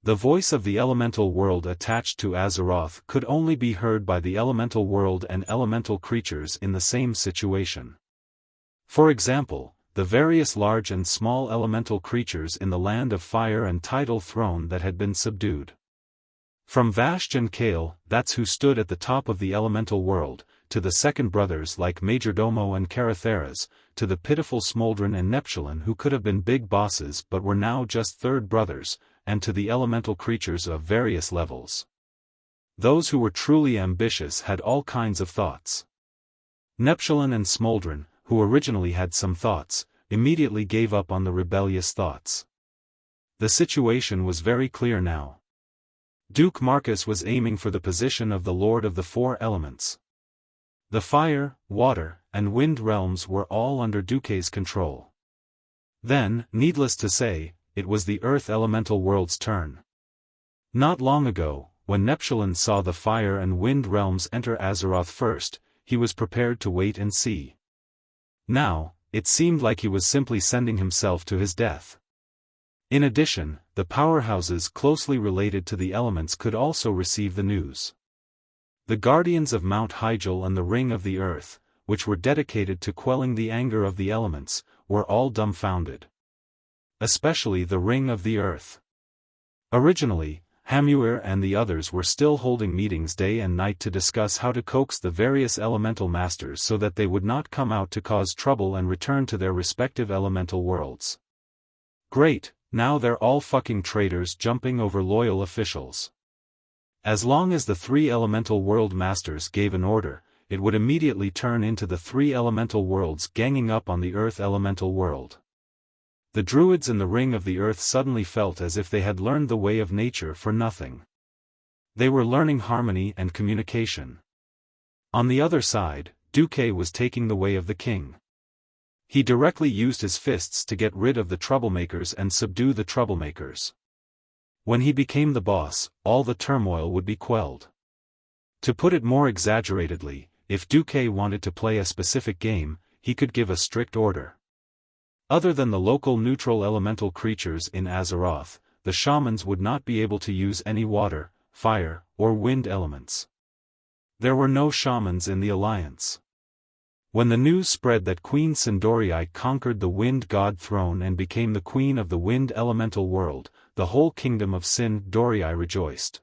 The voice of the elemental world attached to Azeroth could only be heard by the elemental world and elemental creatures in the same situation. For example, the various large and small elemental creatures in the land of fire and tidal throne that had been subdued. From Vashj and Kale, that's who stood at the top of the elemental world, to the second brothers like Majordomo and Caratheras, to the pitiful Smoldron and Neptulin who could have been big bosses but were now just third brothers, and to the elemental creatures of various levels. Those who were truly ambitious had all kinds of thoughts. Neptulin and Smoldron, who originally had some thoughts, immediately gave up on the rebellious thoughts. The situation was very clear now. Duke Marcus was aiming for the position of the Lord of the 4 elements. The fire, water, and wind realms were all under Duke's control. Then, needless to say, it was the earth elemental world's turn. Not long ago, when Neptulin saw the fire and wind realms enter Azeroth first, he was prepared to wait and see. Now, it seemed like he was simply sending himself to his death. In addition, the powerhouses closely related to the elements could also receive the news. The guardians of Mount Hyjal and the Ring of the Earth, which were dedicated to quelling the anger of the elements, were all dumbfounded. Especially the Ring of the Earth. Originally, Hamuir and the others were still holding meetings day and night to discuss how to coax the various elemental masters so that they would not come out to cause trouble and return to their respective elemental worlds. Great, now they're all fucking traitors jumping over loyal officials. As long as the 3 elemental world masters gave an order, it would immediately turn into the 3 elemental worlds ganging up on the Earth elemental world. The druids in the Ring of the Earth suddenly felt as if they had learned the way of nature for nothing. They were learning harmony and communication. On the other side, Duque was taking the way of the king. He directly used his fists to get rid of the troublemakers and subdue the troublemakers. When he became the boss, all the turmoil would be quelled. To put it more exaggeratedly, if Duque wanted to play a specific game, he could give a strict order. Other than the local neutral elemental creatures in Azeroth, the shamans would not be able to use any water, fire, or wind elements. There were no shamans in the alliance. When the news spread that Queen Sindorii conquered the Wind God throne and became the queen of the Wind elemental world, the whole kingdom of Sindorii rejoiced.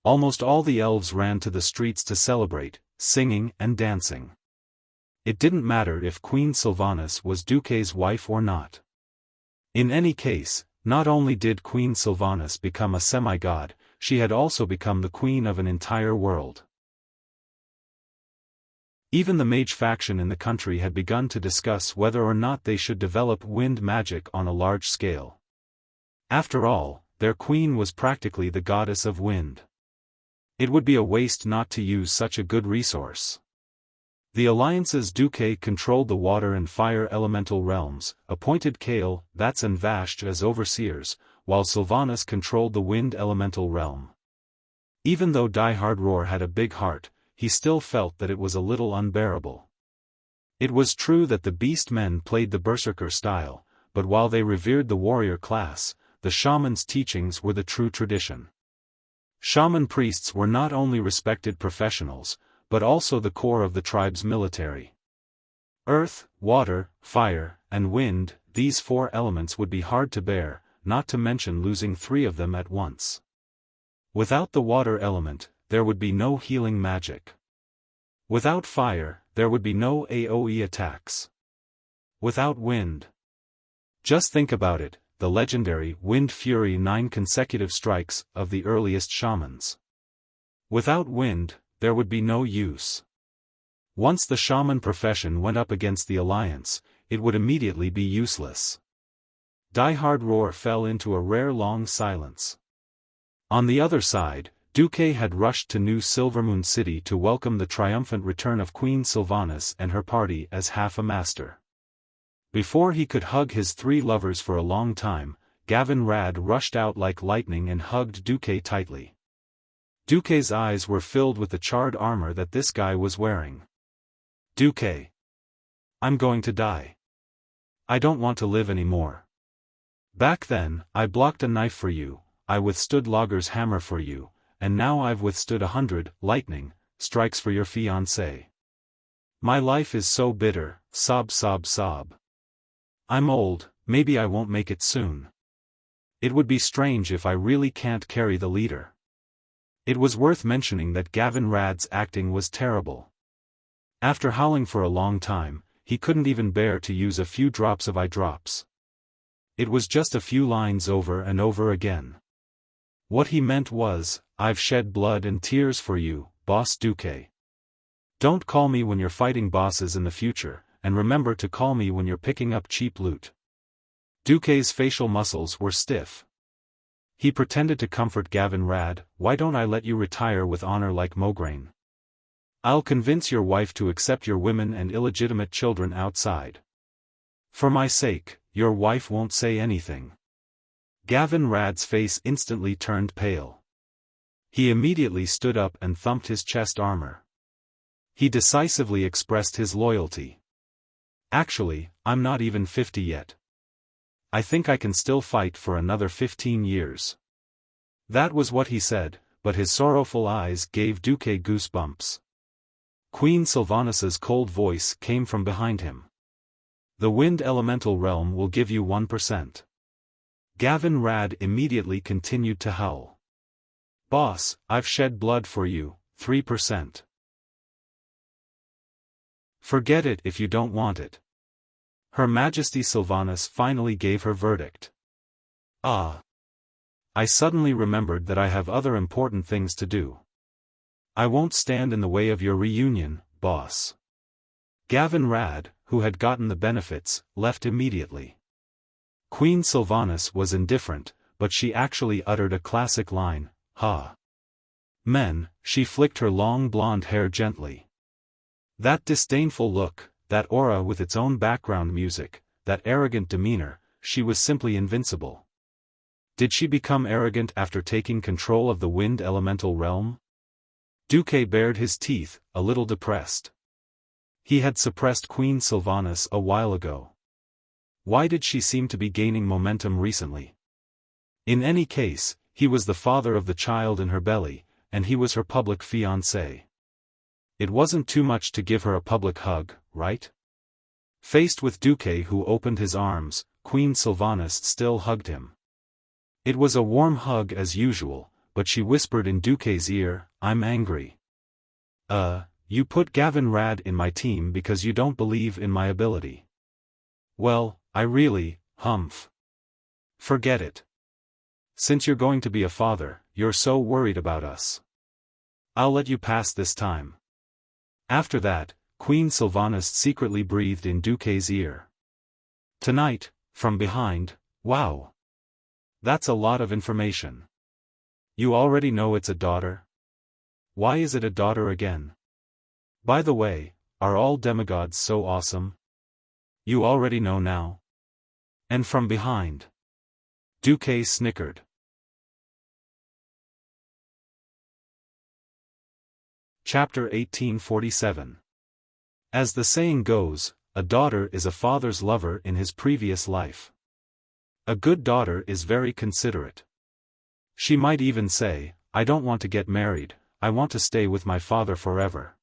Almost all the elves ran to the streets to celebrate, singing and dancing. It didn't matter if Queen Sylvanas was Duque's wife or not. In any case, not only did Queen Sylvanas become a semi-god, she had also become the queen of an entire world. Even the mage faction in the country had begun to discuss whether or not they should develop wind magic on a large scale. After all, their queen was practically the goddess of wind. It would be a waste not to use such a good resource. The alliance's Duque controlled the water and fire elemental realms, appointed Kael, Vats and Vashj as overseers, while Sylvanas controlled the wind elemental realm. Even though Diehard Roar had a big heart, he still felt that it was a little unbearable. It was true that the beast men played the berserker style, but while they revered the warrior class, the shaman's teachings were the true tradition. Shaman priests were not only respected professionals, but also the core of the tribe's military. Earth, water, fire, and wind, these 4 elements would be hard to bear, not to mention losing 3 of them at once. Without the water element, there would be no healing magic. Without fire, there would be no AoE attacks. Without wind. Just think about it, the legendary Wind Fury 9 consecutive strikes of the earliest shamans. Without wind, there would be no use. Once the shaman profession went up against the alliance, it would immediately be useless. Diehard Roar fell into a rare long silence. On the other side, Duque had rushed to New Silvermoon City to welcome the triumphant return of Queen Sylvanas and her party as half a master. Before he could hug his 3 lovers for a long time, Gavin Rad rushed out like lightning and hugged Duque tightly. Duque's eyes were filled with the charred armor that this guy was wearing. Duque. I'm going to die. I don't want to live anymore. Back then, I blocked a knife for you, I withstood Logger's hammer for you, and now I've withstood 100 lightning strikes for your fiancé. My life is so bitter, sob sob sob. I'm old, maybe I won't make it soon. It would be strange if I really can't carry the leader. It was worth mentioning that Gavin Rad's acting was terrible. After howling for a long time, he couldn't even bear to use a few drops of eye drops. It was just a few lines over and over again. What he meant was, I've shed blood and tears for you, Boss Duque. Don't call me when you're fighting bosses in the future, and remember to call me when you're picking up cheap loot. Duque's facial muscles were stiff. He pretended to comfort Gavin Rad, why don't I let you retire with honor like Mograine? I'll convince your wife to accept your women and illegitimate children outside. For my sake, your wife won't say anything. Gavin Rad's face instantly turned pale. He immediately stood up and thumped his chest armor. He decisively expressed his loyalty. Actually, I'm not even 50 yet. I think I can still fight for another 15 years. That was what he said, but his sorrowful eyes gave Duque goosebumps. Queen Sylvanas' cold voice came from behind him. The wind elemental realm will give you 1%. Gavin Rad immediately continued to howl. Boss, I've shed blood for you, 3%. Forget it if you don't want it. Her Majesty Sylvanas finally gave her verdict. Ah. I suddenly remembered that I have other important things to do. I won't stand in the way of your reunion, boss. Gavin Rad, who had gotten the benefits, left immediately. Queen Sylvanas was indifferent, but she actually uttered a classic line, ha. Men, she flicked her long blonde hair gently. That disdainful look, that aura with its own background music, that arrogant demeanor, she was simply invincible. Did she become arrogant after taking control of the wind elemental realm? Duque bared his teeth, a little depressed. He had suppressed Queen Sylvanas a while ago. Why did she seem to be gaining momentum recently? In any case, he was the father of the child in her belly, and he was her public fiancé. It wasn't too much to give her a public hug, right? Faced with Duque who opened his arms, Queen Sylvanas still hugged him. It was a warm hug as usual, but she whispered in Duque's ear, I'm angry. You put Gavin Rad in my team because you don't believe in my ability. Well, I really, humph. Forget it. Since you're going to be a father, you're so worried about us. I'll let you pass this time. After that, Queen Sylvanas secretly breathed in Duque's ear. Tonight, from behind, wow. That's a lot of information. You already know it's a daughter? Why is it a daughter again? By the way, are all demigods so awesome? You already know now. And from behind. Duque snickered. Chapter 1847. As the saying goes, a daughter is a father's lover in his previous life. A good daughter is very considerate. She might even say, I don't want to get married, I want to stay with my father forever.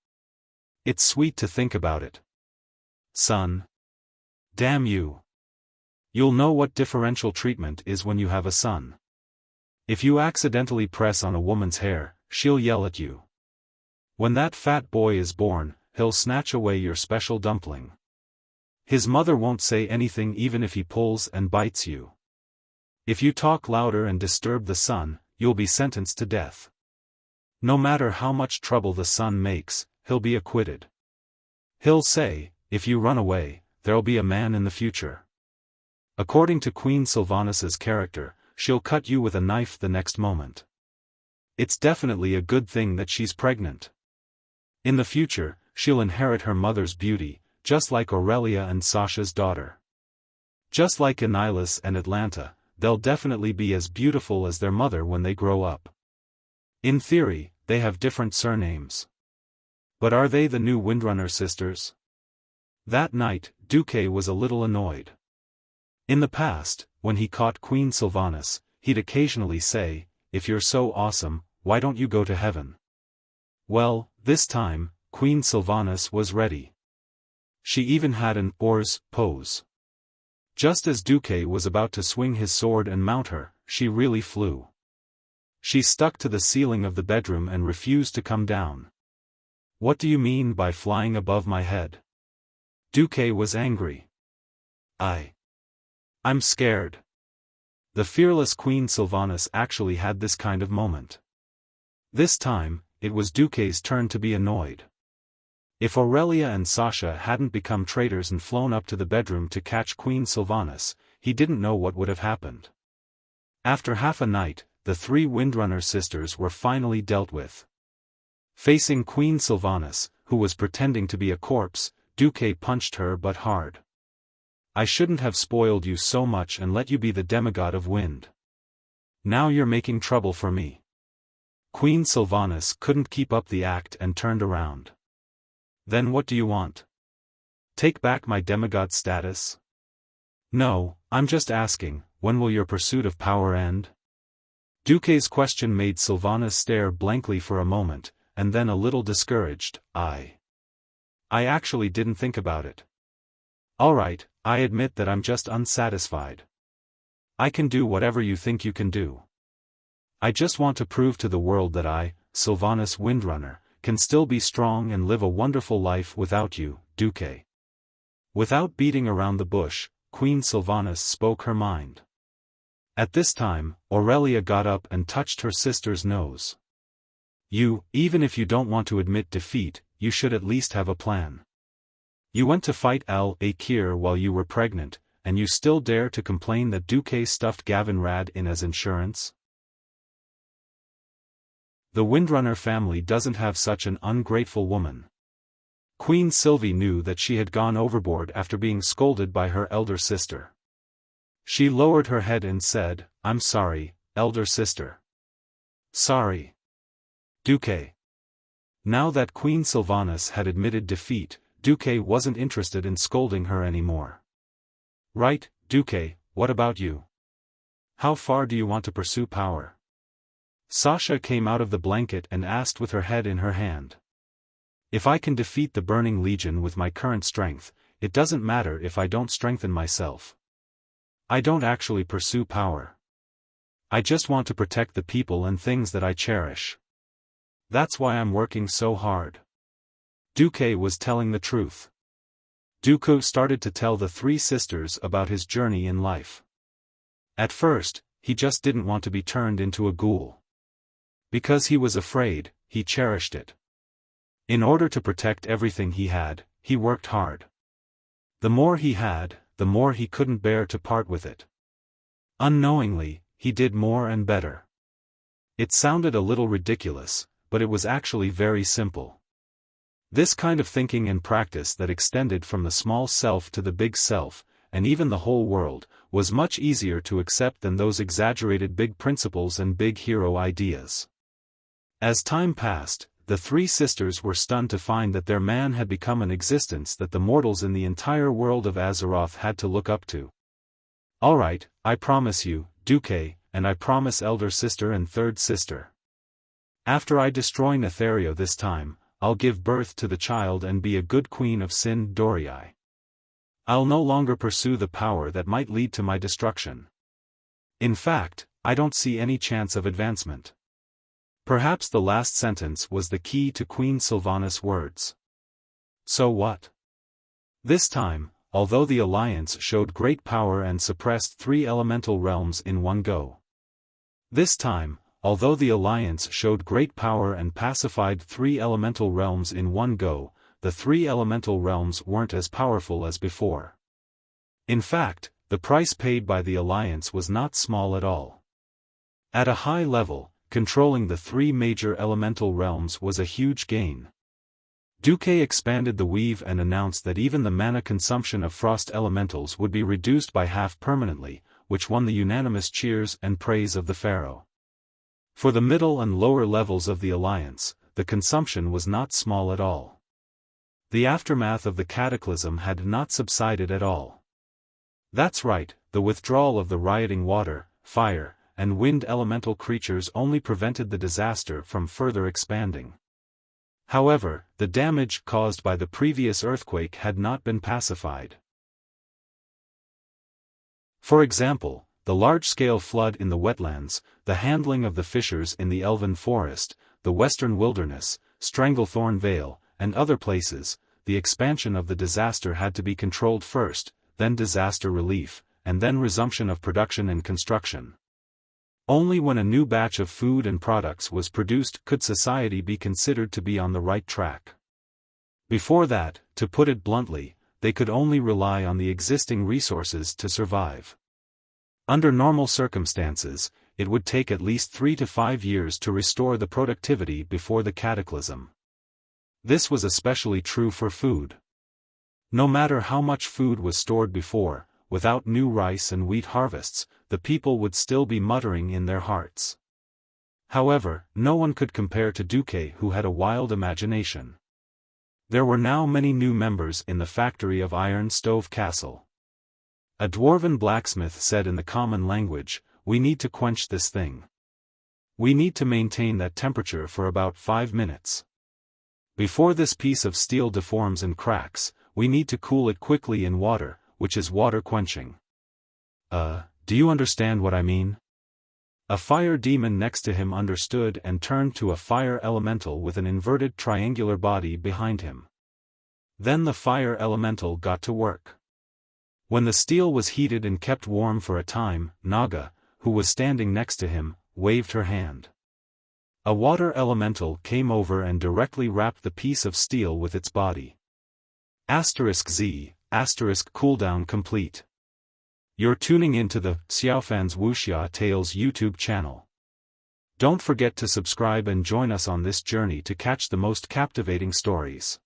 It's sweet to think about it. Son. Damn you. You'll know what differential treatment is when you have a son. If you accidentally press on a woman's hair, she'll yell at you. When that fat boy is born, he'll snatch away your special dumpling. His mother won't say anything even if he pulls and bites you. If you talk louder and disturb the son, you'll be sentenced to death. No matter how much trouble the son makes, he'll be acquitted. He'll say, if you run away, there'll be a man in the future. According to Queen Sylvanas' character, she'll cut you with a knife the next moment. It's definitely a good thing that she's pregnant. In the future, she'll inherit her mother's beauty, just like Aurelia and Sasha's daughter. Just like Anilus and Atlanta, they'll definitely be as beautiful as their mother when they grow up. In theory, they have different surnames. But are they the new Windrunner sisters? That night, Duque was a little annoyed. In the past, when he caught Queen Sylvanas, he'd occasionally say, if you're so awesome, why don't you go to heaven? Well, this time, Queen Sylvanas was ready. She even had an oars pose. Just as Duque was about to swing his sword and mount her, she really flew. She stuck to the ceiling of the bedroom and refused to come down. What do you mean by flying above my head? Duque was angry. I'm scared. The fearless Queen Sylvanas actually had this kind of moment. This time, it was Duque's turn to be annoyed. If Aurelia and Sasha hadn't become traitors and flown up to the bedroom to catch Queen Sylvanas, he didn't know what would have happened. After half a night, the three Windrunner sisters were finally dealt with. Facing Queen Sylvanas, who was pretending to be a corpse, Duque punched her but hard. I shouldn't have spoiled you so much and let you be the demigod of wind. Now you're making trouble for me. Queen Sylvanas couldn't keep up the act and turned around. Then what do you want? Take back my demigod status? No, I'm just asking, when will your pursuit of power end? Duque's question made Sylvanas stare blankly for a moment, and then a little discouraged. I actually didn't think about it. Alright, I admit that I'm just unsatisfied. I can do whatever you think you can do. I just want to prove to the world that I, Sylvanas Windrunner, can still be strong and live a wonderful life without you, Duque. Without beating around the bush, Queen Sylvanas spoke her mind. At this time, Aurelia got up and touched her sister's nose. Even if you don't want to admit defeat, you should at least have a plan. You went to fight Al-Akir while you were pregnant, and you still dare to complain that Duque stuffed Gavin Rad in as insurance? The Windrunner family doesn't have such an ungrateful woman. Queen Sylvie knew that she had gone overboard after being scolded by her elder sister. She lowered her head and said, "I'm sorry, elder sister." Sorry. Duque. Now that Queen Sylvanas had admitted defeat, Duque wasn't interested in scolding her anymore. Right, Duque, what about you? How far do you want to pursue power? Sasha came out of the blanket and asked with her head in her hand. If I can defeat the Burning Legion with my current strength, it doesn't matter if I don't strengthen myself. I don't actually pursue power. I just want to protect the people and things that I cherish. That's why I'm working so hard. Duque was telling the truth. Duque started to tell the three sisters about his journey in life. At first, he just didn't want to be turned into a ghoul. Because he was afraid, he cherished it. In order to protect everything he had, he worked hard. The more he had, the more he couldn't bear to part with it. Unknowingly, he did more and better. It sounded a little ridiculous, but it was actually very simple. This kind of thinking and practice that extended from the small self to the big self, and even the whole world, was much easier to accept than those exaggerated big principles and big hero ideas. As time passed, the three sisters were stunned to find that their man had become an existence that the mortals in the entire world of Azeroth had to look up to. Alright, I promise you, Duque, and I promise elder sister and third sister. After I destroy Nethario this time, I'll give birth to the child and be a good queen of Sin Dorii. I'll no longer pursue the power that might lead to my destruction. In fact, I don't see any chance of advancement. Perhaps the last sentence was the key to Queen Sylvanas' words. So what? This time, although the Alliance showed great power and suppressed 3 elemental realms in one go. This time, although the Alliance showed great power and pacified 3 elemental realms in one go, the 3 elemental realms weren't as powerful as before. In fact, the price paid by the Alliance was not small at all. At a high level, controlling the 3 major elemental realms was a huge gain. Duque expanded the weave and announced that even the mana consumption of frost elementals would be reduced by half permanently, which won the unanimous cheers and praise of the Pharaoh. For the middle and lower levels of the Alliance, the consumption was not small at all. The aftermath of the cataclysm had not subsided at all. That's right, the withdrawal of the rioting water, fire, and wind elemental creatures only prevented the disaster from further expanding. However, the damage caused by the previous earthquake had not been pacified. For example, the large-scale flood in the wetlands, the handling of the fissures in the Elven Forest, the Western Wilderness, Stranglethorn Vale, and other places, the expansion of the disaster had to be controlled first, then disaster relief, and then resumption of production and construction. Only when a new batch of food and products was produced could society be considered to be on the right track. Before that, to put it bluntly, they could only rely on the existing resources to survive. Under normal circumstances, it would take at least 3 to 5 years to restore the productivity before the cataclysm. This was especially true for food. No matter how much food was stored before, without new rice and wheat harvests, the people would still be muttering in their hearts. However, no one could compare to Duque, who had a wild imagination. There were now many new members in the factory of Iron Stove Castle. A dwarven blacksmith said in the common language, "We need to quench this thing. We need to maintain that temperature for about 5 minutes. Before this piece of steel deforms and cracks, we need to cool it quickly in water, which is water quenching." Do you understand what I mean? A fire demon next to him understood and turned to a fire elemental with an inverted triangular body behind him. Then the fire elemental got to work. When the steel was heated and kept warm for a time, Naga, who was standing next to him, waved her hand. A water elemental came over and directly wrapped the piece of steel with its body. *Z, cooldown complete. You're tuning into the Xiaofan's Wuxia Tales YouTube channel. Don't forget to subscribe and join us on this journey to catch the most captivating stories.